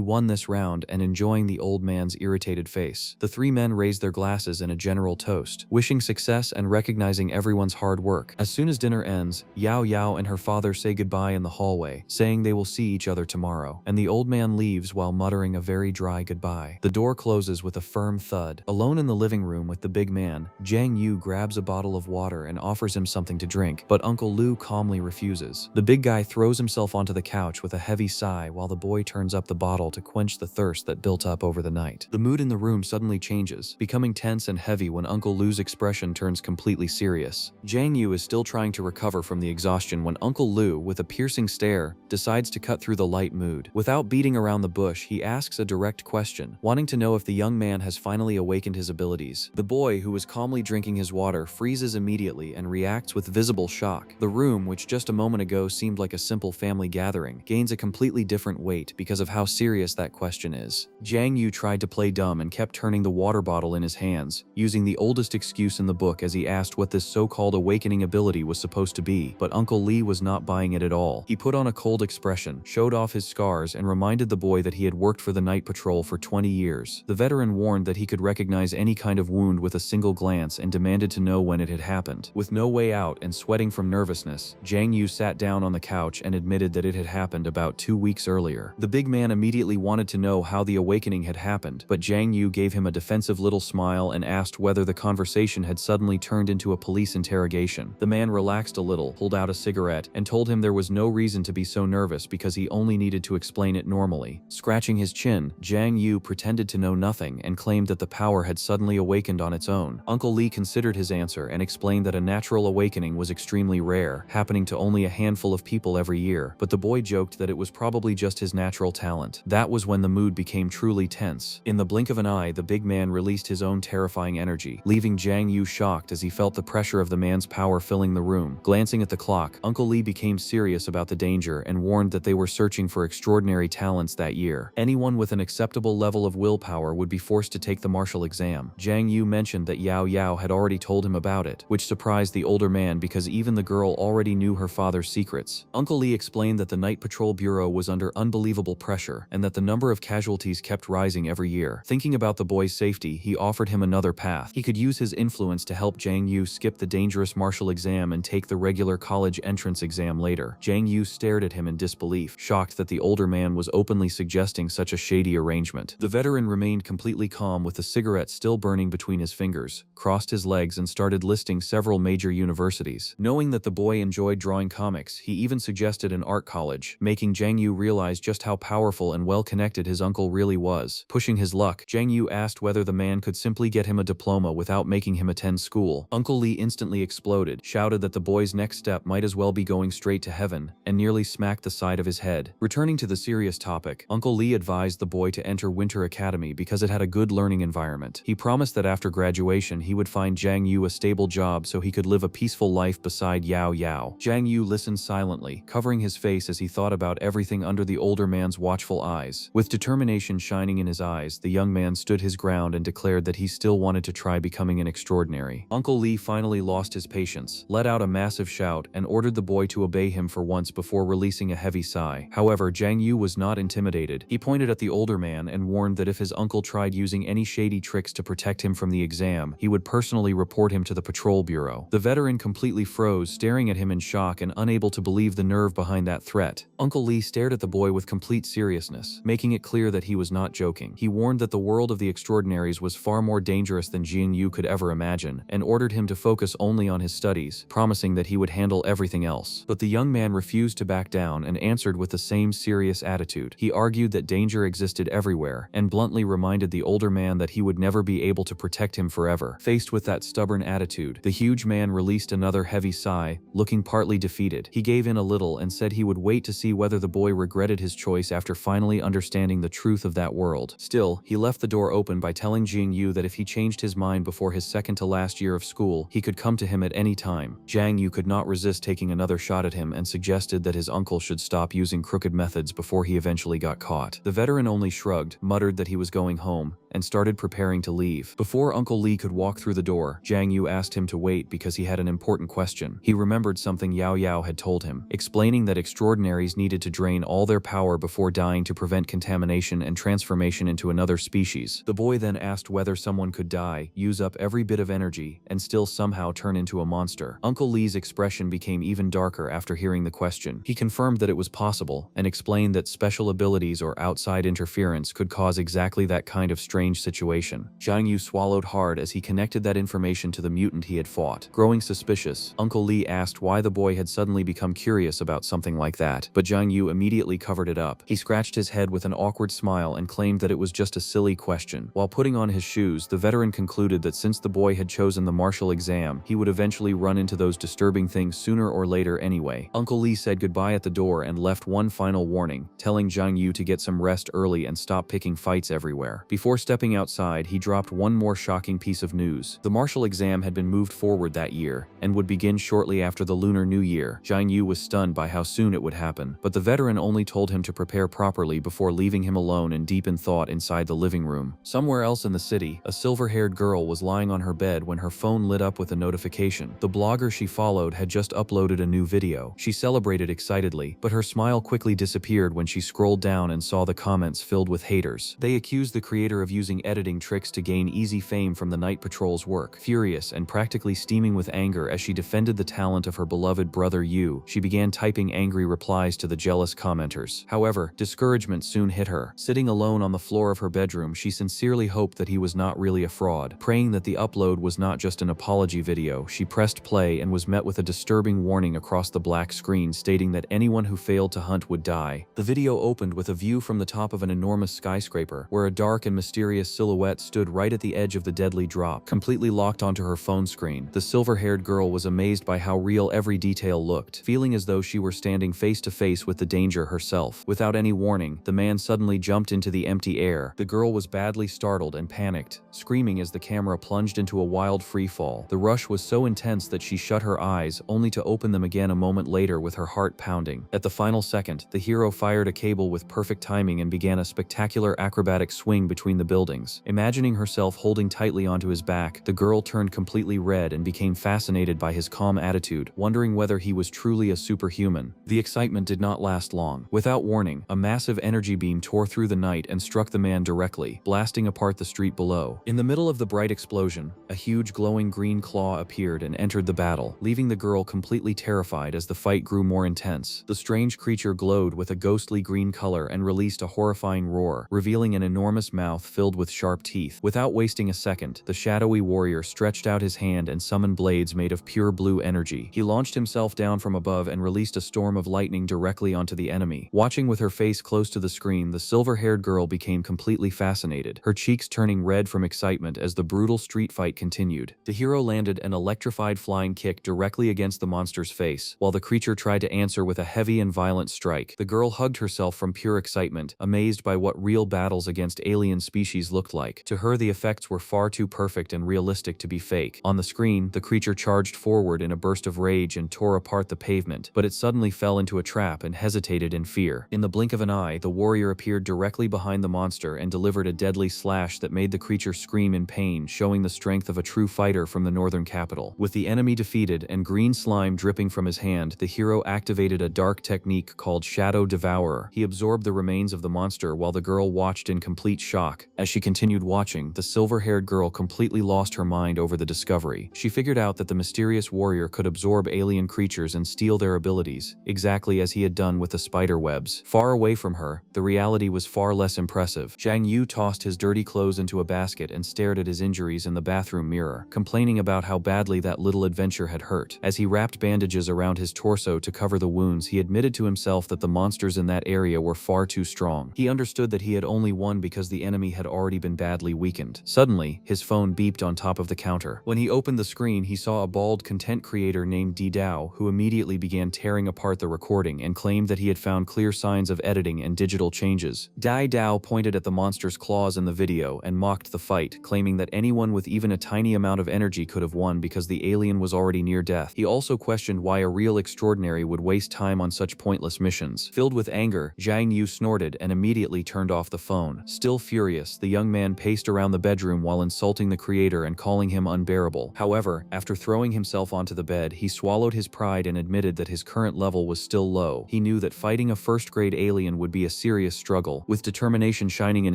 won this round and enjoying the old man's irritated face. The three men raise their glasses in a general toast, wishing success and recognizing everyone's hard work. As soon as dinner ends, Yao Yao and her father say goodbye in the hallway, saying they will see each other tomorrow, and the old man leaves while muttering a very dry goodbye. The door closes with a firm thud. Alone in the living room with the big man, Jiang Yu grabs a bottle of water and offers him something to drink, but Uncle Lu calmly refuses. The big guy throws himself onto the couch with a heavy sigh while the boy turns up the bottle to quench the thirst that built up over the night. The mood in the room suddenly changes, becoming tense and heavy when Uncle Lu's expression turns completely serious. Jiang Yu is still trying to recover from the exhaustion when Uncle Lu, with a piercing stare, decides to cut through the light mood. Without beating around the bush, he asks a direct question, wanting to know if the young man has finally awakened his abilities. The boy, who was calmly drinking his water, freezes immediately and reacts with visible shock. The room, which just a moment ago seemed like a simple family gathering, gains a completely different weight because of how serious that question is. Jiang Yu tried to play dumb and kept turning the water bottle in his hand hands, using the oldest excuse in the book as he asked what this so-called awakening ability was supposed to be, but Uncle Lee was not buying it at all. He put on a cold expression, showed off his scars, and reminded the boy that he had worked for the night patrol for 20 years. The veteran warned that he could recognize any kind of wound with a single glance and demanded to know when it had happened. With no way out and sweating from nervousness, Jang Yu sat down on the couch and admitted that it had happened about 2 weeks earlier. The big man immediately wanted to know how the awakening had happened, but Jang Yu gave him a defensive little smile and asked whether the conversation had suddenly turned into a police interrogation. The man relaxed a little, pulled out a cigarette, and told him there was no reason to be so nervous because he only needed to explain it normally. Scratching his chin, Jang Yu pretended to know nothing and claimed that the power had suddenly awakened on its own. Uncle Lee considered his answer and explained that a natural awakening was extremely rare, happening to only a handful of people every year, but the boy joked that it was probably just his natural talent. That was when the mood became truly tense. In the blink of an eye, the big man released his own terrifying energy, leaving Jang Yu shocked as he felt the pressure of the man's power filling the room. Glancing at the clock, Uncle Lee became serious about the danger and warned that they were searching for extraordinary talents that year. Anyone with an acceptable level of willpower would be forced to take the martial exam. Jang Yu mentioned that Yao Yao had already told him about it, which surprised the older man because even the girl already knew her father's secrets. Uncle Lee explained that the Night Patrol Bureau was under unbelievable pressure and that the number of casualties kept rising every year. Thinking about the boy's safety, he offered him another path. He could use his influence to help Jang Yu skip the dangerous martial exam and take the regular college entrance exam later. Jang Yu stared at him in disbelief, shocked that the older man was openly suggesting such a shady arrangement. The veteran remained completely calm with the cigarette still burning between his fingers, crossed his legs and started listing several major universities. Knowing that the boy enjoyed drawing comics, he even suggested an art college, making Jang Yu realize just how powerful and well-connected his uncle really was. Pushing his luck, Jang Yu asked whether the man could simply get him a diploma without making him attend school. Uncle Lee instantly exploded, shouted that the boy's next step might as well be going straight to heaven, and nearly smacked the side of his head. Returning to the serious topic, Uncle Lee advised the boy to enter Winter Academy because it had a good learning environment. He promised that after graduation he would find Jang Yu a stable job so he could live a peaceful life beside Yao Yao. Jang Yu listened silently, covering his face as he thought about everything under the older man's watchful eyes. With determination shining in his eyes, the young man stood his ground and declared that he still wanted to try becoming an extraordinary. Uncle Lee finally lost his patience, let out a massive shout, and ordered the boy to obey him for once before releasing a heavy sigh. However, Jang Yu was not intimidated. He pointed at the older man and warned that if his uncle tried using any shady tricks to protect him from the exam, he would personally report him to the patrol bureau. The veteran completely froze, staring at him in shock and unable to believe the nerve behind that threat. Uncle Lee stared at the boy with complete seriousness, making it clear that he was not joking. He warned that the world of the extraordinaries was far more dangerous than Jing Yu could ever imagine, and ordered him to focus only on his studies, promising that he would handle everything else. But the young man refused to back down and answered with the same serious attitude. He argued that danger existed everywhere, and bluntly reminded the older man that he would never be able to protect him forever. Faced with that stubborn attitude, the huge man released another heavy sigh, looking partly defeated. He gave in a little and said he would wait to see whether the boy regretted his choice after finally understanding the truth of that world. Still, he left the door open by telling Jing Yu that if he changed his mind before his second to last year of school, he could come to him at any time. Jang Yu could not resist taking another shot at him and suggested that his uncle should stop using crooked methods before he eventually got caught. The veteran only shrugged, muttered that he was going home, and started preparing to leave. Before Uncle Lee could walk through the door, Jang Yu asked him to wait because he had an important question. He remembered something Yao Yao had told him, explaining that extraordinaries needed to drain all their power before dying to prevent contamination and transformation into another species. The boy then asked whether someone could die, use up every bit of energy, and still somehow turn into a monster. Uncle Lee's expression became even darker after hearing the question. He confirmed that it was possible, and explained that special abilities or outside interference could cause exactly that kind of strange situation. Jang Yu swallowed hard as he connected that information to the mutant he had fought. Growing suspicious, Uncle Lee asked why the boy had suddenly become curious about something like that, but Jang Yu immediately covered it up. He scratched his head with an awkward smile and claimed that it was just a silly question. While putting on his shoes, the veteran concluded that since the boy had chosen the martial exam, he would eventually run into those disturbing things sooner or later anyway. Uncle Lee said goodbye at the door and left one final warning, telling Jang Yu to get some rest early and stop picking fights everywhere. Before stepping outside, he dropped one more shocking piece of news. The martial exam had been moved forward that year, and would begin shortly after the Lunar New Year. Jiang Yu was stunned by how soon it would happen, but the veteran only told him to prepare properly before leaving him alone and deep in thought inside the living room. Somewhere else in the city, a silver-haired girl was lying on her bed when her phone lit up with a notification. The blogger she followed had just uploaded a new video. She celebrated excitedly, but her smile quickly disappeared when she scrolled down and saw the comments filled with haters. They accused the creator of using editing tricks to gain easy fame from the night patrol's work. Furious and practically steaming with anger as she defended the talent of her beloved brother Yu, she began typing angry replies to the jealous commenters. However, discouragement soon hit her. Sitting alone on the floor of her bedroom, she sincerely hoped that he was not really a fraud. Praying that the upload was not just an apology video, she pressed play and was met with a disturbing warning across the black screen stating that anyone who failed to hunt would die. The video opened with a view from the top of an enormous skyscraper, where a dark and mysterious silhouette stood right at the edge of the deadly drop, completely locked onto her phone screen. The silver-haired girl was amazed by how real every detail looked, feeling as though she were standing face to face with the danger herself. Without any warning, the man suddenly jumped into the empty air. The girl was badly startled and panicked, screaming as the camera plunged into a wild freefall. The rush was so intense that she shut her eyes, only to open them again a moment later with her heart pounding. At the final second, the hero fired a cable with perfect timing and began a spectacular acrobatic swing between the buildings. Imagining herself holding tightly onto his back, the girl turned completely red and became fascinated by his calm attitude, wondering whether he was truly a superhuman. The excitement did not last long. Without warning, a massive energy beam tore through the night and struck the man directly, blasting apart the street below. In the middle of the bright explosion, a huge glowing green claw appeared and entered the battle, leaving the girl completely terrified as the fight grew more intense. The strange creature glowed with a ghostly green color and released a horrifying roar, revealing an enormous mouth filled with sharp teeth. Without wasting a second, the shadowy warrior stretched out his hand and summoned blades made of pure blue energy. He launched himself down from above and released a storm of lightning directly onto the enemy. Watching with her face close to the screen, the silver-haired girl became completely fascinated, her cheeks turning red from excitement as the brutal street fight continued. The hero landed an electrified flying kick directly against the monster's face, while the creature tried to answer with a heavy and violent strike. The girl hugged herself from pure excitement, amazed by what real battles against alien species looked like. To her, the effects were far too perfect and realistic to be fake. On the screen, the creature charged forward in a burst of rage and tore apart the pavement, but it suddenly fell into a trap and hesitated in fear. In the blink of an eye, the warrior appeared directly behind the monster and delivered a deadly slash that made the creature scream in pain, showing the strength of a true fighter from the northern capital. With the enemy defeated and green slime dripping from his hand, the hero activated a dark technique called Shadow Devourer. He absorbed the remains of the monster while the girl watched in complete shock. As she continued watching, the silver-haired girl completely lost her mind over the discovery. She figured out that the mysterious warrior could absorb alien creatures and steal their abilities, exactly as he had done with the spider webs. Far away from her, the reality was far less impressive. Jiang Yu tossed his dirty clothes into a basket and stared at his injuries in the bathroom mirror, complaining about how badly that little adventure had hurt. As he wrapped bandages around his torso to cover the wounds, he admitted to himself that the monsters in that area were far too strong. He understood that he had only won because the enemy had already been badly weakened. Suddenly, his phone beeped on top of the counter. When he opened the screen, he saw a bald content creator named Di Dao, who immediately began tearing apart the recording and claimed that he had found clear signs of editing and digital changes. Di Dao pointed at the monster's claws in the video and mocked the fight, claiming that anyone with even a tiny amount of energy could have won because the alien was already near death. He also questioned why a real extraordinary would waste time on such pointless missions. Filled with anger, Jiang Yu snorted and immediately turned off the phone. Still furious, the young man paced around the bedroom while insulting the creator and calling him unbearable. However, after throwing himself onto the bed, he swallowed his pride and admitted that his current level was still low. He knew that fighting a first-grade alien would be a serious struggle. With determination shining in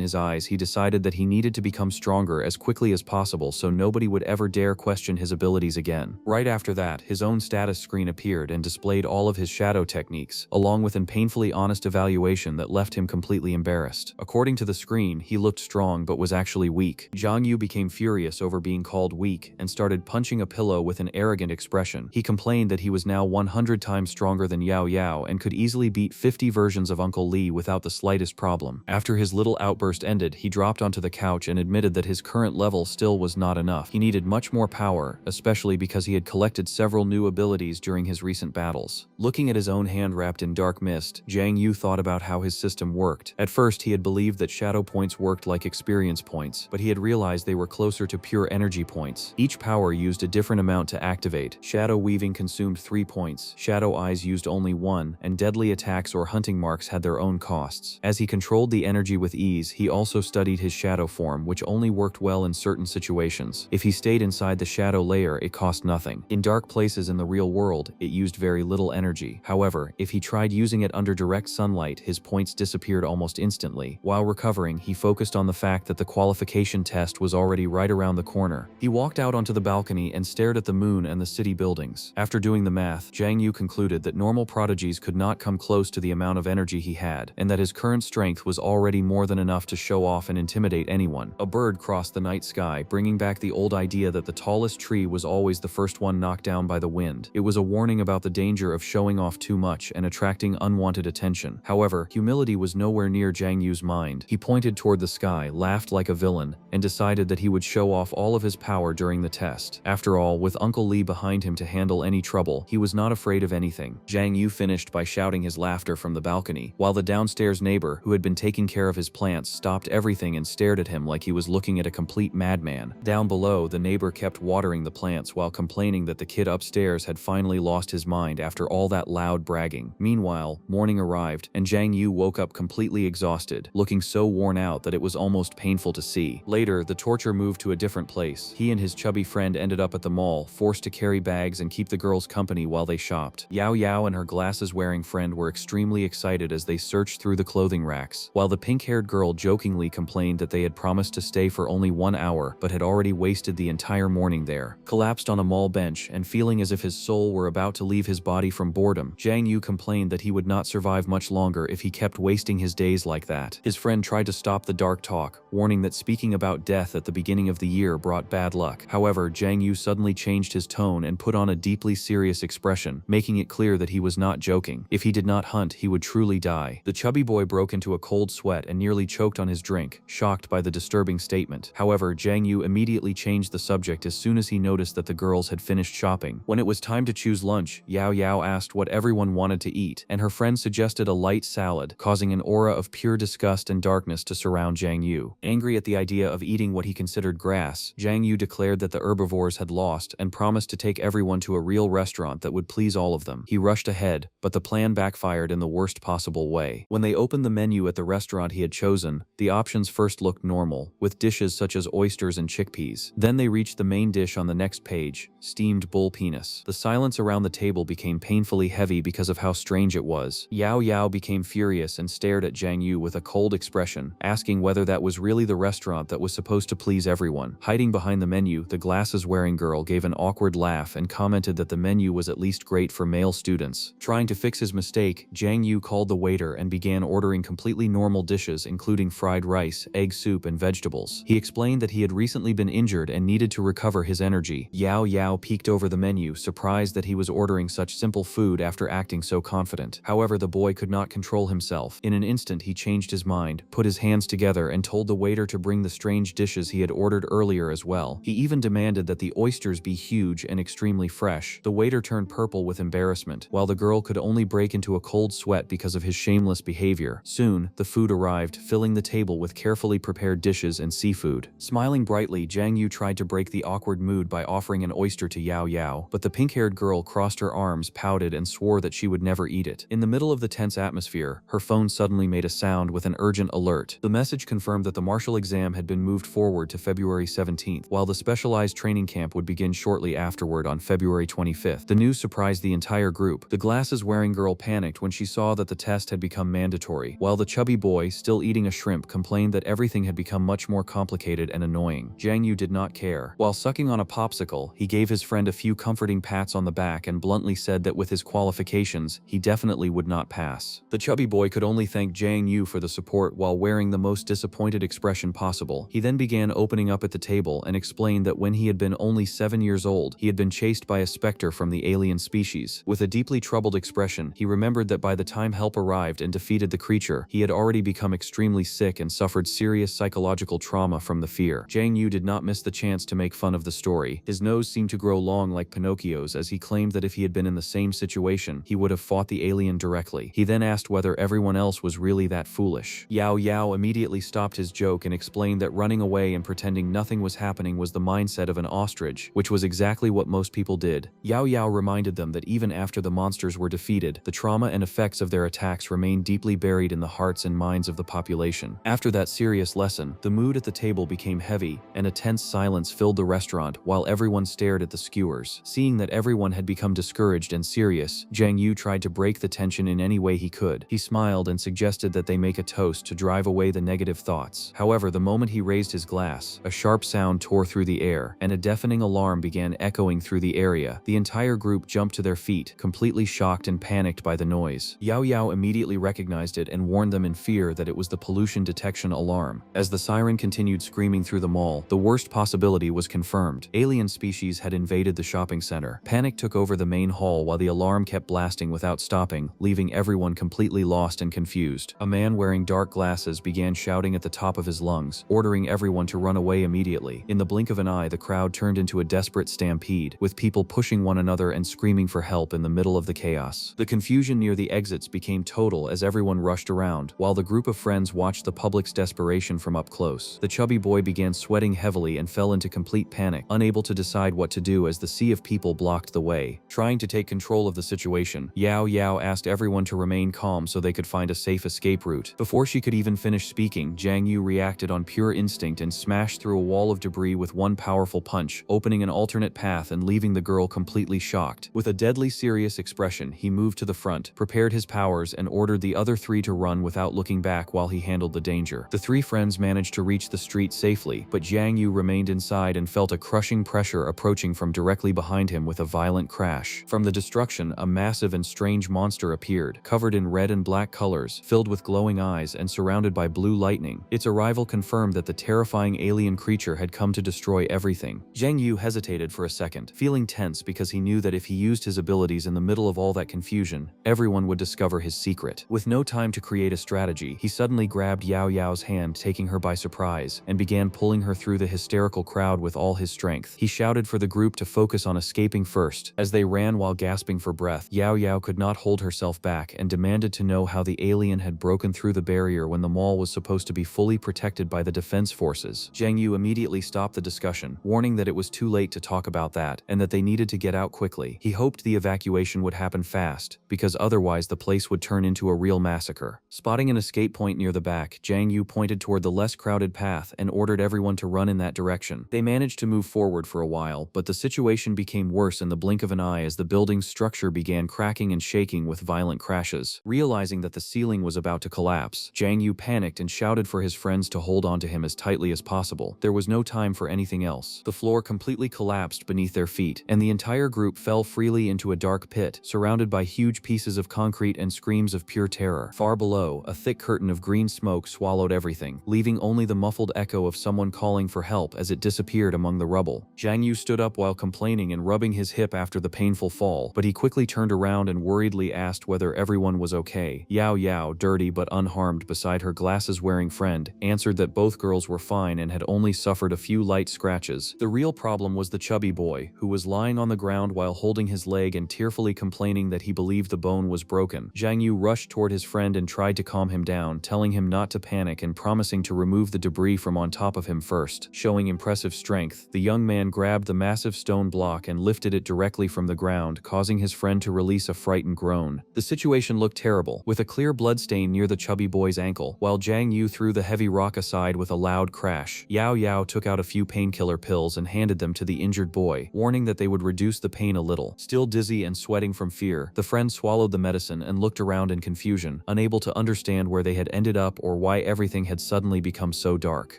his eyes, he decided that he needed to become stronger as quickly as possible so nobody would ever dare question his abilities again. Right after that, his own status screen appeared and displayed all of his shadow techniques, along with an painfully honest evaluation that left him completely embarrassed. According to the screen, he looked strong but was actually weak. Jiang Yu became furious over being called weak and started punching a pillow with an arrogant expression. He complained that he was now 100 times stronger than Yao Yao and could easily beat 50 versions of Uncle Lee without the slightest problem. After his little outburst ended, he dropped onto the couch and admitted that his current level still was not enough. He needed much more power, especially because he had collected several new abilities during his recent battles. Looking at his own hand wrapped in dark mist, Jiang Yu thought about how his system worked. At first, he had believed that shadow points worked like like experience points, but he had realized they were closer to pure energy points. Each power used a different amount to activate. Shadow weaving consumed 3 points, shadow eyes used only 1, and deadly attacks or hunting marks had their own costs. As he controlled the energy with ease, he also studied his shadow form, which only worked well in certain situations. If he stayed inside the shadow layer, it cost nothing. In dark places in the real world, it used very little energy. However, if he tried using it under direct sunlight, his points disappeared almost instantly. While recovering, he focused on the fact that the qualification test was already right around the corner. He walked out onto the balcony and stared at the moon and the city buildings. After doing the math, Jiang Yu concluded that normal prodigies could not come close to the amount of energy he had, and that his current strength was already more than enough to show off and intimidate anyone. A bird crossed the night sky, bringing back the old idea that the tallest tree was always the first one knocked down by the wind. It was a warning about the danger of showing off too much and attracting unwanted attention. However, humility was nowhere near Jiang Yu's mind. He pointed toward the sky, laughed like a villain, and decided that he would show off all of his power during the test. After all, with Uncle Lee behind him to handle any trouble, he was not afraid of anything. Jiang Yu finished by shouting his laughter from the balcony, while the downstairs neighbor, who had been taking care of his plants, stopped everything and stared at him like he was looking at a complete madman. Down below, the neighbor kept watering the plants while complaining that the kid upstairs had finally lost his mind after all that loud bragging. Meanwhile, morning arrived, and Jiang Yu woke up completely exhausted, looking so worn out that it was almost painful to see. Later, the torture moved to a different place. He and his chubby friend ended up at the mall, forced to carry bags and keep the girls company while they shopped. Yao Yao and her glasses-wearing friend were extremely excited as they searched through the clothing racks, while the pink-haired girl jokingly complained that they had promised to stay for only 1 hour but had already wasted the entire morning there. Collapsed on a mall bench and feeling as if his soul were about to leave his body from boredom, Jiang Yu complained that he would not survive much longer if he kept wasting his days like that. His friend tried to stop the dark talk, warning that speaking about death at the beginning of the year brought bad luck. However, Jiang Yu suddenly changed his tone and put on a deeply serious expression, making it clear that he was not joking. If he did not hunt, he would truly die. The chubby boy broke into a cold sweat and nearly choked on his drink, shocked by the disturbing statement. However, Jiang Yu immediately changed the subject as soon as he noticed that the girls had finished shopping. When it was time to choose lunch, Yao Yao asked what everyone wanted to eat, and her friend suggested a light salad, causing an aura of pure disgust and darkness to surround Jiang Yu. Angry at the idea of eating what he considered grass, Jiang Yu declared that the herbivores had lost and promised to take everyone to a real restaurant that would please all of them. He rushed ahead, but the plan backfired in the worst possible way. When they opened the menu at the restaurant he had chosen, the options first looked normal, with dishes such as oysters and chickpeas. Then they reached the main dish on the next page, steamed bull penis. The silence around the table became painfully heavy because of how strange it was. Yao Yao became furious and stared at Jiang Yu with a cold expression, asking whether that was really the restaurant that was supposed to please everyone. Hiding behind the menu, the glasses-wearing girl gave an awkward laugh and commented that the menu was at least great for male students. Trying to fix his mistake, Jiang Yu called the waiter and began ordering completely normal dishes including fried rice, egg soup, and vegetables. He explained that he had recently been injured and needed to recover his energy. Yao Yao peeked over the menu, surprised that he was ordering such simple food after acting so confident. However, the boy could not control himself. In an instant, he changed his mind, put his hands together, and told the waiter to bring the strange dishes he had ordered earlier as well. He even demanded that the oysters be huge and extremely fresh. The waiter turned purple with embarrassment, while the girl could only break into a cold sweat because of his shameless behavior. Soon, the food arrived, filling the table with carefully prepared dishes and seafood. Smiling brightly, Jiang Yu tried to break the awkward mood by offering an oyster to Yao Yao, but the pink-haired girl crossed her arms, pouted, and swore that she would never eat it. In the middle of the tense atmosphere, her phone suddenly made a sound with an urgent alert. The message confirmed that the martial exam had been moved forward to February 17th, while the specialized training camp would begin shortly afterward on February 25th. The news surprised the entire group. The glasses-wearing girl panicked when she saw that the test had become mandatory, while the chubby boy, still eating a shrimp, complained that everything had become much more complicated and annoying. Jiang Yu did not care. While sucking on a popsicle, he gave his friend a few comforting pats on the back and bluntly said that with his qualifications, he definitely would not pass. The chubby boy could only thank Jiang Yu for the support while wearing the most disappointed expression possible. He then began opening up at the table and explained that when he had been only 7 years old, he had been chased by a specter from the alien species. With a deeply troubled expression, he remembered that by the time help arrived and defeated the creature, he had already become extremely sick and suffered serious psychological trauma from the fear. Jiang Yu did not miss the chance to make fun of the story. His nose seemed to grow long like Pinocchio's as he claimed that if he had been in the same situation, he would have fought the alien directly. He then asked whether everyone else was really that foolish. Yao Yao immediately stopped stopped his joke and explained that running away and pretending nothing was happening was the mindset of an ostrich, which was exactly what most people did. Yao Yao reminded them that even after the monsters were defeated, the trauma and effects of their attacks remained deeply buried in the hearts and minds of the population. After that serious lesson, the mood at the table became heavy, and a tense silence filled the restaurant while everyone stared at the skewers. Seeing that everyone had become discouraged and serious, Zhang Yu tried to break the tension in any way he could. He smiled and suggested that they make a toast to drive away the negative thoughts. However, the moment he raised his glass, a sharp sound tore through the air, and a deafening alarm began echoing through the area. The entire group jumped to their feet, completely shocked and panicked by the noise. Yao Yao immediately recognized it and warned them in fear that it was the pollution detection alarm. As the siren continued screaming through the mall, the worst possibility was confirmed. Alien species had invaded the shopping center. Panic took over the main hall while the alarm kept blasting without stopping, leaving everyone completely lost and confused. A man wearing dark glasses began shouting at the top of his lungs, ordering everyone to run away immediately. In the blink of an eye, the crowd turned into a desperate stampede, with people pushing one another and screaming for help in the middle of the chaos. The confusion near the exits became total as everyone rushed around, while the group of friends watched the public's desperation from up close. The chubby boy began sweating heavily and fell into complete panic, unable to decide what to do as the sea of people blocked the way. Trying to take control of the situation, Yao Yao asked everyone to remain calm so they could find a safe escape route. Before she could even finish speaking, Zhang Yu reacted on pure instinct and smashed through a wall of debris with one powerful punch, opening an alternate path and leaving the girl completely shocked. With a deadly serious expression, he moved to the front, prepared his powers, and ordered the other three to run without looking back while he handled the danger. The three friends managed to reach the street safely, but Zhang Yu remained inside and felt a crushing pressure approaching from directly behind him with a violent crash. From the destruction, a massive and strange monster appeared, covered in red and black colors, filled with glowing eyes and surrounded by blue lightning. Its arrival confirmed that the terrifying alien creature had come to destroy everything. Zhang Yu hesitated for a second, feeling tense because he knew that if he used his abilities in the middle of all that confusion, everyone would discover his secret. With no time to create a strategy, he suddenly grabbed Yao Yao's hand, taking her by surprise, and began pulling her through the hysterical crowd with all his strength. He shouted for the group to focus on escaping first. As they ran while gasping for breath, Yao Yao could not hold herself back and demanded to know how the alien had broken through the barrier when the mall was supposed to be fully protected by the defense forces. Zhang Yu immediately stopped the discussion, warning that it was too late to talk about that and that they needed to get out quickly. He hoped the evacuation would happen fast, because otherwise the place would turn into a real massacre. Spotting an escape point near the back, Zhang Yu pointed toward the less crowded path and ordered everyone to run in that direction. They managed to move forward for a while, but the situation became worse in the blink of an eye as the building's structure began cracking and shaking with violent crashes. Realizing that the ceiling was about to collapse, Zhang Yu panicked and shouted for his friends to hold onto him as tightly as possible. There was no time for anything else. The floor completely collapsed beneath their feet, and the entire group fell freely into a dark pit, surrounded by huge pieces of concrete and screams of pure terror. Far below, a thick curtain of green smoke swallowed everything, leaving only the muffled echo of someone calling for help as it disappeared among the rubble. Zhang Yu stood up while complaining and rubbing his hip after the painful fall, but he quickly turned around and worriedly asked whether everyone was okay. Yao Yao, dirty but unharmed beside her glasses-wearing friend, answered that both girls were fine and had only suffered a few light scratches. The real problem was the chubby boy, who was lying on the ground while holding his leg and tearfully complaining that he believed the bone was broken. Zhang Yu rushed toward his friend and tried to calm him down, telling him not to panic and promising to remove the debris from on top of him first. Showing impressive strength, the young man grabbed the massive stone block and lifted it directly from the ground, causing his friend to release a frightened groan. The situation looked terrible, with a clear bloodstain near the chubby boy's ankle. While Zhang Yu threw the heavy rock aside with a loud crash, Yao Yao took out a few painkiller pills and handed them to the injured boy, warning that they would reduce the pain a little. Still dizzy and sweating from fear, the friend swallowed the medicine and looked around in confusion, unable to understand where they had ended up or why everything had suddenly become so dark.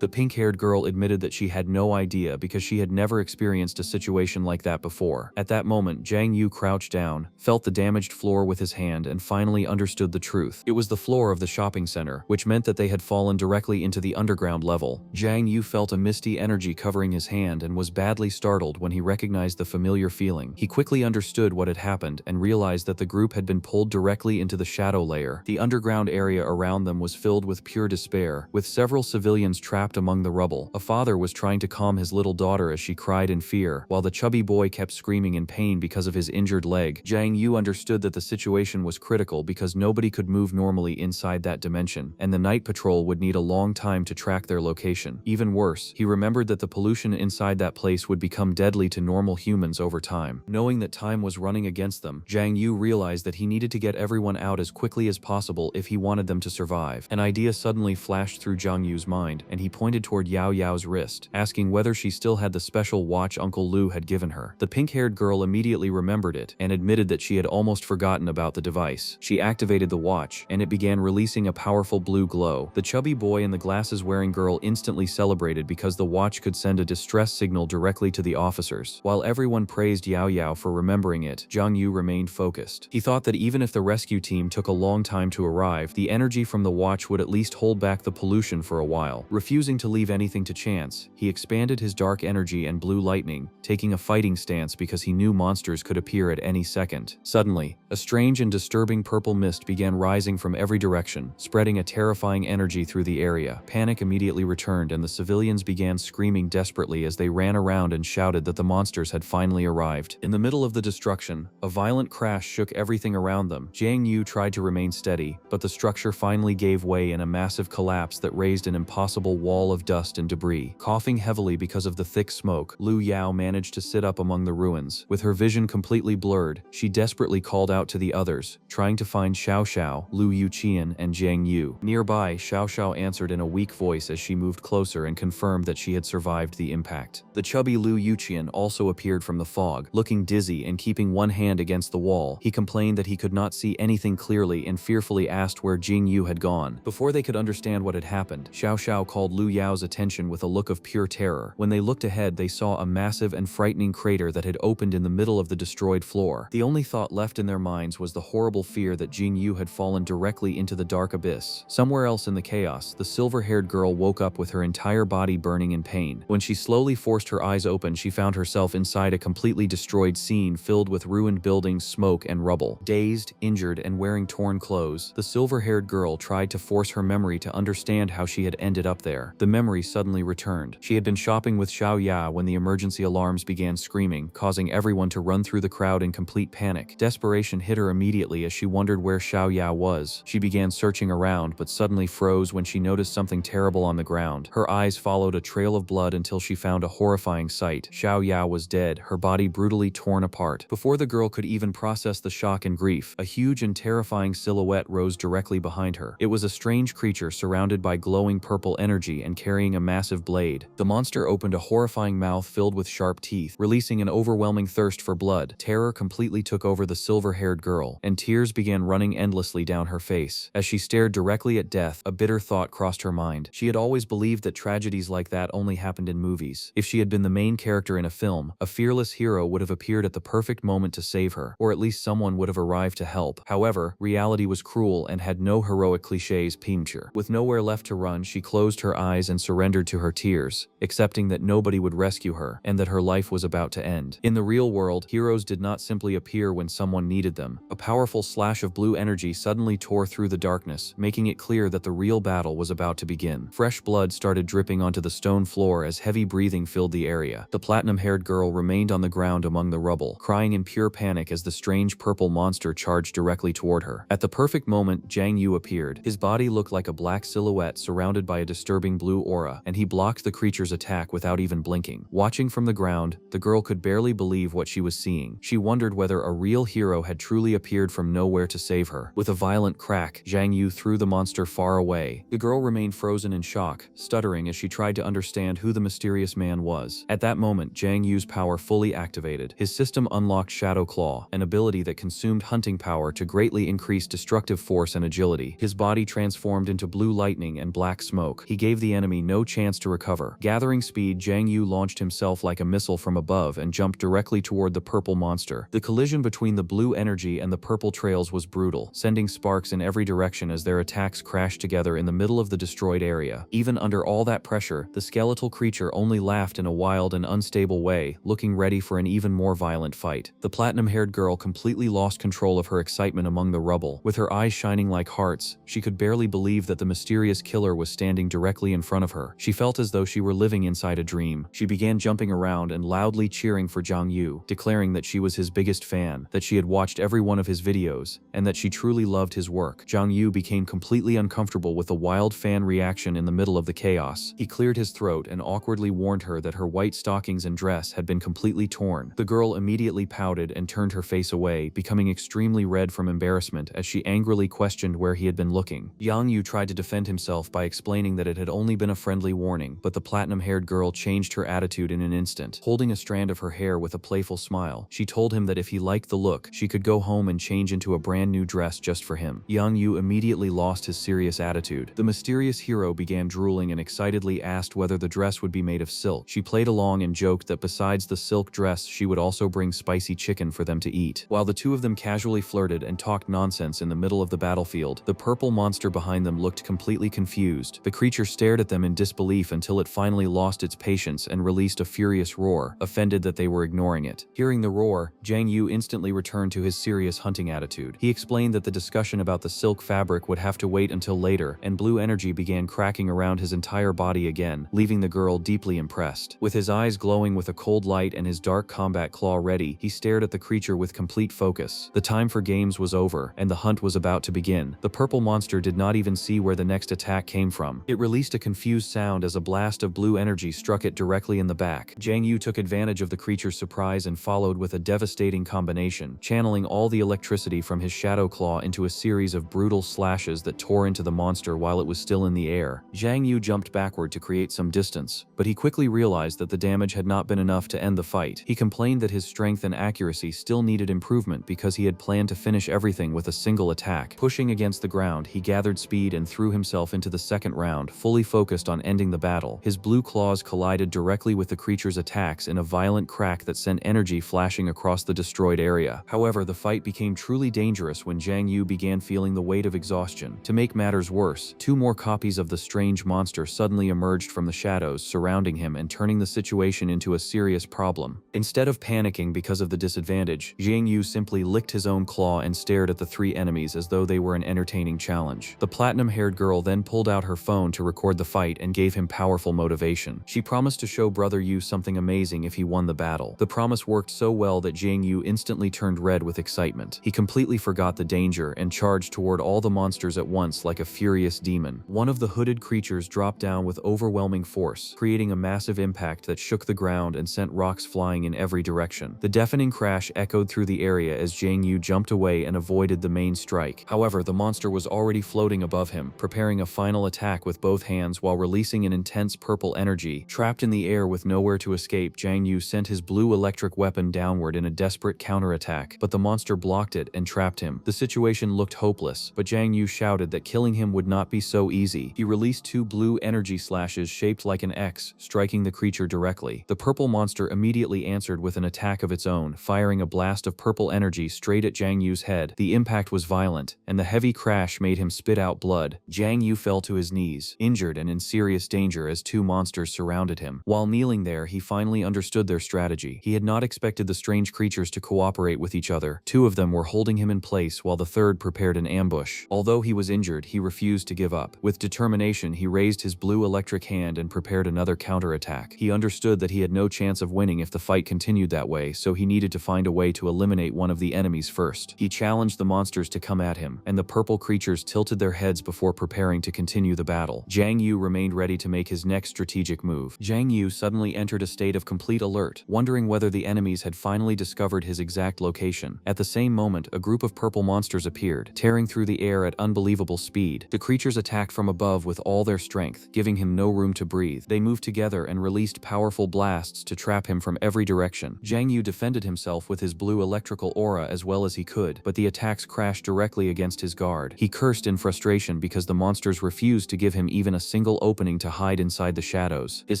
The pink-haired girl admitted that she had no idea because she had never experienced a situation like that before. At that moment, Zhang Yu crouched down, felt the damaged floor with his hand, and finally understood the truth. It was the floor of the shopping center, which meant that they had fallen directly into the underground level. Zhang Yu felt a misty energy covering his hand and was badly startled when he recognized the familiar feeling. He quickly understood what had happened and realized that the group had been pulled directly into the shadow layer. The underground area around them was filled with pure despair, with several civilians trapped among the rubble. A father was trying to calm his little daughter as she cried in fear, while the chubby boy kept screaming in pain because of his injured leg. Zhang Yu understood that the situation was critical because nobody could move normally inside that dimension, and the night patrol would need a a long time to track their location. Even worse, he remembered that the pollution inside that place would become deadly to normal humans over time. Knowing that time was running against them, Zhang Yu realized that he needed to get everyone out as quickly as possible if he wanted them to survive. An idea suddenly flashed through Zhang Yu's mind, and he pointed toward Yao Yao's wrist, asking whether she still had the special watch Uncle Lu had given her. The pink-haired girl immediately remembered it and admitted that she had almost forgotten about the device. She activated the watch, and it began releasing a powerful blue glow. The chubby boy and the glasses-wearing girl instantly celebrated because the watch could send a distress signal directly to the officers. While everyone praised Yao Yao for remembering it, Zhang Yu remained focused. He thought that even if the rescue team took a long time to arrive, the energy from the watch would at least hold back the pollution for a while. Refusing to leave anything to chance, he expanded his dark energy and blue lightning, taking a fighting stance because he knew monsters could appear at any second. Suddenly, a strange and disturbing purple mist began rising from every direction, spreading a terrifying energy through the area. Panic immediately returned, and the civilians began screaming desperately as they ran around and shouted that the monsters had finally arrived. In the middle of the destruction, a violent crash shook everything around them. Zhang Yu tried to remain steady, but the structure finally gave way in a massive collapse that raised an impossible wall of dust and debris. Coughing heavily because of the thick smoke, Lu Yao managed to sit up among the ruins. With her vision completely blurred, she desperately called out to the others, trying to find Xiao Xiao, Lu Yuqian, and Zhang Yu. Nearby, Xiao Xiao answered in a weak voice as she moved closer and confirmed that she had survived the impact. The chubby Lu Yuqian also appeared from the fog, looking dizzy and keeping one hand against the wall. He complained that he could not see anything clearly and fearfully asked where Jing Yu had gone. Before they could understand what had happened, Xiao Xiao called Lu Yao's attention with a look of pure terror. When they looked ahead, they saw a massive and frightening crater that had opened in the middle of the destroyed floor. The only thought left in their minds was the horrible fear that Jing Yu had fallen directly into the dark abyss. Somewhere else in the chaos, the silver-haired girl woke up with her entire body burning in pain. When she slowly forced her eyes open, she found herself inside a completely destroyed scene filled with ruined buildings, smoke, and rubble. Dazed, injured, and wearing torn clothes, the silver-haired girl tried to force her memory to understand how she had ended up there. The memory suddenly returned. She had been shopping with Xiao Ya when the emergency alarms began screaming, causing everyone to run through the crowd in complete panic. Desperation hit her immediately as she wondered where Xiao Ya was. She began searching around, but suddenly froze when she noticed something terrible on the ground. Her eyes followed a trail of blood until she found a horrifying sight. Xiao Ya was dead, her body brutally torn apart. Before the girl could even process the shock and grief, a huge and terrifying silhouette rose directly behind her. It was a strange creature surrounded by glowing purple energy and carrying a massive blade. The monster opened a horrifying mouth filled with sharp teeth, releasing an overwhelming thirst for blood. Terror completely took over the silver-haired girl, and tears began running endlessly down her face. As she stared directly at death, a bitter thought crossed her mind. She had always believed that tragedies like that only happened in movies. If she had been the main character in a film, a fearless hero would have appeared at the perfect moment to save her, or at least someone would have arrived to help. However, reality was cruel and had no heroic cliches picture. With nowhere left to run, she closed her eyes and surrendered to her tears, accepting that nobody would rescue her and that her life was about to end. In the real world, heroes did not simply appear when someone needed them. A powerful slash of blue energy suddenly tore through the darkness, making it clear that the real battle was about to begin. Fresh blood started dripping onto the stone floor as heavy breathing filled the area. The platinum-haired girl remained on the ground among the rubble, crying in pure panic as the strange purple monster charged directly toward her. At the perfect moment, Zhang Yu appeared. His body looked like a black silhouette surrounded by a disturbing blue aura, and he blocked the creature's attack without even blinking. Watching from the ground, the girl could barely believe what she was seeing. She wondered whether a real hero had truly appeared from nowhere to save her. With a violent crack, Zhang Yu threw the monster far away. The girl remained frozen in shock, stuttering as she tried to understand who the mysterious man was. At that moment, Zhang Yu's power fully activated. His system unlocked Shadow Claw, an ability that consumed hunting power to greatly increase destructive force and agility. His body transformed into blue lightning and black smoke. He gave the enemy no chance to recover. Gathering speed, Zhang Yu launched himself like a missile from above and jumped directly toward the purple monster. The collision between the blue energy and the purple trails was brutal, sending sparks in every direction as their attacks crashed together in the middle of the destroyed area. Even under all that pressure, the skeletal creature only laughed in a wild and unstable way, looking ready for an even more violent fight. The platinum-haired girl completely lost control of her excitement among the rubble. With her eyes shining like hearts, she could barely believe that the mysterious killer was standing directly in front of her. She felt as though she were living inside a dream. She began jumping around and loudly cheering for Zhang Yu, declaring that she was his biggest fan, that she had watched every one of his videos, and that she truly loved his work. Zhang Yu became completely uncomfortable with the wild wild fan reaction in the middle of the chaos. He cleared his throat and awkwardly warned her that her white stockings and dress had been completely torn. The girl immediately pouted and turned her face away, becoming extremely red from embarrassment as she angrily questioned where he had been looking. Yang Yu tried to defend himself by explaining that it had only been a friendly warning, but the platinum-haired girl changed her attitude in an instant. Holding a strand of her hair with a playful smile, she told him that if he liked the look, she could go home and change into a brand new dress just for him. Yang Yu immediately lost his serious attitude. The mysterious hero began drooling and excitedly asked whether the dress would be made of silk. She played along and joked that besides the silk dress, she would also bring spicy chicken for them to eat. While the two of them casually flirted and talked nonsense in the middle of the battlefield, the purple monster behind them looked completely confused. The creature stared at them in disbelief until it finally lost its patience and released a furious roar, offended that they were ignoring it. Hearing the roar, Yang Yu instantly returned to his serious hunting attitude. He explained that the discussion about the silk fabric would have to wait until later, and blue energy began cracking around his entire body again, leaving the girl deeply impressed. With his eyes glowing with a cold light and his dark combat claw ready, he stared at the creature with complete focus. The time for games was over, and the hunt was about to begin. The purple monster did not even see where the next attack came from. It released a confused sound as a blast of blue energy struck it directly in the back. Yang Yu took advantage of the creature's surprise and followed with a devastating combination, channeling all the electricity from his shadow claw into a series of brutal slashes that tore into the monster while it was still in the air. Yang Yu jumped backward to create some distance, but he quickly realized that the damage had not been enough to end the fight. He complained that his strength and accuracy still needed improvement because he had planned to finish everything with a single attack. Pushing against the ground, he gathered speed and threw himself into the second round, fully focused on ending the battle. His blue claws collided directly with the creature's attacks in a violent crack that sent energy flashing across the destroyed area. However, the fight became truly dangerous when Yang Yu began feeling the weight of exhaustion. To make matters worse, two more copies of the strange monster suddenly emerged from the shadows surrounding him and turning the situation into a serious problem. Instead of panicking because of the disadvantage, Yang Yu simply licked his own claw and stared at the three enemies as though they were an entertaining challenge. The platinum-haired girl then pulled out her phone to record the fight and gave him powerful motivation. She promised to show Brother Yu something amazing if he won the battle. The promise worked so well that Yang Yu instantly turned red with excitement. He completely forgot the danger and charged toward all the monsters at once like a furious demon. One of the hooded creatures dropped down with overwhelming force, creating a massive impact that shook the ground and sent rocks flying in every direction. The deafening crash echoed through the area as Yang Yu jumped away and avoided the main strike. However, the monster was already floating above him, preparing a final attack with both hands while releasing an intense purple energy. Trapped in the air with nowhere to escape, Yang Yu sent his blue electric weapon downward in a desperate counterattack, but the monster blocked it and trapped him. The situation looked hopeless, but Yang Yu shouted that killing him would not be so easy. He released two blue energy slashes shaped like an X, striking the creature directly. The purple monster immediately answered with an attack of its own, firing a blast of purple energy straight at Yang Yu's head. The impact was violent, and the heavy crash made him spit out blood. Yang Yu fell to his knees, injured and in serious danger as two monsters surrounded him. While kneeling there, he finally understood their strategy. He had not expected the strange creatures to cooperate with each other. Two of them were holding him in place while the third prepared an ambush. Although he was injured, he refused to give up. With determination, he raised his blue electric hand and prepared another counterattack. He understood that he had no chance of winning if the fight continued that way, so he needed to find a way to eliminate one of the enemies first. He challenged the monsters to come at him, and the purple creatures tilted their heads before preparing to continue the battle. Yang Yu remained ready to make his next strategic move. Yang Yu suddenly entered a state of complete alert, wondering whether the enemies had finally discovered his exact location. At the same moment, a group of purple monsters appeared, tearing through the air at unbelievable speed. The creatures attacked from above with all their strength, giving him no room to breathe. They moved together and released powerful blasts to trap him from every direction. Yang Yu defended himself with his blue electrical aura as well as he could, but the attacks crashed directly against his guard. He cursed in frustration because the monsters refused to give him even a single opening to hide inside the shadows. His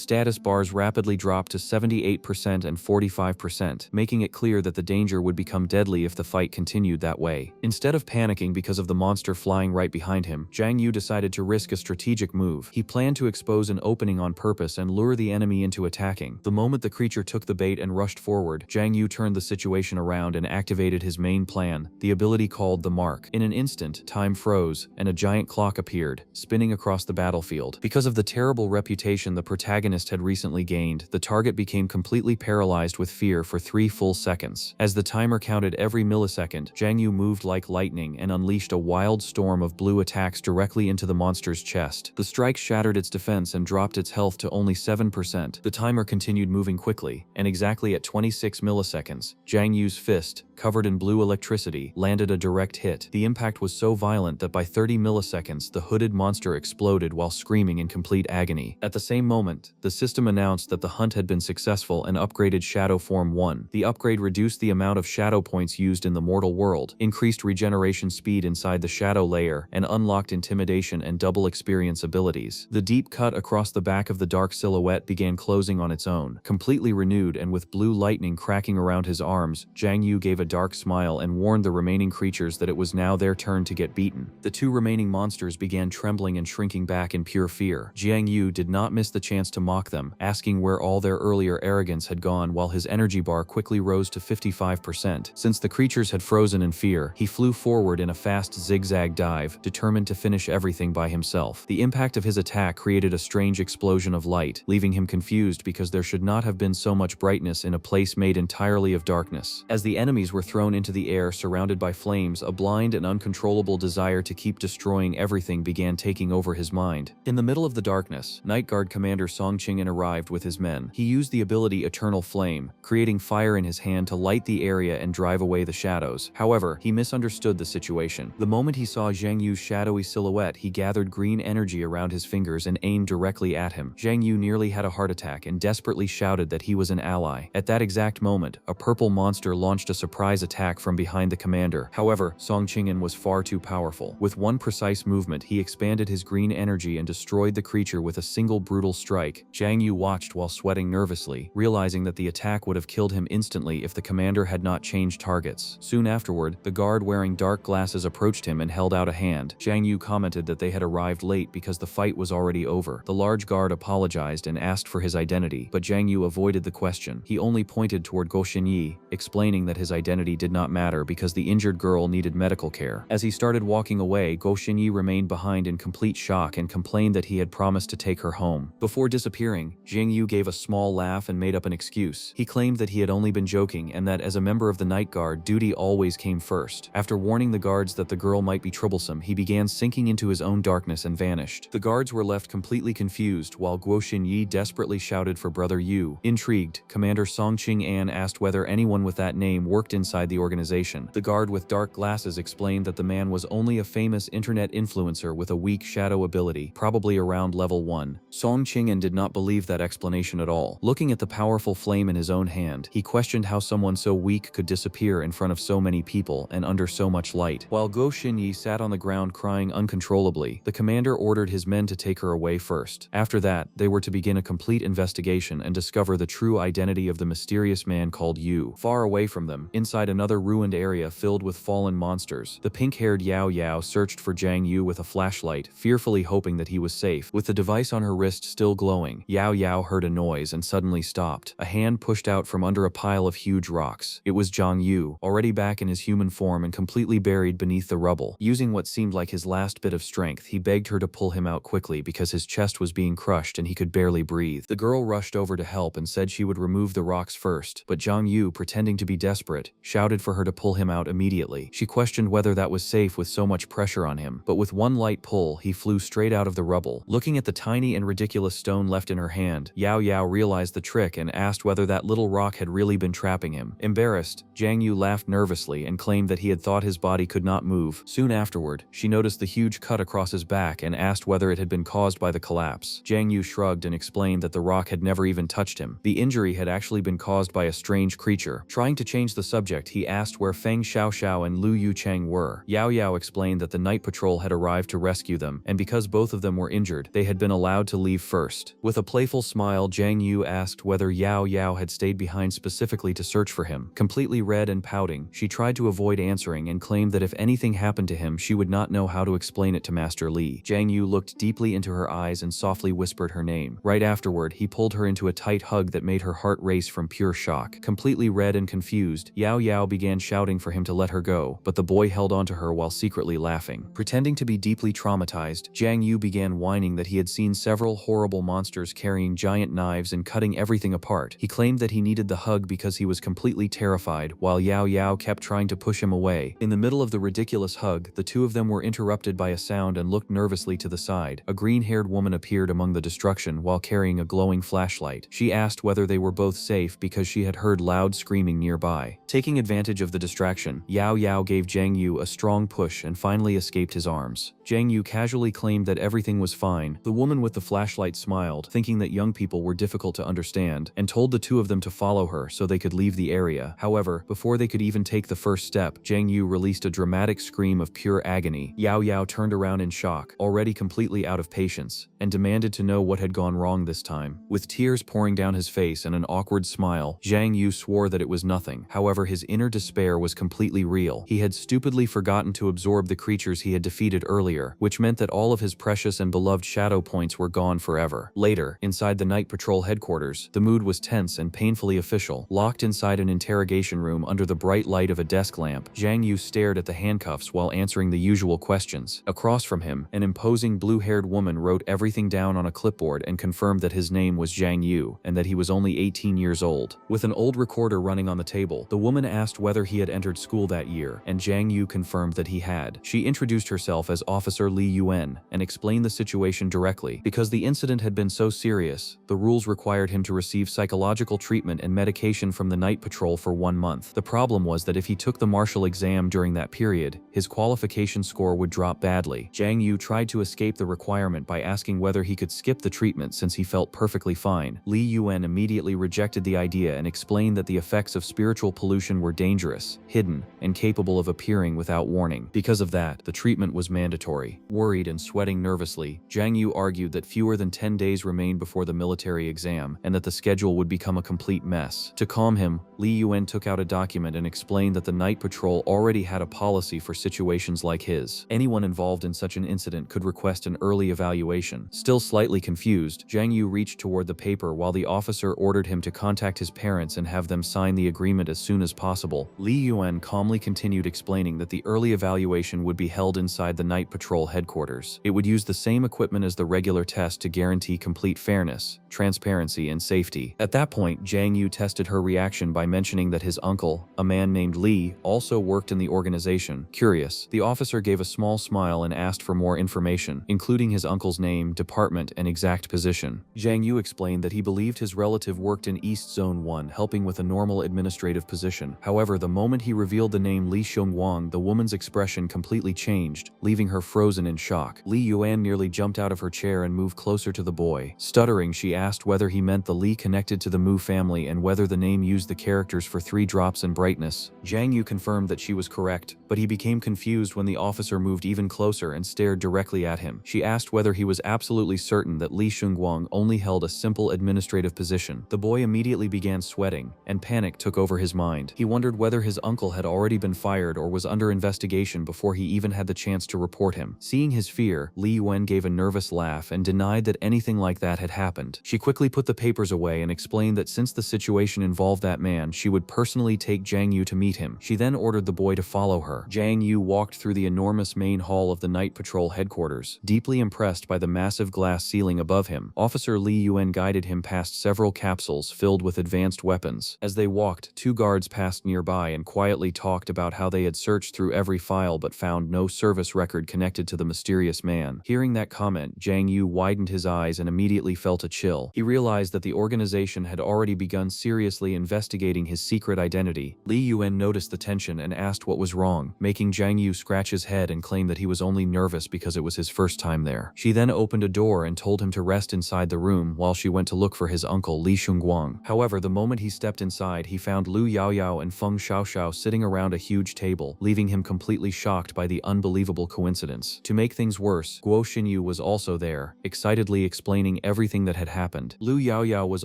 status bars rapidly dropped to 78% and 45%, making it clear that the danger would become deadly if the fight continued that way. Instead of panicking because of the monster flying right behind him, Yang Yu decided to risk a strategic move. He planned to expose an opening on purpose and lure the enemy into attacking. The moment the creature took the bait and rushed forward, Yang Yu turned the situation around and activated his main plan, the ability called the Mark. In an instant, time froze, and a giant clock appeared, spinning across the battlefield. Because of the terrible reputation the protagonist had recently gained, the target became completely paralyzed with fear for 3 full seconds. As the timer counted every millisecond, Yang Yu moved like lightning and unleashed a wild storm of blue attacks directly into the monster's chest. The strike shattered its defense and dropped its health to only 7%. The timer continued moving quickly, and exactly at 26 milliseconds, Zhang Yu's fist, covered in blue electricity, landed a direct hit. The impact was so violent that by 30 milliseconds, the hooded monster exploded while screaming in complete agony. At the same moment, the system announced that the hunt had been successful and upgraded Shadow Form 1. The upgrade reduced the amount of shadow points used in the mortal world, increased regeneration speed inside the shadow layer, and unlocked intimidation and double experience abilities. The deep cut across the back of the dark silhouette began closing on its own. Completely renewed and with blue lightning cracking around his arms, Zhang Yu gave a dark smile and warned the remaining creatures that it was now their turn to get beaten. The two remaining monsters began trembling and shrinking back in pure fear. Zhang Yu did not miss the chance to mock them, asking where all their earlier arrogance had gone while his energy bar quickly rose to 55%. Since the creatures had frozen in fear, he flew forward in a fast zigzag dive, determined to finish everything by himself. The impact of his attack created a strange explosion of light, leaving him confused because there should not have been so much brightness in a place made entirely of darkness. As the enemies were thrown into the air surrounded by flames, a blind and uncontrollable desire to keep destroying everything began taking over his mind. In the middle of the darkness, Night Guard Commander Song Qing'an arrived with his men. He used the ability Eternal Flame, creating fire in his hand to light the area and drive away the shadows. However, he misunderstood the situation. The moment he saw Zhang Yu's shadowy silhouette, he gathered green energy around his fingers and aimed directly at him. Zhang Yu nearly had a heart attack and desperately shouted that he was an ally. At that exact moment, a purple monster launched a surprise attack from behind the commander. However, Song Qing'an was far too powerful. With one precise movement, he expanded his green energy and destroyed the creature with a single brutal strike. Zhang Yu watched while sweating nervously, realizing that the attack would have killed him instantly if the commander had not changed targets. Soon afterward, the guard wearing dark glasses approached him and held out a hand. Zhang Yu commented that they had arrived late because the fight was already over. The large guard apologized and asked for his identity, but Zhang Yu avoided the question. He only pointed toward Guo Xinyi, explaining that his identity did not matter because the injured girl needed medical care. As he started walking away, Guo Xinyi remained behind in complete shock and complained that he had promised to take her home. Before disappearing, Zhang Yu gave a small laugh and made up an excuse. He claimed that he had only been joking and that as a member of the Night Guard, duty always came first. After warning the guards that the girl might be troublesome, he began sinking into his own darkness and vanished. The guards were left completely confused while Guo Xinyi desperately shouted for Brother Yu. Intrigued, Commander Song Qing'an asked whether anyone with that name worked inside the organization. The guard with dark glasses explained that the man was only a famous internet influencer with a weak shadow ability, probably around level 1. Song Qing'an did not believe that explanation at all. Looking at the powerful flame in his own hand, he questioned how someone so weak could disappear in front of so many people and under so much light. While Guo Xinyi sat on the ground crying uncontrollably, the commander ordered his men to take her away first. After that, they were to begin a complete investigation and discover the true identity of the mysterious man called Yu. Far away from them, inside another ruined area filled with fallen monsters, the pink-haired Yao Yao searched for Zhang Yu with a flashlight, fearfully hoping that he was safe. With the device on her wrist still glowing, Yao Yao heard a noise and suddenly stopped. A hand pushed out from under a pile of huge rocks. It was Zhang Yu, already back in his human form and completely buried beneath the rubble. Using what seemed like his last bit of strength, he begged her to pull him out quickly because his chest was being crushed and he could barely breathe. The girl rushed over to help and said she would remove the rocks first, but Zhang Yu, pretending to be desperate, shouted for her to pull him out immediately. She questioned whether that was safe with so much pressure on him, but with one light pull, he flew straight out of the rubble. Looking at the tiny and ridiculous stone left in her hand, Yao Yao realized the trick and asked whether that little rock had really been trapping him. Embarrassed, Zhang Yu laughed nervously and claimed that he had thought his body could not move. Soon afterward, she noticed the huge cut across his back and asked whether it had been caused by the collapse. Zhang Yu shrugged and explained that the rock had never even touched him. The injury had actually been caused by a strange creature. Trying to change the subject, he asked where Feng Xiaoxiao and Lu Yucheng were. Yao Yao explained that the night patrol had arrived to rescue them, and because both of them were injured, they had been allowed to leave first. With a playful smile, Zhang Yu asked whether Yao Yao had stayed behind specifically to search for him. Completely red and pouting, she tried to avoid answering and claimed that if anything happened to him, she would not know how to explain it to Master Li. Zhang Yu looked deeply into her eyes and softly whispered her name. Right afterward, he pulled her into a tight hug that made her heart race from pure shock. Completely red and confused, Yao Yao began shouting for him to let her go, but the boy held onto her while secretly laughing. Pretending to be deeply traumatized, Jiang Yu began whining that he had seen several horrible monsters carrying giant knives and cutting everything apart. He claimed that he needed the hug because he was completely terrified, while Yao Yao kept trying to push him away. In the middle of the ridiculous hug, the two of them were interrupted by a sound and looked nervously to the side. A green-haired woman appeared among the destruction while carrying a glowing flashlight. She asked whether they were both safe because she had heard loud screaming nearby. Taking advantage of the distraction, Yao Yao gave Jiang Yu a strong push and finally escaped his arms. Jiang Yu casually claimed that everything was fine. The woman with the flashlight smiled, thinking that young people were difficult to understand, and told the two of them to follow her so they could leave the area. However, before they could even take the first step, Jiang Yu released a dramatic scream of pure agony. Yao Yao turned around in shock, already completely out of patience, and demanded to know what had gone wrong this time. With tears pouring down his face and an awkward smile, Jiang Yu swore that it was nothing. However, his inner despair was completely real. He had stupidly forgotten to absorb the creatures he had defeated earlier, which meant that all of his precious and beloved shadow points were gone forever. Later, inside the Night Patrol headquarters, the mood was tense and painfully official. Locked inside an interrogation room under the bright light of a desk lamp, Jiang Yu stared at the handcuffs while answering the usual questions. Across from him, an imposing blue-haired woman wrote everything down on a clipboard and confirmed that his name was Jiang Yu and that he was only 18 years old. With an old recorder running on the table, the woman asked whether he had entered school that year, and Jiang Yu confirmed that he had. She introduced herself as Officer Li Yuan and explained the situation directly. Because the incident had been so serious, the rules required him to receive psychological treatment and medication from the Night Patrol for 1 month. The problem was that if he took the martial exam during that period, his qualification score would drop badly. Jiang Yu tried to escape the requirement by asking whether he could skip the treatment since he felt perfectly fine. Li Yuan immediately rejected the idea and explained that the effects of spiritual pollution were dangerous, hidden, and capable of appearing without warning. Because of that, the treatment was mandatory. Worried and sweating nervously, Jiang Yu argued that fewer than 10 days remained before the military exam and that the schedule would become a complete mess. To calm him, Li Yuan took out a document and explained that the Night Patrol already had a policy for situations like his. Anyone involved in such an incident could request an early evaluation. Still slightly confused, Jiang Yu reached toward the paper while the officer ordered him to contact his parents and have them sign the agreement as soon as possible. Li Yuan calmly continued explaining that the early evaluation would be held inside the Night Patrol headquarters. It would use the same equipment as the regular test to guarantee complete fairness, transparency, and safety. At that point, Jiang Yu tested her reaction by mentioning that his uncle, a man named Li, also worked in the organization. Curious, the officer gave a small smile and asked for more information, including his uncle's name, department, and exact position. Jiang Yu explained that he believed his relative worked in East Zone 1, helping with a normal administrative position. However, the moment he revealed the name Li Xiongwang, the woman's expression completely changed, leaving her frozen in shock. Li Yuan nearly jumped out of her chair and moved closer to the boy. Stuttering, she asked whether he meant the Li connected to the Mu family and whether the name used the characters for 3 drops in brightness. Jiang Yu confirmed that she was correct, but he became confused when the officer moved even closer and stared directly at him. She asked whether he was absolutely certain that Li Xiongwang only held a simple administrative position. The boy immediately began sweating, and panic took over his mind. He wondered whether his uncle had already been fired or was under investigation before he even had the chance to report him. Seeing his fear, Li Yuan gave a nervous laugh and denied that anything like that had happened. She quickly put the papers away and explained that since the situation involved that man, she would personally take Jiang Yu to meet him. She then ordered the boy to follow her. Jiang Yu walked through the enormous main hall of the Night Patrol headquarters, deeply impressed by the massive glass ceiling above him. Officer Li Yuan guided him past several capsules filled with advanced weapons. As they walked, 2 guards passed nearby and quietly talked about how they had searched through every file but found no service record connected to the mysterious man. Hearing that comment, Jiang Yu widened his eyes and immediately felt a chill. He realized that the organization had already begun seriously investigating his secret identity. Li Yuan noticed the tension and asked what was wrong, making Jiang Yu scratch his head and claim that he was only nervous because it was his first time there. She then opened a door and told him to rest inside the room while she went to look for his uncle Li Xiongwang. However, the moment he stepped inside, he found Lu Yaoyao and Feng Xiaoxiao sitting around a huge table, leaving him completely shocked by the unbelievable coincidence. To make things worse, Guo Xinyu was also there, excitedly explaining everything that had happened. Lu Yaoyao was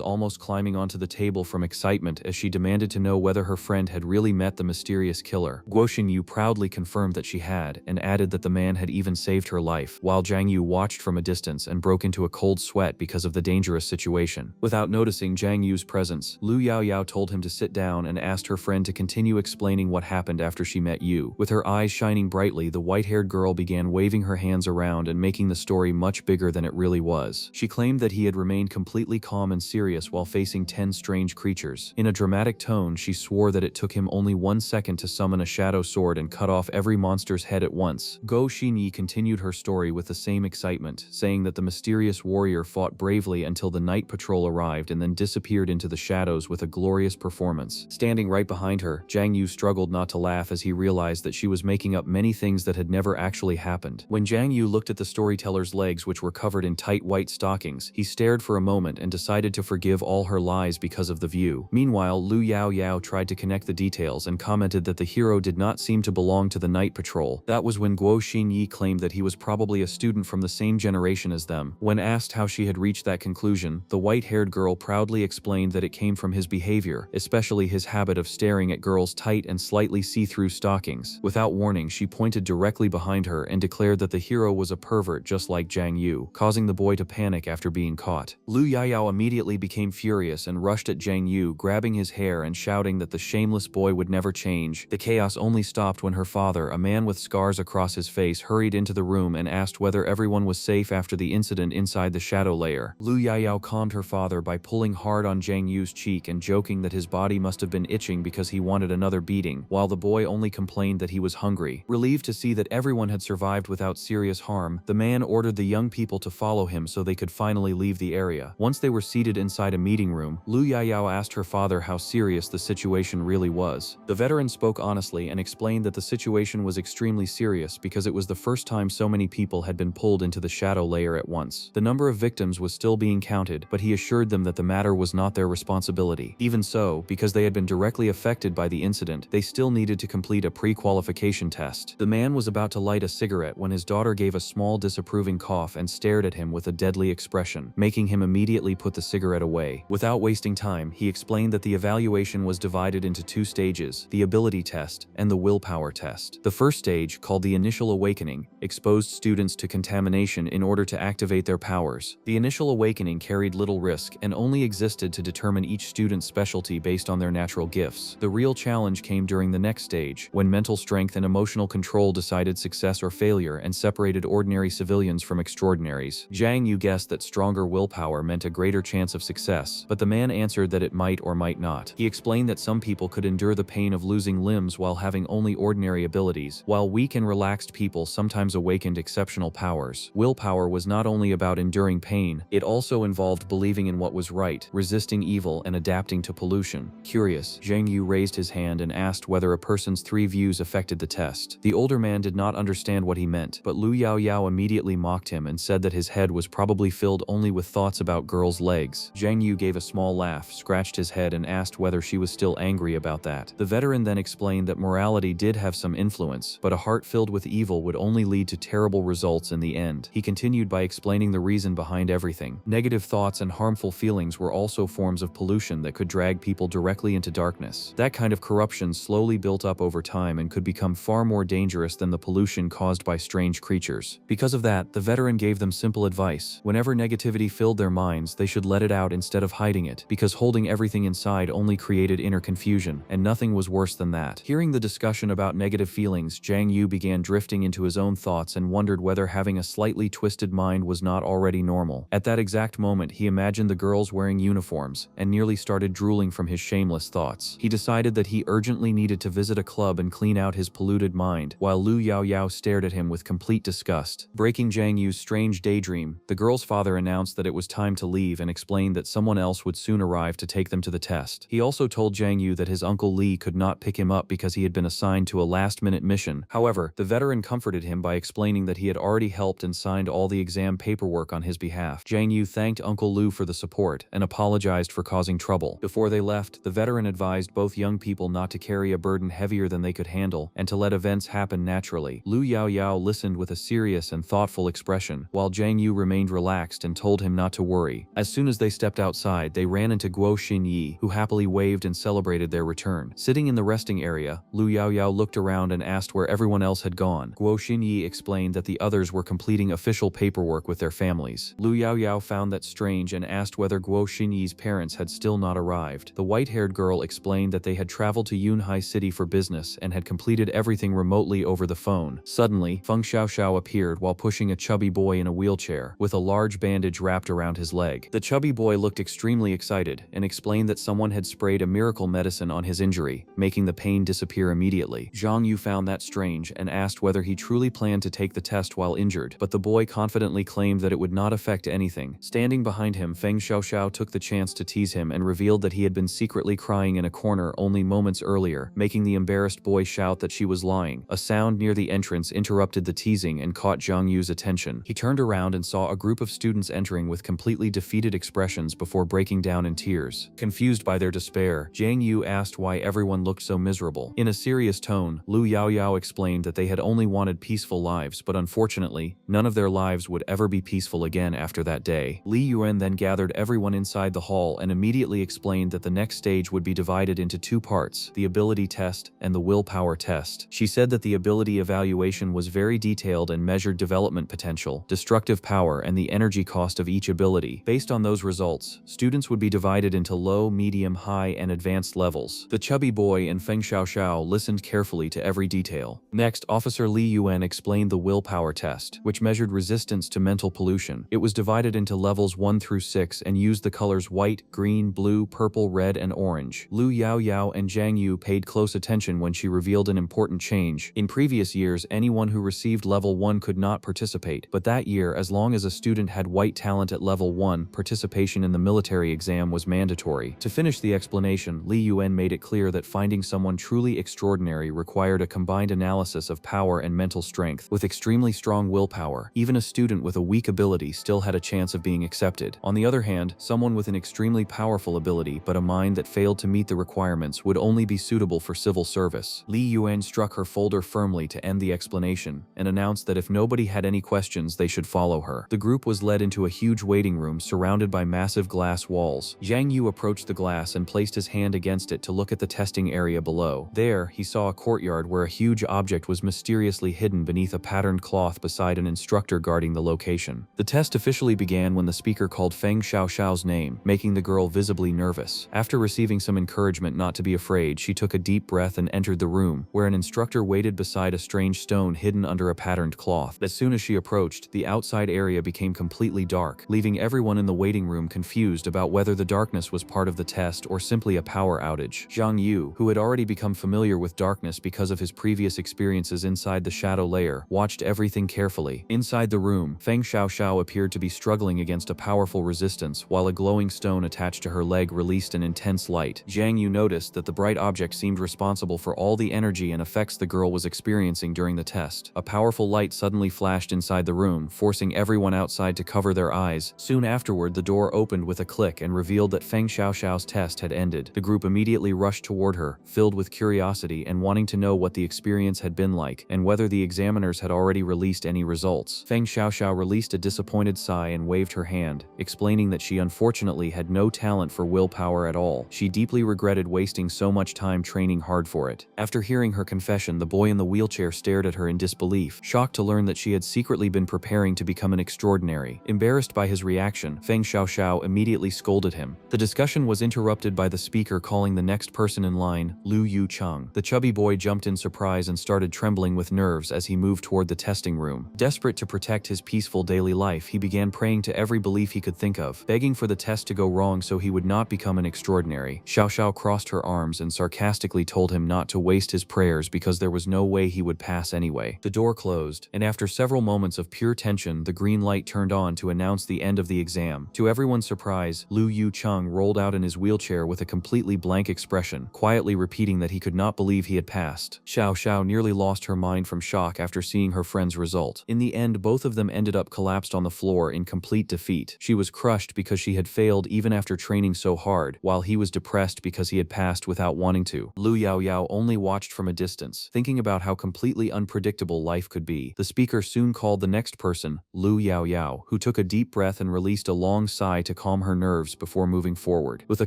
almost climbing onto the table from excitement as she demanded to know whether her friend had really met the mysterious killer. Guo Xinyu proudly confirmed that she had, and added that the man had even saved her life, while Jiang Yu watched from a distance and broke into a cold sweat because of the dangerous situation. Without noticing Jiang Yu's presence, Lu Yaoyao told him to sit down and asked her friend to continue explaining what happened after she met Yu. With her eyes shining brightly, the white-haired girl began waving her hands around and making the story much bigger than it really was. She claimed that he had remained completely calm and serious while facing 10 strange creatures. In a dramatic tone, she swore that it took him only 1 second to summon a shadow sword and cut off every monster's head at once. Guo Xinyi continued her story with the same excitement, saying that the mysterious warrior fought bravely until the night patrol arrived and then disappeared into the shadows with a glorious performance. Standing right behind her, Zhang Yu struggled not to laugh as he realized that she was making up many things that had never actually happened. When Zhang Yu looked at the storyteller's legs, which were covered in tight white stockings, he stared for a moment and decided to forgive all her lies because of the view. Meanwhile, Lu Yaoyao tried to connect the details and commented that the hero did not seem to belong to the night patrol. That was when Guo Xinyi claimed that he was probably a student from the same generation as them. When asked how she had reached that conclusion, the white-haired girl proudly explained that it came from his behavior, especially his habit of staring at girls' tight and slightly see-through stockings. Without warning, she pointed directly behind her and declared that the hero was a pervert just like Zhang Yu, causing the boy to panic after being caught. Lu Yaoyao immediately became furious and rushed at Zhang Yu, grabbing his hair and shouting that the shameless boy would never change. The chaos only stopped when her father, a man with scars across his face, hurried into the room and asked whether everyone was safe after the incident inside the shadow layer. Lu Yaoyao calmed her father by pulling hard on Zhang Yu's cheek and joking that his body must have been itching because he wanted another beating, while the boy only complained that he was hungry. Relieved to see that everyone had survived without serious harm, the man ordered the young people to follow him so they could finally leave the area. Once they were seated inside a meeting room, Lu Yaoyao asked her father how serious the situation really was. The veteran spoke honestly and explained that the situation was extremely serious because it was the first time so many people had been pulled into the shadow layer at once. The number of victims was still being counted, but he assured them that the matter was not their responsibility. Even so, because they had been directly affected by the incident, they still needed to complete a pre-qualification test. The man was about to light a cigarette when his daughter gave a small disapproving cough and stared at him with a deadly expression, making him immediately put the cigarette away. Without wasting time, he explained that the evaluation was divided into 2 stages, the ability test and the willpower test. The first stage, called the initial awakening, exposed students to contamination in order to activate their powers. The initial awakening carried little risk and only existed to determine each student's specialty based on their natural gifts. The real challenge came during the next stage, when mental strength and emotional control decided success or failure and separated ordinary civilians from extraordinaries. Zhang Yu guessed that stronger willpower meant a greater chance of success, but the man answered that it might or might not. He explained that some people could endure the pain of losing limbs while having only ordinary abilities, while weak and relaxed people sometimes awakened exceptional powers. Willpower was not only about enduring pain, it also involved believing in what was right, resisting evil, and adapting to pollution. Curious, Zhang Yu raised his hand and asked whether a person's 3 views affected the test. The older man did not understand what he meant, but Lu Yaoyao immediately mocked him and said that his head was probably filled only with thoughts about girls' legs. Zhang Yu gave a small laugh, scratched his head, and asked whether she was still angry about that. The veteran then explained that morality did have some influence, but a heart filled with evil would only lead to terrible results in the end. He continued by explaining the reason behind everything. Negative thoughts and harmful feelings were also forms of pollution that could drag people directly into darkness. That kind of corruption slowly built up over time and could become far more dangerous than the pollution caused by strange creatures. Because of that, the veteran gave them simple advice. Whenever negativity filled their minds, they should let it out instead of hiding it, because holding everything inside only created inner confusion, and nothing was worse than that. Hearing the discussion about negative feelings, Zhang Yu began drifting into his own thoughts and wondered whether having a slightly twisted mind was not already normal. At that exact moment, he imagined the girls wearing uniforms and nearly started drooling from his shameless thoughts. He decided that he urgently needed to visit a club and clean out his polluted mind, while Lu Yaoyao stared at him with complete disgust. Breaking Zhang Yu's strange daydream, the girl's father announced that it was time to leave and explained that someone else would soon arrive to take them to the test. He also told Zhang Yu that his uncle Li could not pick him up because he had been assigned to a last-minute mission. However, the veteran comforted him by explaining that he had already helped and signed all the exam paperwork on his behalf. Zhang Yu thanked Uncle Lu for the support and apologized for causing trouble. Before they left, the veteran advised both young people not to carry a burden heavier than they could handle and to let events happen naturally. Lu Yaoyao listened with a serious and thoughtful expression, while Zhang Yu remained relaxed and told him not to worry. As soon as they stepped outside, they ran into Guo Xinyi, who happily waved and celebrated their return. Sitting in the resting area, Lu Yaoyao looked around and asked where everyone else had gone. Guo Xinyi explained that the others were completing official paperwork with their families. Lu Yaoyao found that strange and asked whether Guo Xinyi's parents had still not arrived. The white-haired girl explained that they had traveled to Yunhai City for business and had completed everything remotely over the phone. Suddenly, Feng Xiaoxiao appeared while pushing a chubby boy in a wheelchair, with a large bandage wrapped around his leg. The chubby boy looked extremely excited and explained that someone had sprayed a miracle medicine on his injury, making the pain disappear immediately. Zhang Yu found that strange and asked whether he truly planned to take the test while injured, but the boy confidently claimed that it would not affect anything. Standing behind him, Feng Xiaoxiao took the chance to tease him and revealed that he had been secretly crying in a corner only moments earlier, making the embarrassed boy shout that she was lying. A sound near the entrance interrupted the teasing and caught Zhang Yu's attention. He turned around and saw a group of students entering with completely defeated expressions before breaking down in tears. Confused by their despair, Zhang Yu asked why everyone looked so miserable. In a serious tone, Lu Yaoyao explained that they had only wanted peaceful lives, but unfortunately, none of their lives would ever be peaceful again after that day. Li Yuan then gathered everyone inside the hall and immediately explained that the next stage would be divided into two parts, the ability test and the willpower test. She said that the ability evaluation was very detailed and measured development potential, destructive power, and the energy cost of each ability. Based on those results, students would be divided into low, medium, high, and advanced levels. The chubby boy and Feng Xiaoxiao listened carefully to every detail. Next, Officer Li Yuan explained the willpower test, which measured resistance to mental pollution. It was divided into levels 1 through 6 and used the colors white, green, blue, purple, red, and orange. Lu Yaoyao and Zhang Yu paid close attention when she revealed an important change. In previous years, anyone who received level 1 could not participate, but that year, as long as a student had white talent at level 1, participation in the military exam was mandatory. To finish the explanation, Li Yuan made it clear that finding someone truly extraordinary required a combined analysis of power and mental strength. With extremely strong willpower, even a student with a weak ability still had a chance of being accepted. On the other hand, someone with an extremely powerful ability but a mind that failed to meet the requirements would only be suitable for civil service. Li Yuan struck her folder firmly to end the explanation and announced that if nobody had any questions, they should follow her. The group was led into a huge waiting room surrounded by massive glass walls. Zhang Yu approached the glass and placed his hand against it to look at the testing area below. There, he saw a courtyard where a huge object was mysteriously hidden beneath a patterned cloth beside an instructor guarding the location. The test officially began when the speaker called Feng Xiaoxiao's name, making the girl visibly nervous. After receiving some encouragement not to be afraid, she took a deep breath and entered the room, where an instructor waited beside a strange stone hidden under a patterned cloth. As soon as she approached, the outside area became completely dark, leaving everyone in the waiting room confused about whether the darkness was part of the test or simply a power outage. Zhang Yu, who had already become familiar with darkness because of his previous experiences inside the shadow layer, watched everything carefully. Inside the room, Feng Xiaoxiao appeared to be struggling against a powerful resistance, while a glowing stone attached to her leg released an intense light. Zhang Yu noticed that the bright object seemed responsible for all the energy and effects the girl was experiencing during the test. A powerful light suddenly flashed inside the room, forcing everyone outside to cover their eyes. Soon afterward, the door opened with a click and revealed that Feng Xiaoxiao's test had ended. The group immediately rushed toward her, filled with curiosity and wanting to know what the experience had been like and whether the examiners had already released any results. Feng Xiaoxiao released a disappointed sigh and waved her hand, explaining that she unfortunately had no talent for willpower at all. She deeply regretted wasting so much time training hard for it. After hearing her confession, the boy in the wheelchair stared at her in disbelief, shocked to learn that she had secretly been preparing to become an extraordinary. Embarrassed by his reaction, Feng Xiaoxiao immediately scolded him. The discussion was interrupted by the speaker calling the next person in line, Lu Yucheng. The chubby boy jumped in surprise and started trembling with nerves as he moved toward the testing room. Desperate to protect his peaceful daily life, he began praying to every belief he could think of, begging for the test to go wrong so he would not become an extraordinary. Xiaoxiao crossed her arms and sarcastically told him not to waste his prayers because there was no way he would pass anyway. The door closed, and after several moments of pure tension, the green light turned on to announce the end of the exam. To everyone's surprise, Lu Yucheng rolled out in his wheelchair with a completely blank expression, quietly repeating that he could not believe he had passed. Xiaoxiao nearly lost her mind from shock after seeing her friend's result. In the end, both of them ended up collapsed on the floor in complete defeat. She was crushed because she had failed even after training so hard, while he was depressed because he had passed without wanting to. Lu Yaoyao only watched from a distance, thinking about how completely unpredictable life could be. The speaker soon called the next person, Lu Yaoyao, who took a deep breath and released a long sigh to calm her nerves before moving forward. With a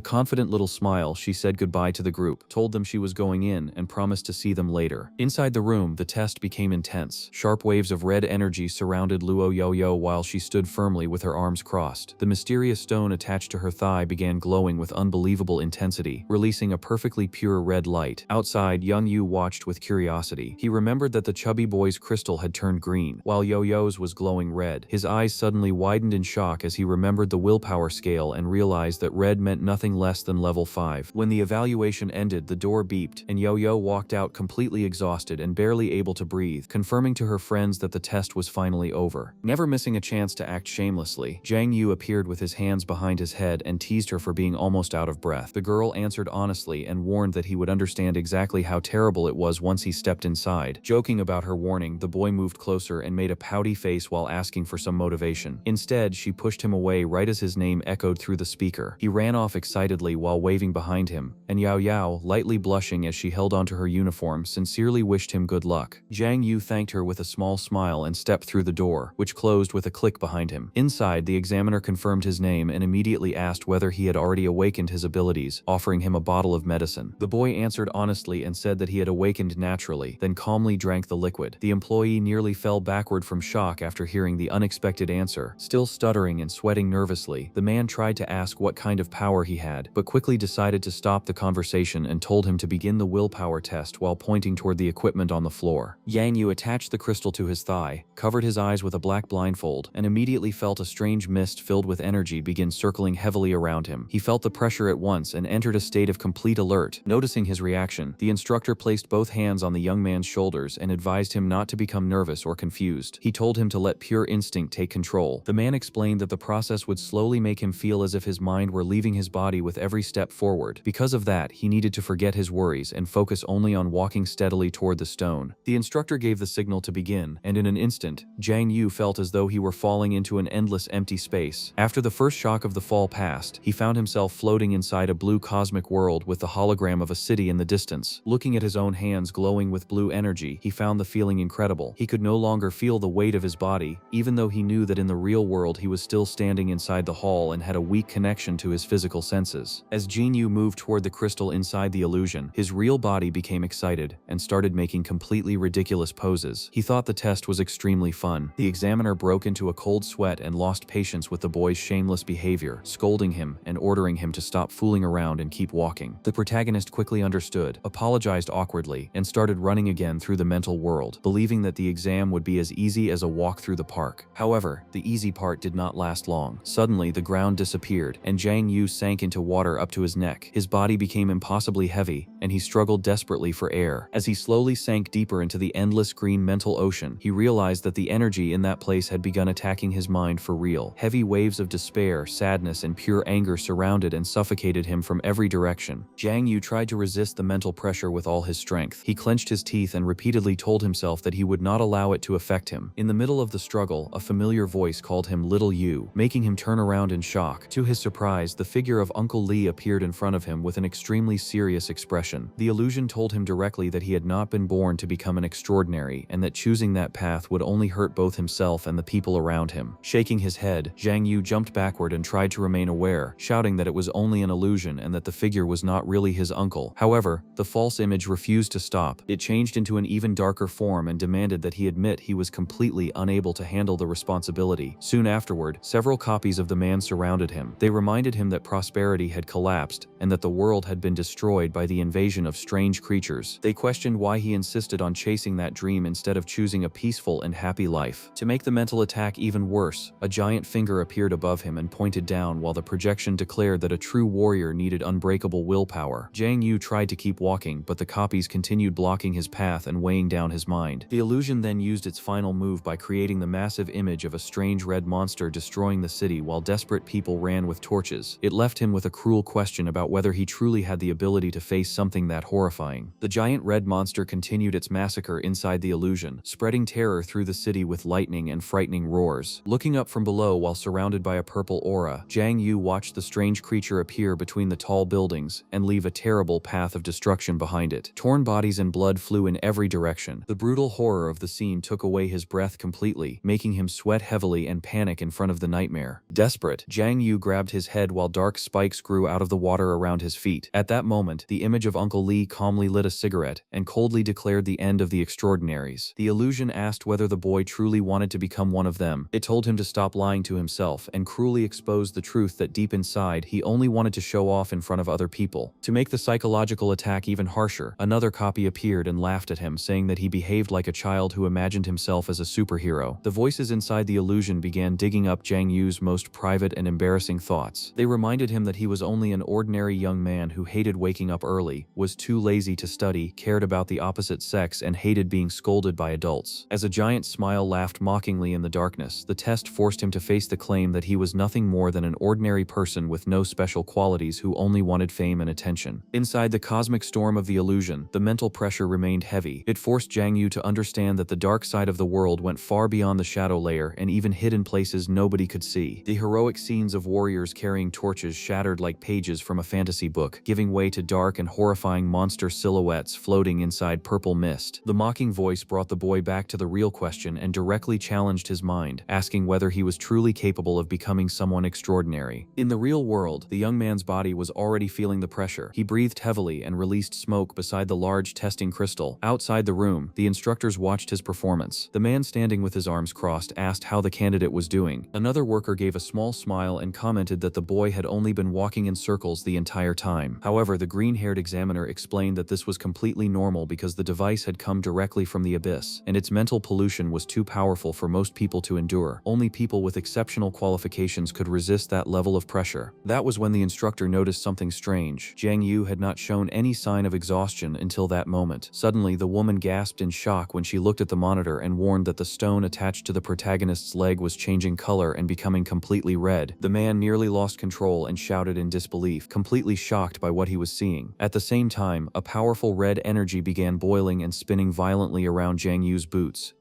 confident little smile, she said goodbye to the group, told them she was going in, and promised to see them later. Inside the room, the test became intense. Sharp waves of red energy surrounded Luo Yo-Yo while she stood firmly with her arms crossed. The mysterious stone attached to her thigh began glowing with unbelievable intensity, releasing releasing a perfectly pure red light. Outside, young Yu watched with curiosity. He remembered that the chubby boy's crystal had turned green, while Yo-Yo's was glowing red. His eyes suddenly widened in shock as he remembered the willpower scale and realized that red meant nothing less than level 5. When the evaluation ended, the door beeped, and Yo-Yo walked out completely exhausted and barely able to breathe, confirming to her friends that the test was finally over. Never missing a chance to act shamelessly, Jang Yu appeared with his hands behind his head and teased her for being almost out of breath. The girl answered honestly and warned that he would understand exactly how terrible it was once he stepped inside. Joking about her warning, the boy moved closer and made a pouty face while asking for some motivation. Instead, she pushed him away right as his name echoed through the speaker. He ran off excitedly while waving behind him, and Yao Yao, lightly blushing as she held onto her uniform, sincerely wished him good luck. Jang Yu thanked her with a small smile and stepped through the door, which closed with a click behind him. Inside, the examiner confirmed his name and immediately asked whether he had already awakened his abilities, offering him a bottle of medicine. The boy answered honestly and said that he had awakened naturally, then calmly drank the liquid. The employee nearly fell backward from shock after hearing the unexpected answer. Still stuttering and sweating nervously, the man tried to ask what kind of power he had, but quickly decided to stop the conversation and told him to begin the willpower test while pointing toward the equipment on the floor. Yang Yu attached the crystal to his thigh, covered his eyes with a black blindfold, and immediately felt a strange mist filled with energy begin circling heavily around him. He felt the pressure at once and entered a state of complete alert. Noticing his reaction, the instructor placed both hands on the young man's shoulders and advised him not to become nervous or confused. He told him to let pure instinct take control. The man explained that the process would slowly make him feel as if his mind were leaving his body with every step forward. Because of that, he needed to forget his worries and focus only on walking steadily toward the stone. The instructor gave the signal to begin, and in an instant, Jang Yu felt as though he were falling into an endless empty space. After the first shock of the fall passed, he found himself floating inside a blue cosmic world with the hologram of a city in the distance. Looking at his own hands glowing with blue energy, he found the feeling incredible. He could no longer feel the weight of his body, even though he knew that in the real world he was still standing inside the hall and had a weak connection to his physical senses. As Jin Yu moved toward the crystal inside the illusion, his real body became excited and started making completely ridiculous poses. He thought the test was extremely fun. The examiner broke into a cold sweat and lost patience with the boy's shameless behavior, scolding him and ordering him to stop fooling around and keep walking. The protagonist quickly understood, apologized awkwardly, and started running again through the mental world, believing that the exam would be as easy as a walk through the park. However, the easy part did not last long. Suddenly, the ground disappeared, and Jang Yu sank into water up to his neck. His body became impossibly heavy, and he struggled desperately for air. As he slowly sank deeper into the endless green mental ocean, he realized that the energy in that place had begun attacking his mind for real. Heavy waves of despair, sadness, and pure anger surrounded and suffocated him from every direction. Jang Yu tried to resist the mental pressure with all his strength. He clenched his teeth and repeatedly told himself that he would not allow it to affect him. In the middle of the struggle, a familiar voice called him Little Yu, making him turn around in shock. To his surprise, the figure of Uncle Lee appeared in front of him with an extremely serious expression. The illusion told him directly that he had not been born to become an extraordinary, and that choosing that path would only hurt both himself and the people around him. Shaking his head, Jang Yu jumped backward and tried to remain aware, shouting that it was only an illusion and that the figure was not really his uncle. However, the false image refused to stop. It changed into an even darker form and demanded that he admit he was completely unable to handle the responsibility. Soon afterward, several copies of the man surrounded him. They reminded him that prosperity had collapsed and that the world had been destroyed by the invasion of strange creatures. They questioned why he insisted on chasing that dream instead of choosing a peaceful and happy life. To make the mental attack even worse, a giant finger appeared above him and pointed down, while the projection declared that a true warrior needed unbreakable willpower. Jang Yu tried to keep walking, but the copies continued blocking his path and weighing down his mind. The illusion then used its final move by creating the massive image of a strange red monster destroying the city while desperate people ran with torches. It left him with a cruel question about whether he truly had the ability to face something that horrifying. The giant red monster continued its massacre inside the illusion, spreading terror through the city with lightning and frightening roars. Looking up from below while surrounded by a purple aura, Jang Yu watched the strange creature appear between the tall buildings and leave a terrible path of destruction behind it. Torn bodies and blood flew in every direction. The brutal horror of the scene took away his breath completely, making him sweat heavily and panic in front of the nightmare. Desperate, Jang Yu grabbed his head while dark spikes grew out of the water around his feet. At that moment, the image of Uncle Lee calmly lit a cigarette and coldly declared the end of the extraordinaries. The illusion asked whether the boy truly wanted to become one of them. It told him to stop lying to himself and cruelly exposed the truth that deep inside he only wanted to show off in front of other people. people. To make the psychological attack even harsher, another copy appeared and laughed at him, saying that he behaved like a child who imagined himself as a superhero. The voices inside the illusion began digging up Jiang Yu's most private and embarrassing thoughts. They reminded him that he was only an ordinary young man who hated waking up early, was too lazy to study, cared about the opposite sex, and hated being scolded by adults. As a giant smile laughed mockingly in the darkness, the test forced him to face the claim that he was nothing more than an ordinary person with no special qualities who only wanted fame and attention. Inside the cosmic storm of the illusion, the mental pressure remained heavy. It forced Jiang Yu to understand that the dark side of the world went far beyond the shadow layer and even hid in places nobody could see. The heroic scenes of warriors carrying torches shattered like pages from a fantasy book, giving way to dark and horrifying monster silhouettes floating inside purple mist. The mocking voice brought the boy back to the real question and directly challenged his mind, asking whether he was truly capable of becoming someone extraordinary. In the real world, the young man's body was already feeling the pressure. He breathed heavily and released smoke beside the large testing crystal. Outside the room, the instructors watched his performance. The man standing with his arms crossed asked how the candidate was doing. Another worker gave a small smile and commented that the boy had only been walking in circles the entire time. However, the green-haired examiner explained that this was completely normal because the device had come directly from the abyss, and its mental pollution was too powerful for most people to endure. Only people with exceptional qualifications could resist that level of pressure. That was when the instructor noticed something strange. Jiang Yu had not shown any sign of exhaustion until that moment. Suddenly, the woman gasped in shock when she looked at the monitor and warned that the stone attached to the protagonist's leg was changing color and becoming completely red. The man nearly lost control and shouted in disbelief, completely shocked by what he was seeing. At the same time, a powerful red energy began boiling and spinning violently around Jiang Yu's boots.